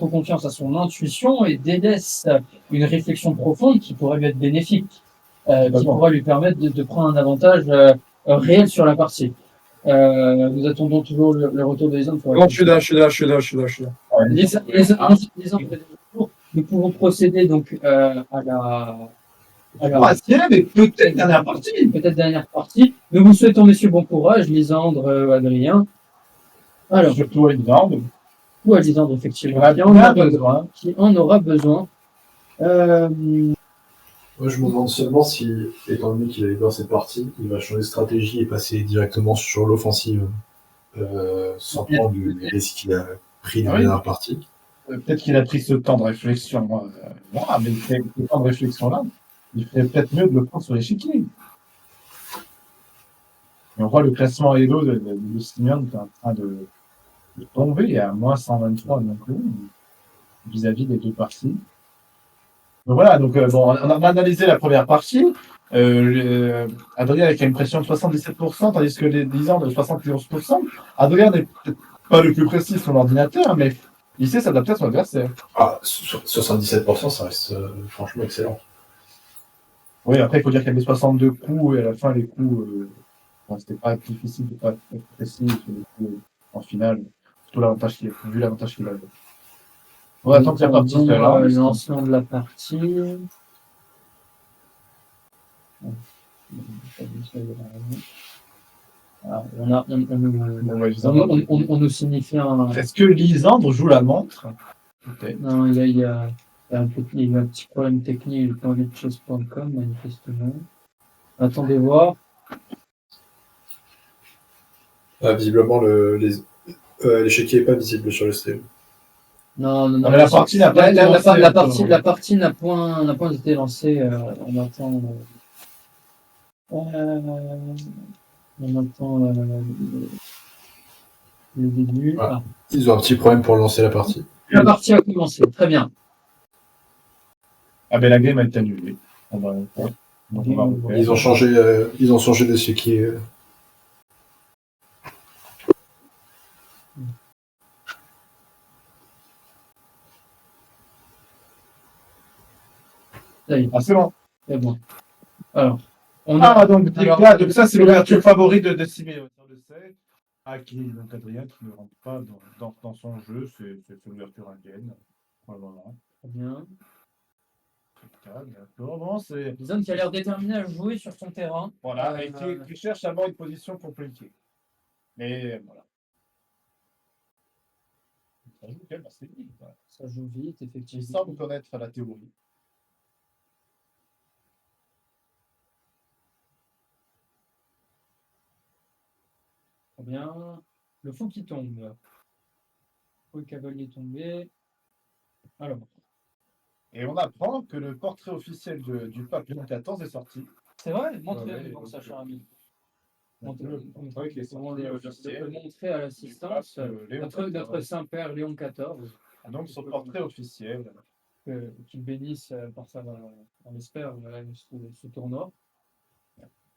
confiance à son intuition et délaisse une réflexion profonde qui pourrait lui être bénéfique, qui pourrait lui permettre de prendre un avantage réel sur la partie. Nous attendons toujours le retour de Lisandre. Non, je suis là. Lisandre, nous pouvons procéder donc à la troisième et peut-être dernière partie. peut-être dernière partie. Nous vous souhaitons, messieurs, bon courage, Lisandre, Adrien. Alors, Surtout Lisandre. ou à Lisandre, effectivement, On a bien besoin. qui en aura besoin. Moi, je me demande seulement si, étant donné qu'il est dans cette partie, il va changer de stratégie et passer directement sur l'offensive sans prendre les risques qu'il a pris dans la dernière partie. Peut-être qu'il a pris ce temps de réflexion. Mais ce temps de réflexion-là, il ferait peut-être mieux de le prendre sur l'échiquier. Et on voit le classement Elo de Simeone qui est en train de tomber à moins 123 non plus, vis-à-vis des deux parties. Donc voilà, donc bon, on a analysé la première partie. Adrien avec une pression de 77%, tandis que les Lisandre de 71%. Adrien n'est peut-être pas le plus précis sur l'ordinateur, mais il sait s'adapter à son adversaire. Ah, 77%, ça reste franchement excellent. Oui, après, il faut dire qu'il y avait 62 coups, et à la fin, les coups, c'était pas difficile de pas être précis sur les coups en finale, surtout l'avantage vu l'avantage qu'il avait. On attend que la partie se le lance. lancement de la partie. Alors, on nous signifie un. Est-ce que Lisandre joue la montre? Peut-être. Non, il y a un petit problème technique, le point de chess.com, manifestement. Attendez voir. Visiblement, l'échiquier n'est pas visible sur le stream. Non, mais la partie n'a pas été lancée, la partie n'a point été lancée. On attend. On attend le début. Ah. Ils ont un petit problème pour lancer la partie. La partie a commencé. Très bien. Ah ben la game a été annulée. Ils ont changé d'échiquier. Ça y est. Ah c'est bon. C'est bon. Alors. Donc ça c'est l'ouverture favorite de Simeone sur le 7. Qui donc Adrien qui ne rentre pas dans son jeu, c'est l'ouverture indienne. Voilà. Très bien. Bon, c'est Lisandre qui a l'air déterminé à jouer sur son terrain. voilà, et qui cherche à avoir une position compliquée. Mais voilà. Ça joue quand même assez vite. Ça joue vite, Il effectivement. semble connaître la théorie. Très bien. Le fou qui tombe. Le cavalier tombé. Alors. Et on apprend que le portrait officiel du pape Léon XIV est sorti. C'est vrai, montrez Ouais, ça, cher ami. Montrer qu'il est sorti officiel. Montrer à l'assistance Léon notre XIV. Saint-Père Léon XIV. Donc son portrait officiel. Qu'il bénisse par ça, on espère, ce tournoi.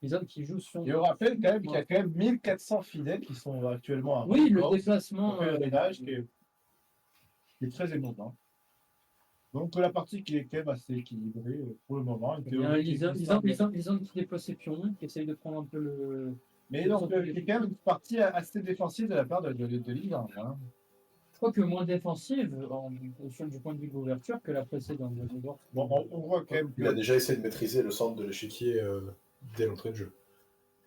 Les hommes qui jouent sur. Et on rappelle quand même qu'il y a quand même 1400 fidèles qui sont actuellement à Oui, le Corse, déplacement. au pèlerinage qui est très émouvant. Donc la partie qui est quand même assez équilibrée pour le moment. Il y a les hommes qui déplacent ses pions, qui essayent de prendre un peu le. Mais donc il y a quand même une partie assez défensive de la part de Lisandre. Hein. Je crois que moins défensive, du point de vue de l'ouverture, que la précédente. Bon, on voit quand même que... Il a déjà essayé de maîtriser le centre de l'échiquier dès l'entrée de jeu.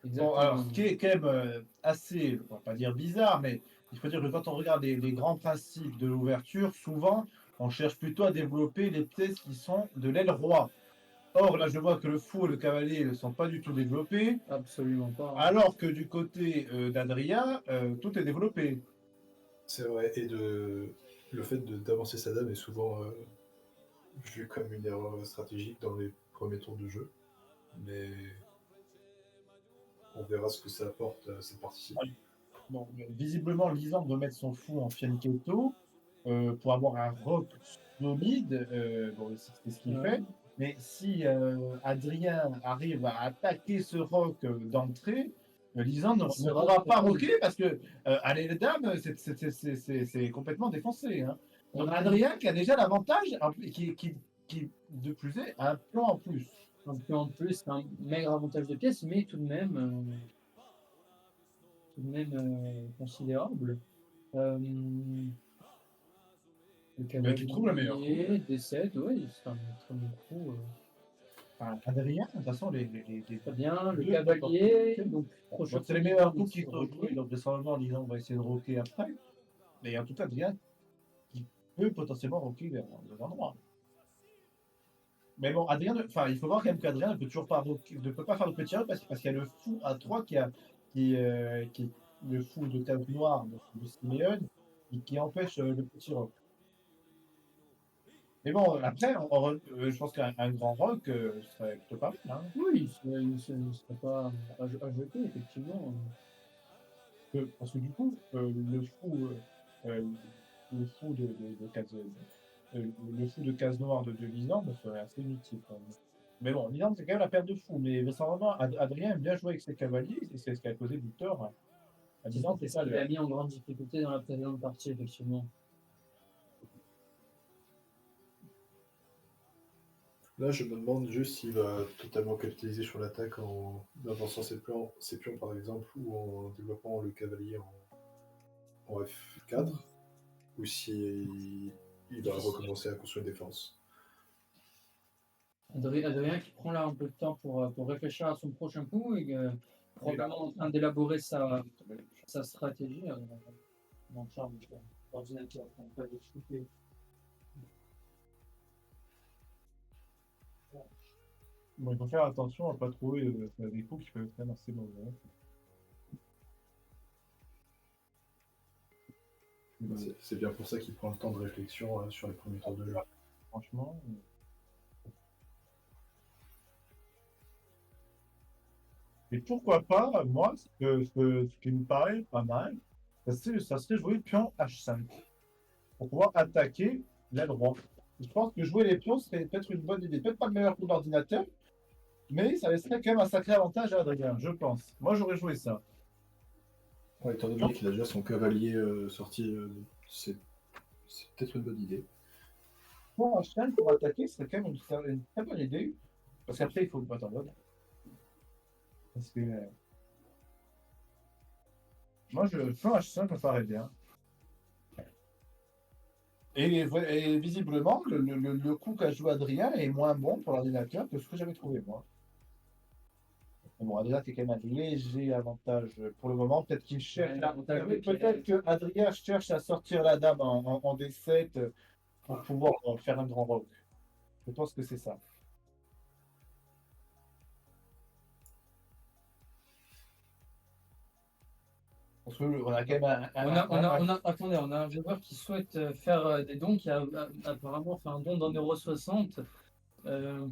Bon, alors, ce qui est quand même assez, on va pas dire bizarre, mais il faut dire que quand on regarde les grands principes de l'ouverture, souvent, on cherche plutôt à développer les pièces qui sont de l'aile roi. Or, là, je vois que le fou et le cavalier ne sont pas du tout développés. Absolument pas. Alors que du côté d'Adrien, tout est développé. C'est vrai, et le fait d'avancer sa dame est souvent vu comme une erreur stratégique dans les premiers tours de jeu. Mais on verra ce que ça apporte à cette partie-ci. Bon, visiblement, Lisandre doit mettre son fou en fianchetto. pour avoir un rock solide, bon, c'est ce qu'il fait. Ouais. Mais si Adrien arrive à attaquer ce rock d'entrée, Lisandre ne sera pourra très pas fort. rocker parce que aller les dames, c'est complètement défoncé. Hein. Donc On a Adrien qui a déjà l'avantage, qui de plus est a un plan en plus. un peu en plus un maigre avantage de pièces, mais tout de même considérable. Le Mais qui trouve le meilleur coup. cavalier, D7, ouais, c'est un très bon coup. Enfin, Adrien, de toute façon, les Très bien, le deux cavalier, portent- donc prochain donc c'est les coup, meilleurs il coups qui se sont joués. relie. Donc descendant en disant on va essayer de rocker après. Mais en tout cas, Adrien qui peut potentiellement rocker vers l'endroit. Mais bon, Adrien, enfin, il faut voir quand même qu'Adrien ne peut toujours pas ne peut pas faire le petit rock parce qu'il y a le fou à 3 qui est le fou de case noire de Simeone qui empêche le petit rock. Mais bon, après, je pense qu'un grand rock serait plutôt pas mal. Hein. Oui, il serait pas à jeter, effectivement. Parce que du coup, euh, le fou de case, le fou de case noire de Lisandre serait assez inutile quand même. Mais bon, Lisandre, c'est quand même la paire de fous. Mais vraiment, Adrien aime bien jouer avec ses cavaliers, et c'est ce qui a causé du tort à Lisandre, c'est C'est ce ça. qui l'a mis en grande difficulté dans la précédente partie, effectivement. Là, je me demande juste s'il va totalement capitaliser sur l'attaque en avançant ses pions, par exemple, ou en développant le cavalier en F4, ou si il va recommencer à construire une défense. Adrien qui prend là un peu de temps pour réfléchir à son prochain coup et probablement en train d'élaborer sa stratégie dans le charme de l'ordinateur. On peut l'expliquer. Bon, il faut faire attention à ne pas trouver des coups qui peuvent être même assez mauvais. C'est bien pour ça qu'il prend le temps de réflexion sur les premiers tours de jeu. Franchement. Et pourquoi pas, moi, ce qui me paraît pas mal, ça serait jouer pion H5 pour pouvoir attaquer l'aile droite. Je pense que jouer les pions serait peut-être une bonne idée. Peut-être pas le meilleur coup d'ordinateur, mais ça laisserait quand même un sacré avantage à Adrien, je pense. Moi, j'aurais joué ça. Ouais, étant donné qu'il a déjà son cavalier sorti, c'est peut-être une bonne idée. Pion H5 pour attaquer serait quand même une très bonne idée. Parce qu'après, il faut le battre en mode. Parce que. Moi, pion H5 me paraît bien. Et visiblement, le coup qu'a joué Adrien est moins bon pour l'ordinateur que ce que j'avais trouvé moi. Mais bon, Adrien, c'est quand même un léger avantage pour le moment. Peut-être qu'il cherche. Peut-être que Adrien cherche à sortir la dame en D7 pour pouvoir faire un grand rock. Je pense que c'est ça. Parce qu'on a quand même Attendez, on a un joueur qui souhaite faire des dons, qui a apparemment fait un don d'1,60 €.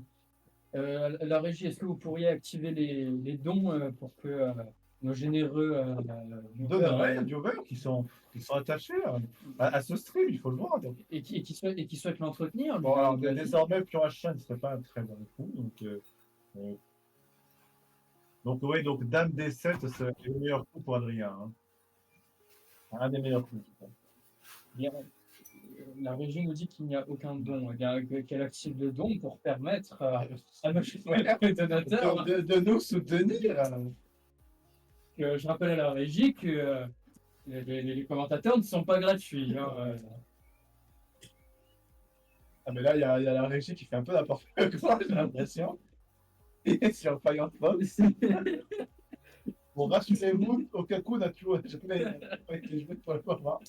La régie, est-ce que vous pourriez activer les dons pour que nos généreux viewers qui sont attachés à ce stream, il faut le voir. Donc. et qui souhaitent l'entretenir. Bon, alors, désormais, pion H5 ne serait pas un très bon coup. Donc oui, donc Dame D7, c'est le meilleur coup pour Adrien. Hein. Un des meilleurs coups. Bien, la régie nous dit qu'il n'y a aucun don, qu'elle active le don pour permettre à nos chers donateurs de nous soutenir. Je rappelle à la régie que les commentateurs ne sont pas gratuits. Hein. Ah mais là, il y a la régie qui fait un peu n'importe quoi, j'ai l'impression. Et sur Firefox. Bon, rassurez-vous, aucun coup n'a toujours jamais été joué pour le moment.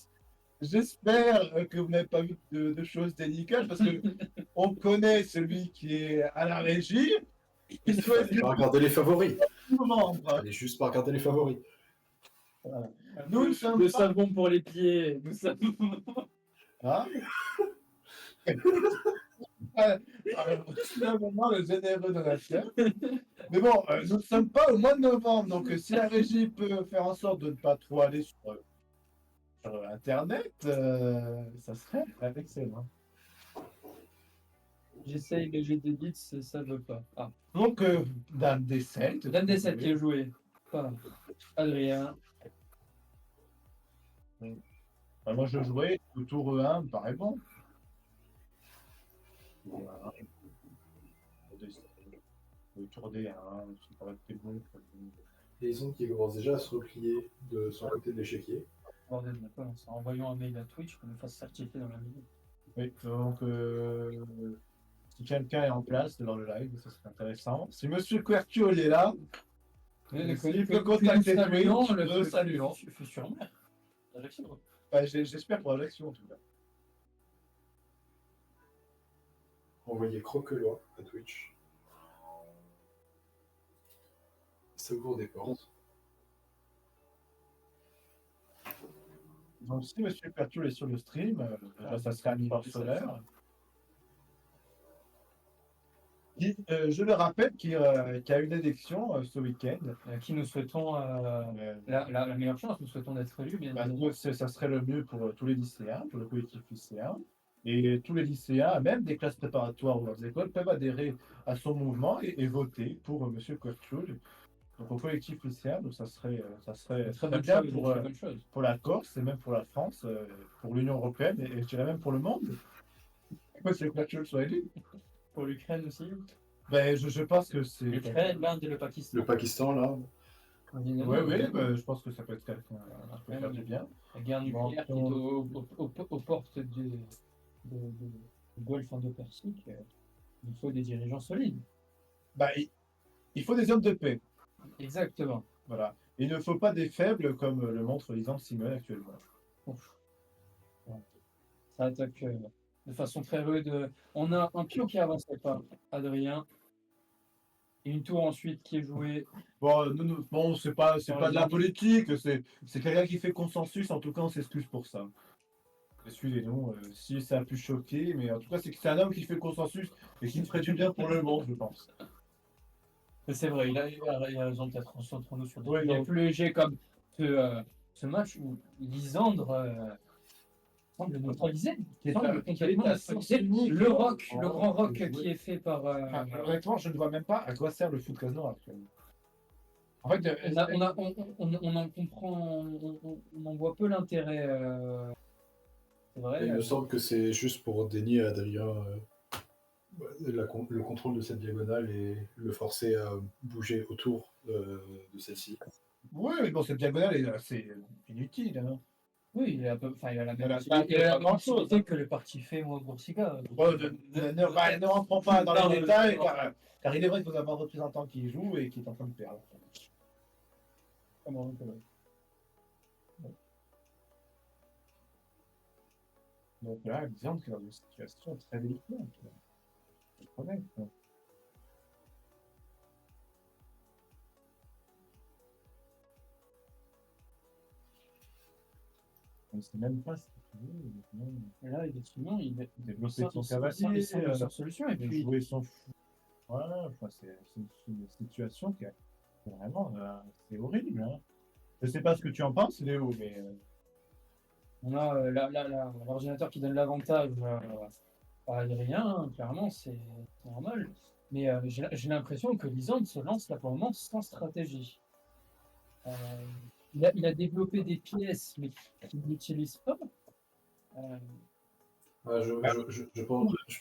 J'espère que vous n'avez pas vu de choses délicates parce que on connaît celui qui est à la régie. Il souhaite pas regarder les favoris. membres. Allez juste pas regarder les favoris. Voilà. Nous sommes le savon pour les pieds. Nous savons. Hein finalement, le généreux donateur. Mais bon, nous ne sommes pas au mois de novembre, donc si la régie peut faire en sorte de ne pas trop aller sur sur Internet, ça serait excellent. J'essaye les jets d'élite, ça veut pas. Ah, Donc, Dame des Celtes. Dame des 7 qui est joué par Adrien. Moi, je jouais au tour 1, me paraît bon. Voilà. Le tour des 1, ça paraît que c'est bon. Et ils ont qui commence déjà à se replier de son côté de l'échiquier. Bordel, on a commencé en envoyant un mail à Twitch qu'on nous fasse certifier dans la vidéo. Oui, donc, si quelqu'un est en place dans le live, ça serait intéressant. Si Monsieur Querciol est là, s'il peut contacter Twitch, le saluons. Sur-mer. Ajaccio. J'espère pour Ajaccio en tout cas. Envoyez Croquelois à Twitch. Secours des portes. Donc, si Monsieur Querciol est sur le stream, déjà, ça serait un niveau solaire. Je le rappelle qu'il y a une élection ce week-end. Qui nous souhaitons la meilleure chance, nous souhaitons d'être élus, bien évidemment. Nous, ça serait le mieux pour tous les lycéens, pour le collectif lycéen. Et tous les lycéens, même des classes préparatoires ou leurs écoles, peuvent adhérer à son mouvement et voter pour M. Querciol. Donc au collectif lycéen, donc ça serait Très bien bonne chose, très bonne chose. pour la Corse et même pour la France, pour l'Union européenne et je dirais même pour le monde. M. Querciol soit élu. Pour l'Ukraine aussi. Ben, je pense que c'est... L'Ukraine, l'Inde et le Pakistan. Le Pakistan, là, Oui, je pense que ça peut être quelqu'un qui peut faire du bien. La guerre nucléaire qui est aux portes du Golfe Indo-Persique. Il faut des dirigeants solides. Ben, il faut des hommes de paix. Exactement. Voilà. Il ne faut pas des faibles comme le montre Lisandre Simon actuellement. Ouf. Ça attaque de façon très rude. On a un pion qui avance pas, Adrien. Et une tour ensuite qui est jouée. Bon, c'est pas de la politique, c'est quelqu'un qui fait consensus, en tout cas on s'excuse pour ça. Excusez-nous si ça a pu choquer, mais en tout cas c'est un homme qui fait consensus et qui ferait du bien pour le monde, je pense. C'est vrai, il a raison d'être entre nous sur des Oui, sujets non. plus légers comme ce match où Lisandre semble neutraliser. Semble complètement neutraliser le rock, le grand rock qui est fait par. Honnêtement, je ne vois même pas à quoi sert le foot casino actuellement. En fait, On en comprend, on en voit peu l'intérêt. C'est vrai. il me semble que c'est juste pour dénier à Adrien le contrôle de cette diagonale et le forcer à bouger autour de celle-ci. oui, mais bon, cette diagonale est assez inutile. Hein. Oui, il a la même Il a la même chose. que le parti fait, moi, Boursiga. Ne rentrons pas dans les détails, car il est vrai que nous avons un représentant qui joue et qui est en train de perdre. Comment on peut... Donc là, disons que dans une situation très délicate. Je connais. On ne sait même pas ce qu'il veut. Et là, effectivement, il Développer son sans cavalier, solution. Et de puis, jouer son fou. Voilà, enfin, c'est une situation qui est vraiment c'est horrible. Hein. Je sais pas ce que tu en penses, Léo, mais on a l'ordinateur qui donne l'avantage à Adrien, hein, clairement, c'est normal. Mais j'ai l'impression que Lisandre se lance là pour le moment sans stratégie. Il a développé des pièces, mais qu'il n'utilise pas. Je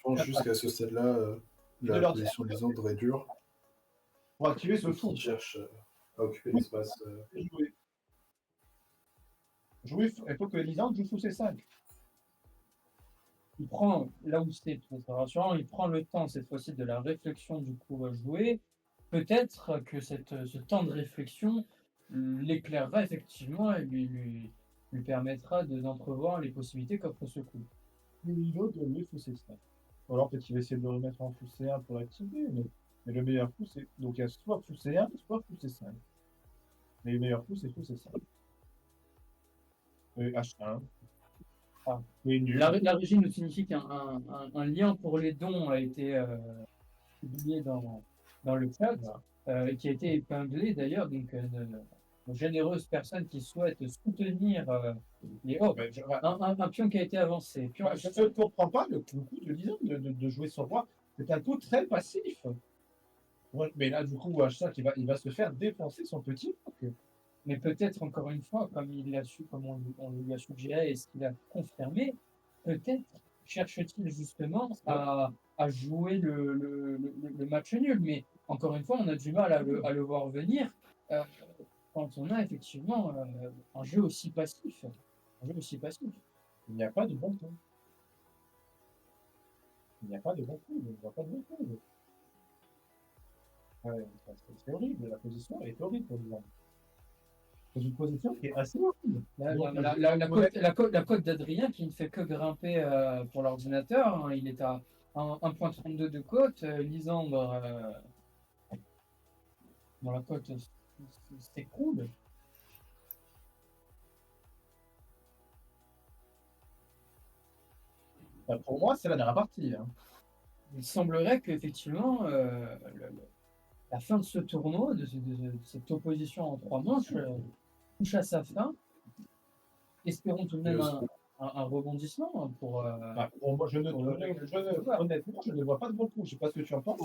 pense jusqu'à ce stade-là, la position de Lisandre est dure. pour activer ce fou. Il cherche à occuper l'espace. Jouer, il faut que Lisandre joue sous ses 5. Il prend, là où c'est très rassurant, il prend le temps cette fois-ci de la réflexion du coup à jouer. Peut-être que ce temps de réflexion l'éclairera effectivement et lui permettra d'entrevoir les possibilités qu'offre ce coup. L'autre doit jouer sous ses 5. Ou alors peut-être qu'il va essayer de le remettre en fou C1 pour l'activer, mais le meilleur coup c'est. Donc il y a soit fou C1, soit fou C5. Mais le meilleur coup c'est fou C5. H1. Ah. Et nul. La régie nous signifie qu'un lien pour les dons a été publié dans le chat, qui a été épinglé d'ailleurs, donc généreuse personne qui souhaite soutenir les. Oh, Ben, un pion qui a été avancé. Pion je ne comprends pas le coup de Lisandre de jouer son roi. C'est un coup très passif. Ouais, mais là, du coup, H5, il va se faire défoncer son petit roc. Mais peut-être encore une fois, comme il l'a su, comme on lui a suggéré et ce qu'il a confirmé, peut-être cherche-t-il justement à jouer le match nul. Mais encore une fois, on a du mal à le voir venir euh, quand on a effectivement un jeu aussi passif. Un jeu aussi passif. Il n'y a pas de bon coup. Il n'y a pas de bon coup. Il n'y a pas de bon coup. Ouais, c'est horrible. La position est horrible pour Lisandre. C'est une position qui est assez horrible. La cote d'Adrien qui ne fait que grimper pour l'ordinateur, hein. Il est à 1,32 de cote. Lisandre, dans la cote, s'écroule. Enfin, pour moi, c'est la dernière partie. Hein. Il semblerait qu'effectivement, la fin de ce tournoi, de cette opposition en 3 manches, touche à sa fin. Espérons tout de même un rebondissement pour. Pour moi, honnêtement, je ne vois pas de bon coup. Je ne sais pas ce que tu en penses.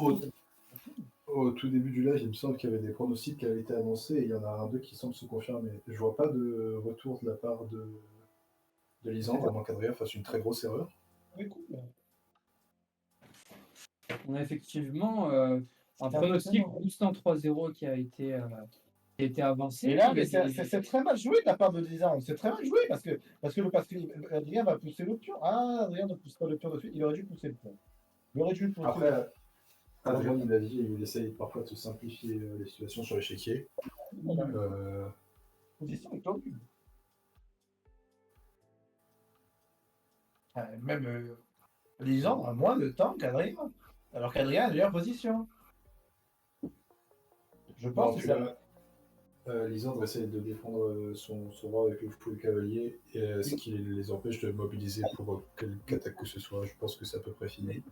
Au tout début du live, il me semble qu'il y avait des pronostics qui avaient été annoncés et il y en a un d'eux qui semble se confirmer. Je vois pas de retour de la part de Lisandre, à moins qu'Adrien fasse une très grosse erreur. Mais cool. On a effectivement un pronostic Roustan 3-0 qui a été avancé. Et là, mais c'est très mal joué de la part de Lisandre. C'est très mal joué parce que Adrien va pousser le pion. Ah, Adrien ne pousse pas le pion de suite. Il aurait dû pousser le pion. Il aurait dû le pousser. Après, Adrien, il a dit, il essaye parfois de simplifier les situations sur l'échiquier. La position est horrible. Même Lisandre a moins de temps qu'Adrien. Alors qu'Adrien a une meilleure position. Je pense que ça. Lisandre essaye de défendre son roi avec le full cavalier, et ce qui les empêche de mobiliser pour quelque attaque que ce soit. Je pense que c'est à peu près fini.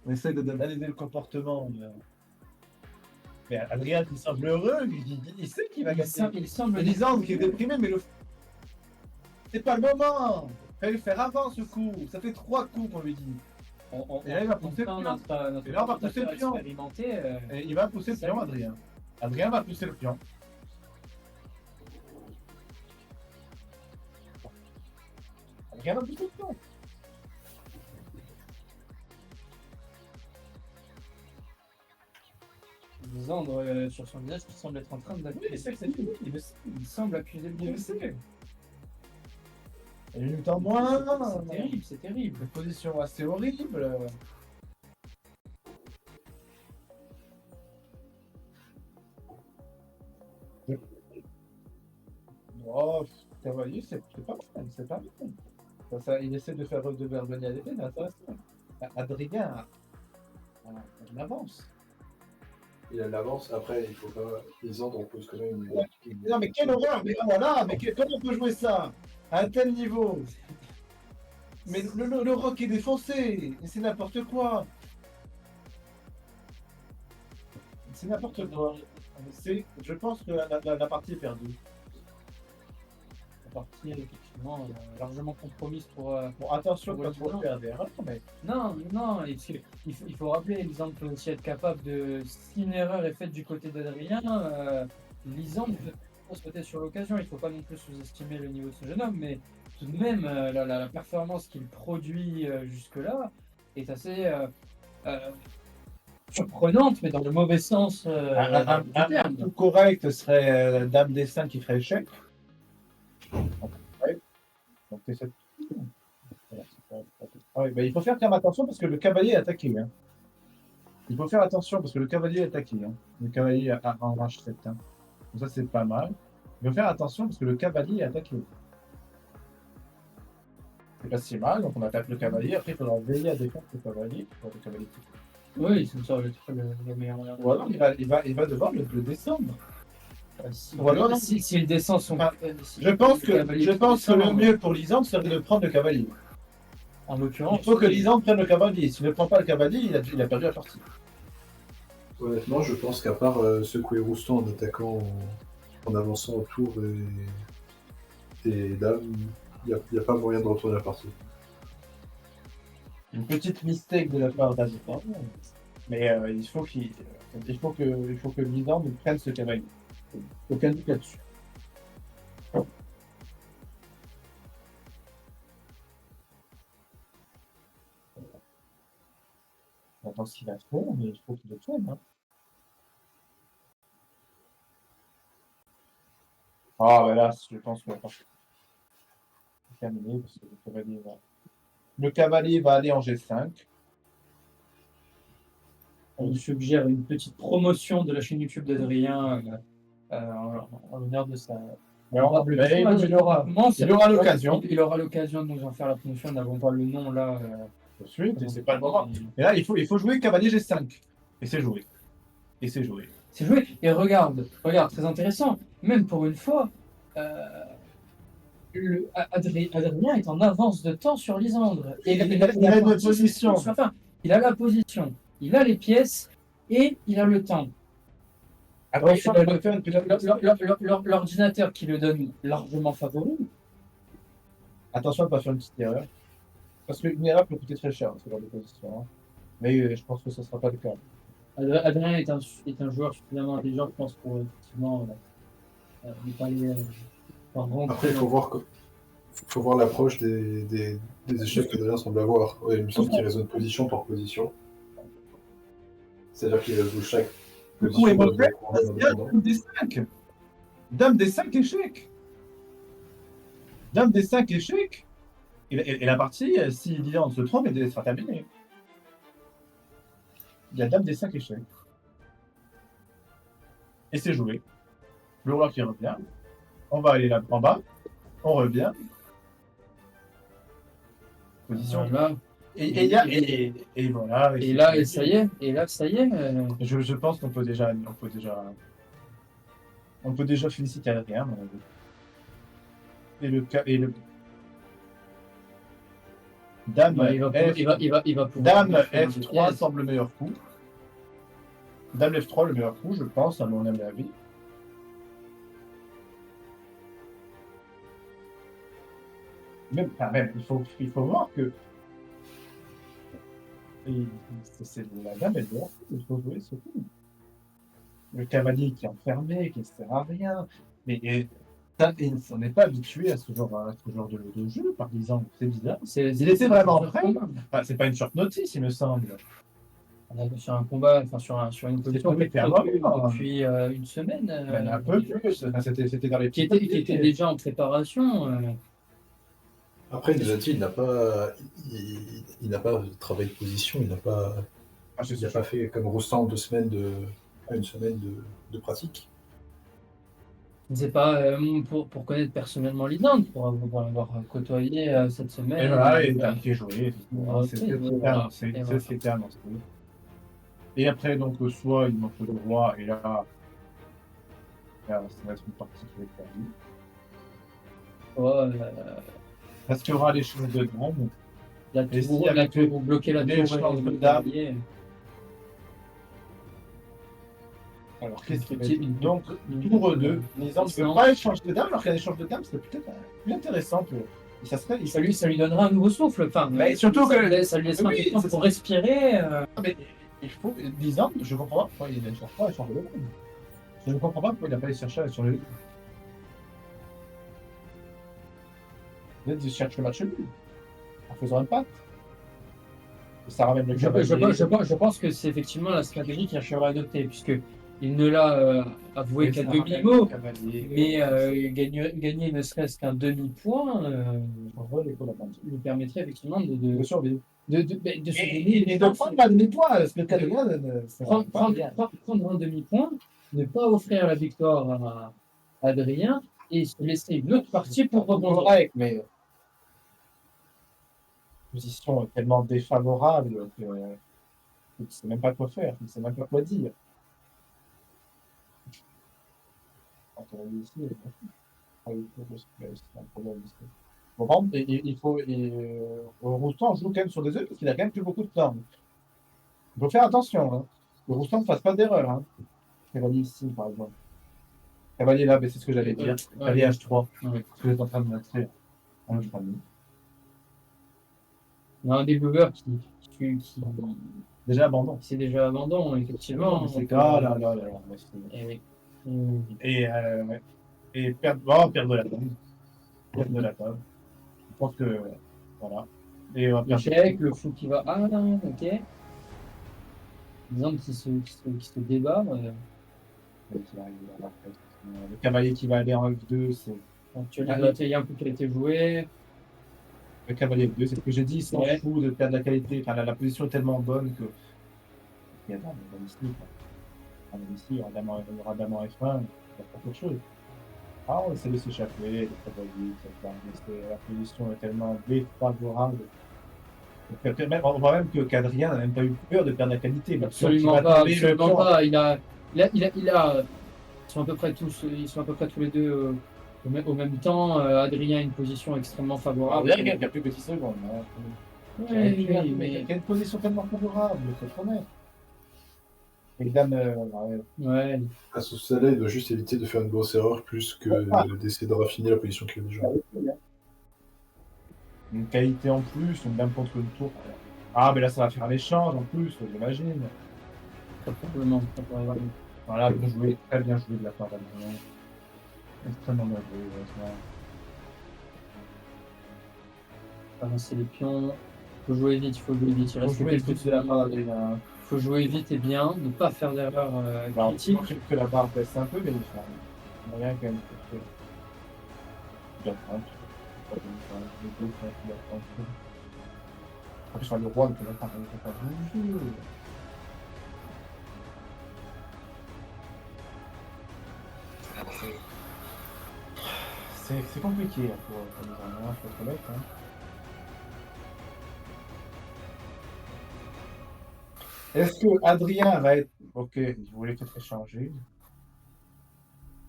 On essaie d'analyser le comportement. Mais Adrien qui semble heureux, il sait qu'il va gagner. Il semble. Lisandre qui est déprimé, mais c'est pas le moment. Il fallait le faire avant ce coup. Ça fait 3 coups qu'on lui dit. Et là, il va pousser le pion. Et là, on va pousser le pion. Et il va pousser le pion, Adrien. Adrien va pousser le pion. Adrien va pousser le pion. Lisandre, sur son visage, qui semble être en train d'accuser. Oui, c'est fini. Il semble accuser le Il le blessé. sait. Il y a une temps moins. C'est terrible, c'est terrible. Une position assez horrible. Oh, cavalier, c'est pas mal, c'est pas mal. Il essaie de faire de Vergogna à l'épée, mais intéressant. Adrien a une avance. Il a de l'avance. Après, il faut pas. Lisandre, on pose quand même une. Non, mais quelle horreur! Mais voilà, mais comment on peut jouer ça à un tel niveau? Mais le rock est défoncé, et c'est n'importe quoi. C'est n'importe quoi. Je pense que la partie est perdue. La partie est effectivement largement compromise pour. Bon, attention pour pas trop Lisandre. faire d'erreurs, mais Non, il faut rappeler, Lisandre peut aussi être capable de. Si une erreur est faite du côté d'Adrien, Lisandre peut se peut-être sur l'occasion. Il ne faut pas non plus sous-estimer le niveau de ce jeune homme, mais tout de même, la performance qu'il produit jusque-là est assez surprenante, mais dans le mauvais sens. un du terme. coup correct serait Dame des 5 qui ferait échec. Donc, c'est cette... Ah oui, bah, il faut faire quand même attention parce que le cavalier est attaqué. Hein. Il faut faire attention parce que le cavalier est attaqué. Hein. Le cavalier en H7. Hein. Donc ça, c'est pas mal. Il faut faire attention parce que le cavalier est attaqué. C'est pas si mal, donc on attaque le cavalier. Après, il faudra veiller à défendre le cavalier. Pour le cavalier. Oui, c'est ça le meilleur moyen. Ou alors, il va devoir le descendre. S'il descend son. Je pense que le mieux pour Lisandre serait de prendre le cavalier. En l'occurrence. Il faut que Lisandre prenne le cavalier. S'il ne prend pas le cavalier, il a perdu la partie. Honnêtement, je pense qu'à part secouer Roustan en attaquant, en avançant autour et dames, il n'y a pas moyen de retourner la partie. Une petite mistake de la part d'Azor. Mais il faut que Lisandre prenne ce cavalier. Aucun doute là-dessus. On attend ce qu'il va faire, mais il faut qu'il le tienne. Hein. Ah, ben là, je pense qu'on va pas terminer parce que le cavalier va aller en G5. On suggère une petite promotion de la chaîne YouTube d'Adrien en l'honneur de sa. Alors, il aura l'occasion. Il aura l'occasion de nous en faire la promotion. Nous n'avons pas le nom là. Tout de suite, et c'est pas le moment. Et là, il faut jouer cavalier G5. Et c'est joué. C'est joué. Et regarde, très intéressant. Même pour une fois, Adrien est en avance de temps sur Lisandre. Et il a une position. Enfin, il a la position, il a les pièces et il a le temps. Attention, L'ordinateur qui le donne largement favori. attention à ne pas faire une petite erreur. Parce qu'une erreur peut coûter très cher, ce genre de position. Hein. Mais je pense que ce ne sera pas le cas. Adrien est un joueur suffisamment intelligent, je pense, pour effectivement ne pas aller Après, il faut voir l'approche des échecs qu'Adrien semble avoir. Ouais, il me semble qu'il raisonne position par position. C'est-à-dire qu'il joue chaque position. Coup est mauvais. Dame D5. Dame D5 échec. Dame D5 échec. Et la partie, si Lisandre se trompe, elle sera terminée. Il y a Dame D5 échec. Et c'est joué. Le roi qui revient. On va aller là en bas. On revient. Position. Voilà. Et voilà. Et là, et ça y est. Je pense qu'on peut déjà féliciter Adrien. Et le Dame il va pouvoir Dame F3 semble le meilleur coup. Dame F3 le meilleur coup, je pense, à mon avis. Même, il faut voir que c'est la dame, elle doit il faut jouer ce coup. Le cavalier qui est enfermé, qui ne sert à rien. Mais on n'est pas habitué à ce genre de jeu, par exemple. C'est bizarre. Il était vraiment prêt. Enfin, c'est pas une short notice, il me semble. On est sur un combat, enfin sur une position depuis une semaine. Un peu plus. Enfin, c'était dans les qui était déjà en préparation. Après, il nous a dit il n'a pas travaillé de position, il n'a pas fait comme Roustan 2 semaines une semaine de pratique. Je ne sais pas, pour connaître personnellement Lisandre, pour avoir côtoyé cette semaine. Et voilà, et t'as fait jouer. C'est ce qui était annoncé. Et après, donc, soit il manque le roi, et là, ça va être une partie qui va être perdue. Parce qu'il y aura l'échange de dame. La tour, pour bloquer la tour. L'échange de dame. Alors, qu'est-ce qui est donc, tour 2. Lisandre ne peut pas échanger de dame, alors qu'un échange de dame, serait peut-être plus intéressant. Ça lui donnera un nouveau souffle. Enfin, mais surtout que ça lui laissera un peu de temps pour respirer. Mais il faut. Lisandre, je ne comprends pas pourquoi il ne cherche pas à échanger de dame. Je ne comprends pas pourquoi il n'a pas cherché à échanger de dame. Peut-être qu'il cherche le match nul, en faisant un patte. Ça ramène le je pense que c'est effectivement la stratégie qu'il cherchera à adopter, puisque il ne l'a avoué qu'à demi-mot, mais gagner ne serait-ce qu'un demi-point lui permettrait effectivement de survivre. Et de prendre un demi-point, prendre un demi-point, ne pas offrir la victoire à Adrien et se laisser une autre partie pour rebondir. Mais position tellement défavorable que il ne sait même pas quoi faire, il ne sait même pas quoi dire. Bon, il faut. Roustan joue quand même sur des œufs parce qu'il a quand même plus beaucoup de temps. Il faut faire attention. Hein. Le Roustan ne fasse pas d'erreur. Hein. Cavalier ici, par exemple. Cavalier là, c'est ce que j'allais dire. Cavalier H3. Ouais. Ce que j'étais en train de montrer. Hein, je crois. Il y a un développeur qui Déjà abandon. c'est déjà abandon, effectivement. C'est là, là, là, là. Et oui. Ouais. Et perdre de la table. Perdre de la table. Je pense que. Voilà. Et on va perdre. Échec, le fou qui va. Ah, ok. Disons qui se débat. Le cavalier qui va aller en F2, c'est. Actuellement, il y a un coup qui a été joué. Le cavalier F2, c'est ce que j'ai dit, il s'en Ouais. fout de perdre la qualité. Enfin, la position est tellement bonne que. Il y a ici, il y aura dame en F1, il y a pas quelque chose. Ah, on essaie de s'échapper, le cavalier, la position est tellement défavorable. On voit même qu'Adrien n'a même pas eu peur de perdre la qualité. Absolument pas, absolument pas. Ils sont à peu près tous les deux au même temps. Adrien a une position extrêmement favorable. Il y a plus que 10 secondes. Oui, Il y a une position tellement favorable, il faut être honnête. Et dame, Ouais. À ce stade-là, il doit juste éviter de faire une grosse erreur plus que d'essayer de raffiner la position qu'il a déjà. une qualité en plus, une dame contre une tour. Ah, mais là, ça va faire un échange en plus, j'imagine. Très probablement. Voilà, bien joué, très bien joué de la part d'Adrien. Extrêmement bien joué, heureusement. Avancer les pions. Il faut jouer vite, il faut jouer vite. Il Faut reste jouer quelques vite de la part d'Adrien. Il faut jouer vite et bien, ne pas faire d'erreur critique. Je trouve que la barre baisse un peu, mais il y a rien quand même. Après, le roi ne peut même pas bouger. C'est compliqué hein, pour les Irlandais, faut être honnête. Hein. Est-ce que Adrien va être. Ok, il voulait peut-être échanger.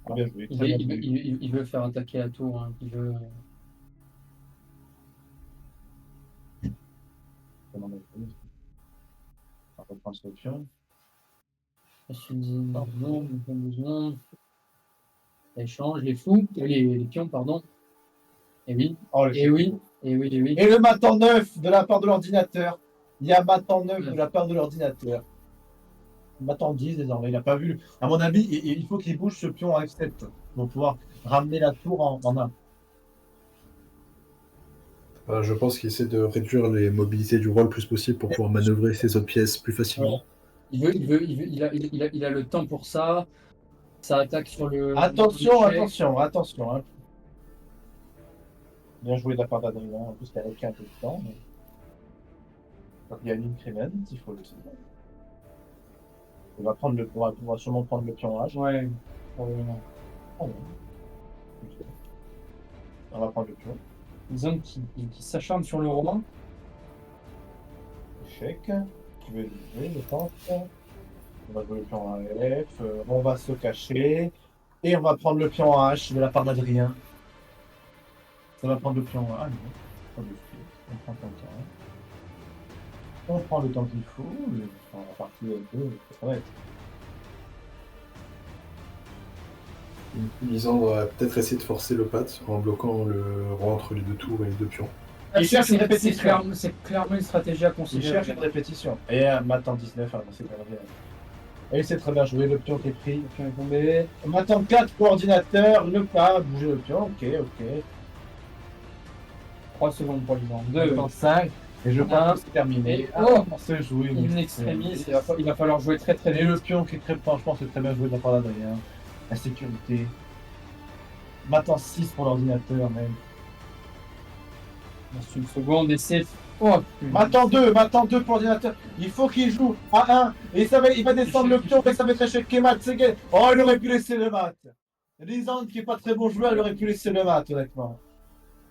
Ah, bien joué, très bien joué. Il veut faire attaquer la tour. Hein. Il veut. On va reprendre cette option. Non. Échange, les fous, les pions, pardon. Et oui, Oh, le et oui, et oui, et oui. Et le mat en neuf de la part de l'ordinateur. Il y a mat en neuf de la part de l'ordinateur. Mat en 10 désormais, il n'a pas vu. À mon avis, il faut qu'il bouge ce pion à F7 pour pouvoir ramener la tour en 1. Je pense qu'il essaie de réduire les mobilités du roi le plus possible pour pouvoir manœuvrer ses autres pièces plus facilement. Il a le temps pour ça. Ça attaque sur le. Attention, le check. attention. Hein. Bien joué de la part d'Adrien. En plus, il a repris un peu de temps. Mais... il y a une crémène, il faut le dire. On va sûrement prendre le pion H. Ouais, probablement. Ah ouais. Ok. On va prendre le pion. Les hommes qui s'acharnent sur le roi. Échec. Qui veut livrer, je pense. On va jouer le pion en F. On va se cacher. Et on va prendre le pion en H de la part d'Adrien. Ça va prendre le pion en A. Non. Pas de souci. On prend son temps. On prend le temps qu'il faut. On va partir un peu. Ça va être. Lisandre va peut-être essayer de forcer le pat en bloquant le roi entre les deux tours et les deux pions. Il cherche une répétition. C'est clairement une stratégie à Il considérer. cherche une répétition. Et un mat en 19, c'est pas vrai. Et c'est très bien joué, le pion qui est pris. Le pion est tombé. Mat en 4 pour ordinateur, ne pas bouger le pion. Ok. 3 secondes pour Lisandre. 2. Mat en 5. Et je pense que c'est terminé. Et oh, on s'est joué. in extremis, il va falloir jouer très très Et vite. le pion qui est très franchement, c'est très bien joué de la part d'Adrien. La sécurité. Mat en 6 pour l'ordinateur même. Reste une seconde et c'est. Oh, Mat en 2 pour l'ordinateur. Il faut qu'il joue à 1. Et il va descendre le pion, mais ça va être échec mat. Oh, il aurait pu laisser le mat. Lisandre qui est pas très bon joueur, il aurait pu laisser le mat, honnêtement.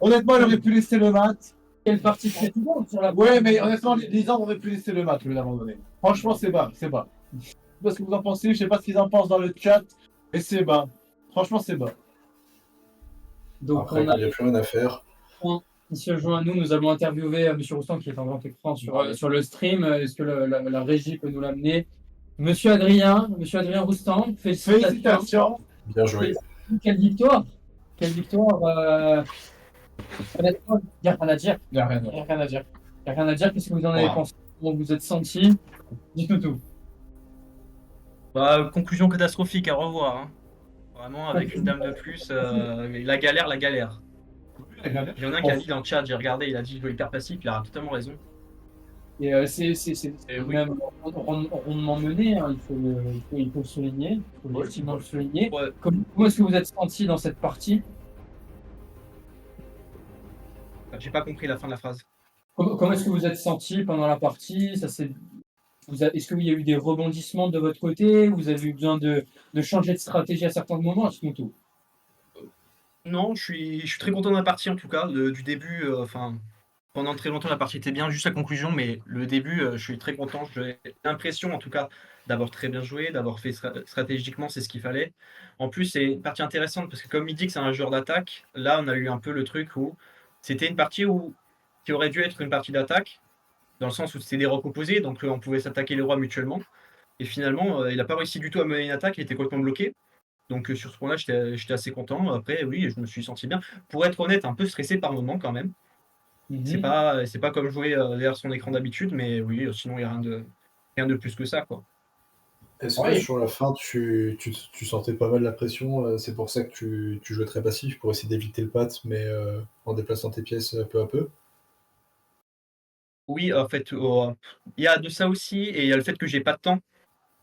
Honnêtement, il aurait pu laisser le mat. quelle partie précédente sur la. Ouais, mais honnêtement, Lisandre aurait pu laisser le mat, lui, l'abandonner. Franchement, c'est bas. Je sais pas ce que vous en pensez, je sais pas ce qu'ils en pensent dans le chat, mais c'est bas. Franchement, c'est bas. Donc, Après, il n'y a plus rien à faire. Il se joint à nous. Nous allons interviewer M. Roustan qui est en grand écran sur le stream. Est-ce que la régie peut nous l'amener? Monsieur Adrien Roustan, félicitations. Félicitations. Bien joué. Quelle victoire! Quelle victoire! Honnêtement, il n'y a rien à dire. Il y a rien. Il n'y a rien à dire. Il n'y a rien à dire. Qu'est-ce que vous en avez Wow. pensé? Comment vous êtes senti? Dites-nous tout. Bah, conclusion catastrophique, à revoir. Hein. Vraiment, avec une dame de plus, mais la galère. Il y en a un qui a dit dans le chat, j'ai regardé, il a dit je dois hyper passif, il a totalement raison. Et c'est oui. même rondement mené, hein, il faut le souligner. Il faut effectivement le souligner. Ouais. Comment est-ce que vous êtes senti dans cette partie? J'ai pas compris la fin de la phrase. Comment est-ce que vous êtes senti pendant la partie? Est-ce qu'il y a eu des rebondissements de votre côté? Vous avez eu besoin de changer de stratégie à certains moments? Dites-nous tout. Non, je suis très content de la partie en tout cas, du début, enfin, pendant très longtemps la partie était bien, juste la conclusion, mais le début, je suis très content. J'ai l'impression en tout cas d'avoir très bien joué, d'avoir fait stratégiquement, c'est ce qu'il fallait. En plus, c'est une partie intéressante parce que comme il dit que c'est un joueur d'attaque, là on a eu un peu le truc où c'était une partie qui aurait dû être une partie d'attaque, dans le sens où c'était des rocs opposés, donc on pouvait s'attaquer les rois mutuellement. Et finalement, il n'a pas réussi du tout à mener une attaque, il était complètement bloqué. Donc sur ce point-là, j'étais assez content. Après, oui, je me suis senti bien. Pour être honnête, un peu stressé par moment quand même. C'est pas comme jouer derrière son écran d'habitude, mais oui, sinon il n'y a rien de plus que ça, quoi. Est-ce que Ouais. sur la fin, tu sentais pas mal la pression? C'est pour ça que tu jouais très passif, pour essayer d'éviter le pat, mais en déplaçant tes pièces peu à peu? Oui, en fait, il y a de ça aussi, et il y a le fait que j'ai pas de temps.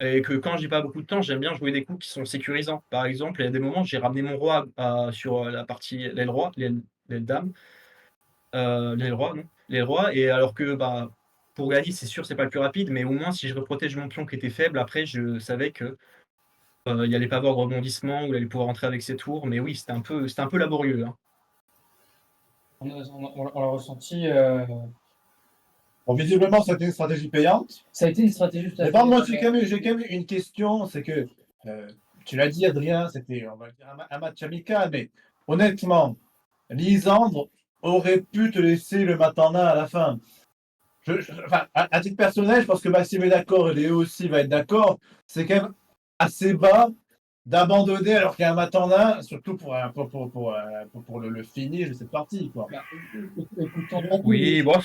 Et que quand j'ai pas beaucoup de temps, j'aime bien jouer des coups qui sont sécurisants. Par exemple, il y a des moments, j'ai ramené mon roi sur la partie l'aile roi, l'aile dame, l'aile roi, non, l'aile roi, et alors que bah, pour gagner, c'est sûr, c'est pas le plus rapide, mais au moins si je protège mon pion qui était faible, après je savais que il allait pas avoir de rebondissement, ou il allait pouvoir rentrer avec ses tours. Mais oui, c'était un peu laborieux. Hein. On l'a ressenti. Bon, visiblement, c'était une stratégie payante. Ça a été une stratégie tout à Mais fait. par moi, j'ai quand même une question, c'est que tu l'as dit, Adrien, c'était, on va dire, un match amical, mais honnêtement, Lisandre aurait pu te laisser le matana à la fin. Enfin, à titre personnel, je pense que Maxime est d'accord et Léo aussi va être d'accord. C'est quand même assez bas d'abandonner alors qu'il y a un matana, surtout pour le finish de cette partie, quoi. Écoutons. Oui, bon,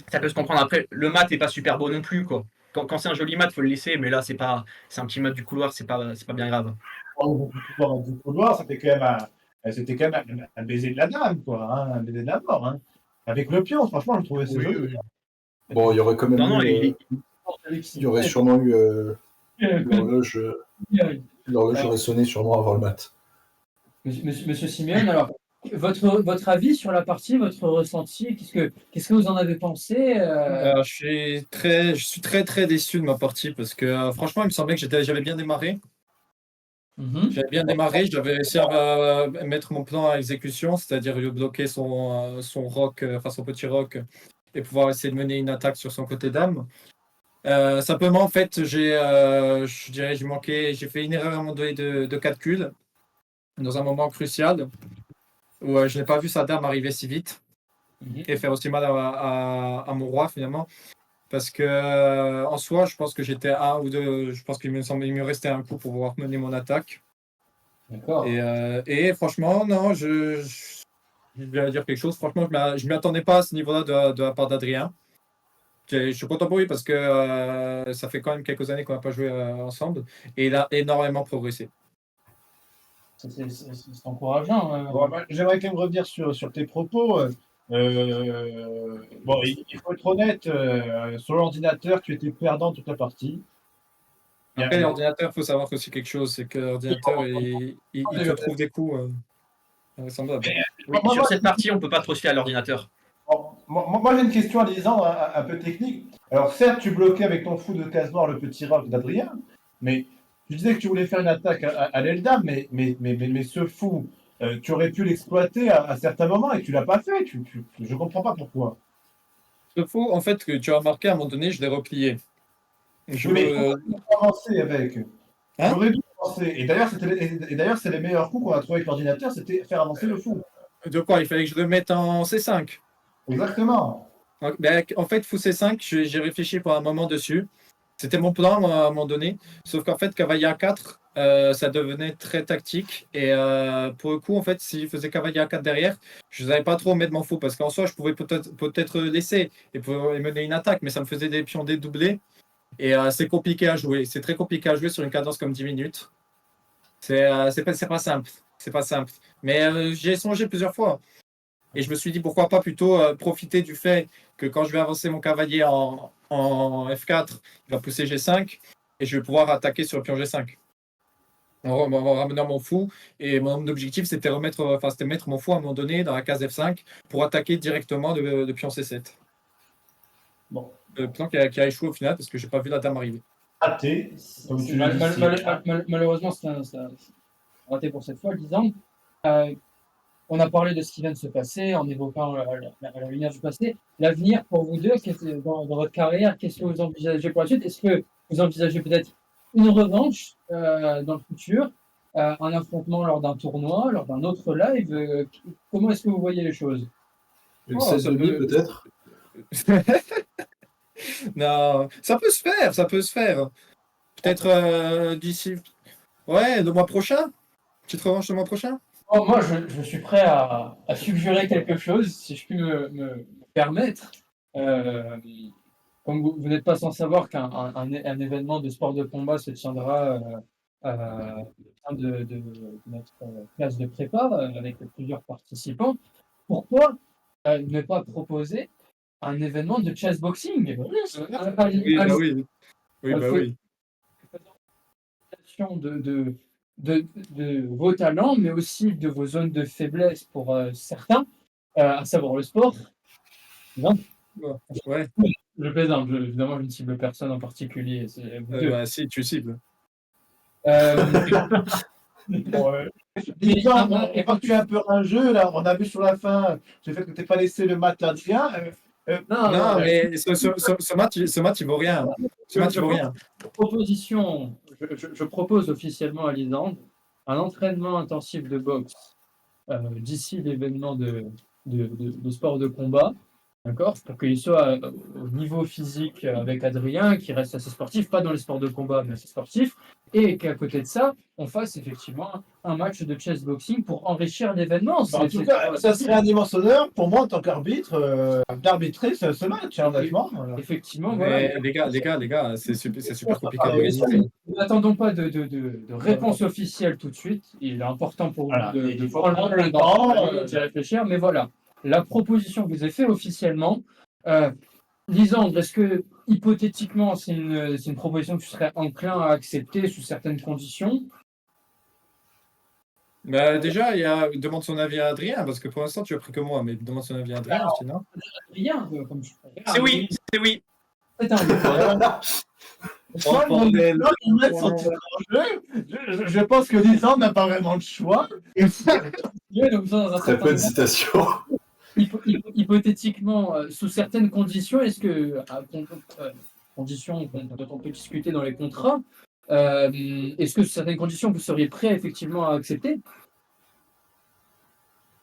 ça peut se comprendre. Après, le mat est pas super beau non plus, quoi. Quand c'est un joli mat, faut le laisser, mais là, c'est un petit mat du couloir, c'est pas bien grave. Du couloir, c'était quand même un baiser de la dame, quoi, hein, un baiser de la mort, hein. Avec le pion, franchement, je trouvais ça Oui, joli. oui. Bon, il y aurait quand même Non, eu, il y aurait sûrement eu l'horloge aurait sonné sûrement avant le mat. Monsieur Simeone, alors, votre avis sur la partie, votre ressenti, qu'est-ce que vous en avez pensé? Je suis très déçu de ma partie parce que franchement, il me semblait que j'avais bien démarré. J'avais bien démarré, j'avais réussi à mettre mon plan à exécution, c'est-à-dire bloquer son roc, enfin son petit roc, et pouvoir essayer de mener une attaque sur son côté dame. Simplement, en fait, je dirais, j'ai fait une erreur à un moment donné de calcul, dans un moment crucial, où je n'ai pas vu sa dame arriver si vite, et faire aussi mal à mon roi finalement. Parce que en soi, je pense que j'étais à 1 ou 2, je pense qu'il me restait un coup pour pouvoir mener mon attaque. D'accord. Et franchement, non, je vais dire quelque chose. Franchement, je ne m'y attendais pas à ce niveau-là de la part d'Adrien. Je suis content pour lui parce que ça fait quand même quelques années qu'on n'a pas joué ensemble et il a énormément progressé. C'est encourageant. Bon, bah, j'aimerais quand même revenir sur tes propos. Bon, il faut être honnête, sur l'ordinateur, tu étais perdant toute la partie. Après, l'ordinateur, il faut savoir aussi quelque chose, c'est que l'ordinateur, il te trouve des coups semblables. Oui, sur cette partie, on peut pas trop se fier à l'ordinateur. Bon, moi, j'ai une question à Lisandre, un peu technique. Alors, certes, tu bloquais avec ton fou de case noire le petit rock d'Adrien, mais tu disais que tu voulais faire une attaque à l'Eldam, mais ce fou, tu aurais pu l'exploiter à certains moments et tu l'as pas fait. Je comprends pas pourquoi. Ce faux, en fait, que tu as remarqué à un moment donné, je l'ai replié. Mais on peut avancer avec. Hein? J'aurais dû avancer. Et d'ailleurs, c'est les meilleurs coups qu'on a trouvé avec l'ordinateur, c'était faire avancer le fou. De quoi? Il fallait que je le mette en C5. Exactement. Ben, en fait, fou C5, j'ai réfléchi pour un moment dessus. C'était mon plan à un moment donné. Sauf qu'en fait, cavalier A4, ça devenait très tactique. Et pour le coup, en fait, si je faisais cavalier A4 derrière, je ne savais pas trop mettre mon fou. Parce qu'en soi, je pouvais peut-être laisser et mener une attaque, mais ça me faisait des pions dédoublés. Et c'est compliqué à jouer. C'est très compliqué à jouer sur une cadence comme 10 minutes. C'est pas simple. C'est pas simple. Mais j'y ai songé plusieurs fois. Et je me suis dit, pourquoi pas plutôt profiter du fait que quand je vais avancer mon cavalier en F4, il va pousser G5 et je vais pouvoir attaquer sur le pion G5 en ramenant mon fou. Et mon objectif, c'était mettre mon fou à un moment donné dans la case F5 pour attaquer directement de pion C7. Bon. Le plan qui a échoué au final parce que j'ai pas vu la dame arriver. Raté, comme tu l'as dit. Malheureusement, c'est raté pour cette fois, Lisandre. On a parlé de ce qui vient de se passer en évoquant la lumière du passé. L'avenir pour vous deux, dans votre carrière, qu'est-ce que vous envisagez pour la suite? Est-ce que vous envisagez peut-être une revanche dans le futur, un affrontement lors d'un tournoi, lors d'un autre live? Comment est-ce que vous voyez les choses? Une scène de vie, peut-être. Non, ça peut se faire. Peut-être d'ici. Ouais, le mois prochain. Petite revanche le mois prochain. Oh, moi, je suis prêt à suggérer quelque chose, si je puis me permettre. Comme vous n'êtes pas sans savoir qu'un événement de sport de combat se tiendra au sein de notre classe de prépa avec plusieurs participants, pourquoi ne pas proposer un événement de chessboxing? Oui. De vos talents, mais aussi de vos zones de faiblesse pour certains, à savoir le sport. Non, Ouais. je plaisante, évidemment, je ne cible personne en particulier. Si, tu cibles. Lisandre, et quand tu es un peu rageux, là, on a vu sur la fin, le fait que tu n'aies pas laissé le match l'Adrien. Non, mais ce match, il vaut rien. Ce match, il vaut rien. Proposition, je propose officiellement à Lisandre un entraînement intensif de boxe d'ici l'événement de sport de combat, d'accord? Pour qu'il soit au niveau physique avec Adrien, qui reste assez sportif, pas dans les sports de combat, mais assez sportif, et qu'à côté de ça, on fasse effectivement un match de chessboxing pour enrichir l'événement. En tout cas, ça serait un immense honneur pour moi en tant qu'arbitre d'arbitrer ce match, honnêtement. Effectivement, Mais voilà. les gars, c'est super compliqué à organiser. N'attendons pas de réponse officielle tout de suite. Il est important pour Voilà, vous il de faut prendre le prendre le temps temps, d'y réfléchir. Mais voilà, la proposition que vous avez faite officiellement. Lisandre, est-ce que hypothétiquement, c'est une proposition que tu serais enclin à accepter sous certaines conditions? Bah, déjà, demande son avis à Adrien, parce que pour l'instant, tu as pris que moi, mais demande son avis à Adrien aussi, non? Rien, comme je préfère. C'est oui, c'est oui. C'est un Je pense que Lisandre n'a pas vraiment le choix. Très peu de citations. Hypothétiquement, sous certaines conditions, est-ce que, conditions dont on peut discuter dans les contrats, est-ce que sous certaines conditions, vous seriez prêt effectivement à accepter?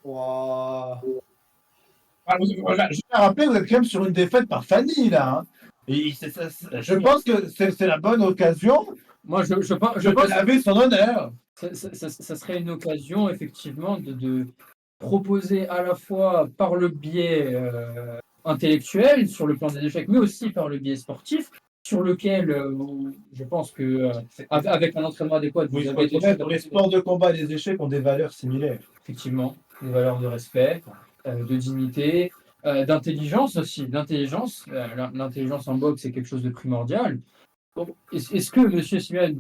Wow. Je vais rappeler, vous êtes quand même sur une défaite par Fanny, là. Hein. Et je pense que c'est la bonne occasion. Moi, je pense de laver son honneur. Ça serait une occasion, effectivement, de proposer à la fois par le biais intellectuel, sur le plan des échecs, mais aussi par le biais sportif, sur lequel je pense que avec un entraînement adéquat, vous avez les sports de combat et les échecs ont des valeurs similaires. Effectivement, des valeurs de respect, de dignité, d'intelligence aussi. L'intelligence en boxe, c'est quelque chose de primordial. Bon, est-ce que, monsieur Simeone,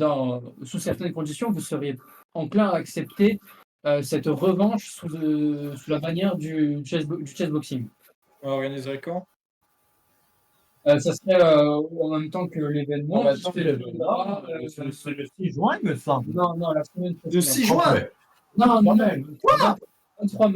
sous certaines conditions, vous seriez enclin à accepter cette revanche sous la bannière du chessboxing? On organiserait quand? Ça serait en même temps que l'événement. C'est le 6 juin, il me semble. Non, la semaine prochaine. Le 6 juin? Non. Quoi? 23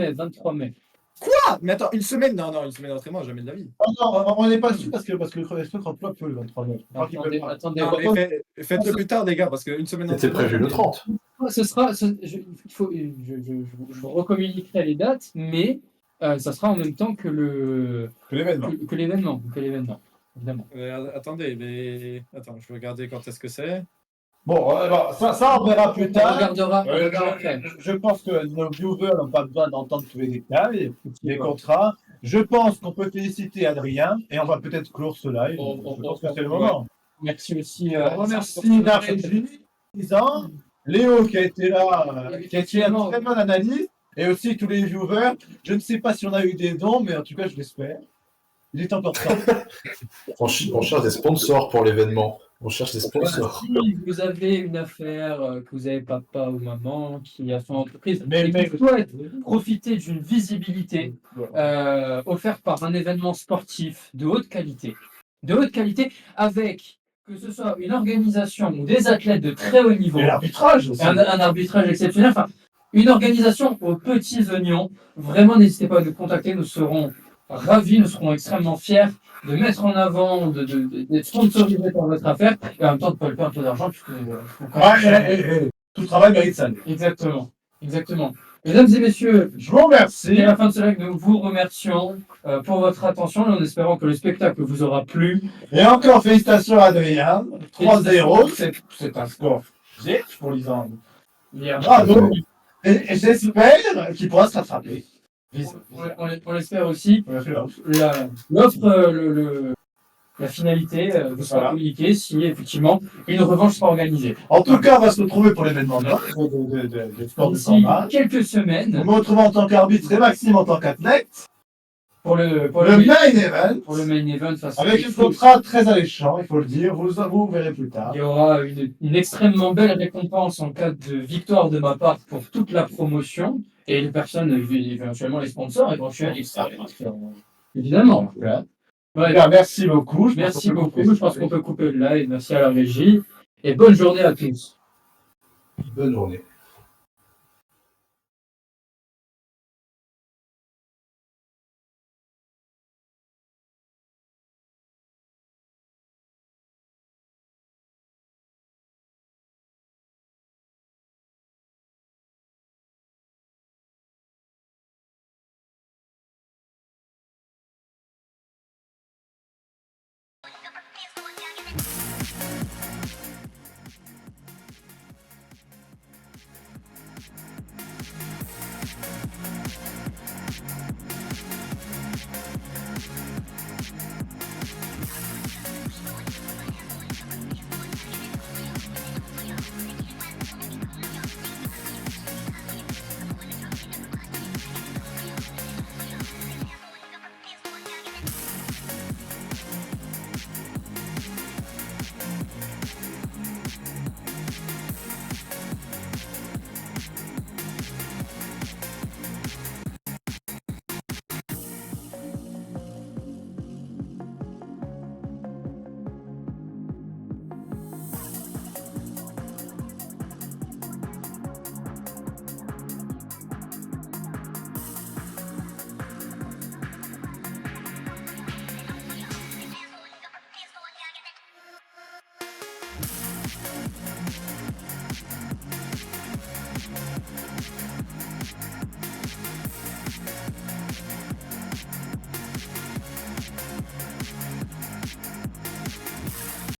mai. Quoi? Mais attends, une semaine? Non, une semaine d'entraînement, jamais de la vie. Non, on n'est pas sûr parce que le truc emploi peu le 23 mai. Attendez. Non, mais faites-le plus tard, les gars, parce qu'une semaine C'était prévu le 30. Je vous recommuniquerai les dates, mais ça sera en même temps que l'événement. évidemment. Attendez, mais attends, je vais regarder quand est-ce que c'est. Bon, alors, ça, on verra plus On tard. regardera après. Je pense que nos viewers n'ont pas besoin d'entendre tous les détails, les Effectivement. contrats. Je pense qu'on peut féliciter Adrien et on va peut-être clore ce live. Je pense que c'est le moment. Merci aussi. On remercie la régie, Léo qui a été là, qui a fait une très bonne analyse, et aussi tous les viewers. Je ne sais pas si on a eu des dons, mais en tout cas, je l'espère. Il est encore temps. On cherche des sponsors pour l'événement. On cherche des sponsors. Si vous avez une affaire, que vous avez papa ou maman qui a son entreprise, Mais- et qui souhaite profiter d'une visibilité offerte par un événement sportif de haute qualité, avec que ce soit une organisation ou des athlètes de très haut niveau, Et l'arbitrage aussi. un arbitrage exceptionnel, enfin, une organisation aux petits oignons, vraiment n'hésitez pas à nous contacter, nous serons ravis, nous serons extrêmement fiers de mettre en avant, d'être sponsorisés par votre affaire, et en même temps de ne pas le perdre un peu d'argent, puisque Tout travail mérite ça. exactement, exactement. Mesdames et messieurs, Je vous remercie. c'est la fin de ce live, nous vous remercions pour votre attention, et en espérant que le spectacle vous aura plu. Et encore félicitations à Adrien. 3-0, c'est un score juste pour Lisande. Bravo. Et j'espère qu'il pourra se rattraper. On l'espère aussi. L'offre, la finalité vous sera Voilà. communiquée si effectivement une revanche sera organisée. En tout cas, on va se retrouver pour l'événement de sport de D'ici combat. quelques Vous semaines me retrouvez en tant qu'arbitre et Maxime en tant qu'athlète. pour le main event. pour le main event face à Avec un Netflix. contrat très alléchant, il faut le dire. Vous verrez plus tard. Il y aura une extrêmement belle récompense en cas de victoire de ma part pour toute la promotion et les personnes, éventuellement les sponsors, évidemment. Voilà. Ouais, Bien, merci beaucoup. Je pense merci qu'on peut beaucoup. couper. Je pense qu'on peut couper le live. Merci à la régie et bonne journée à tous. Bonne journée.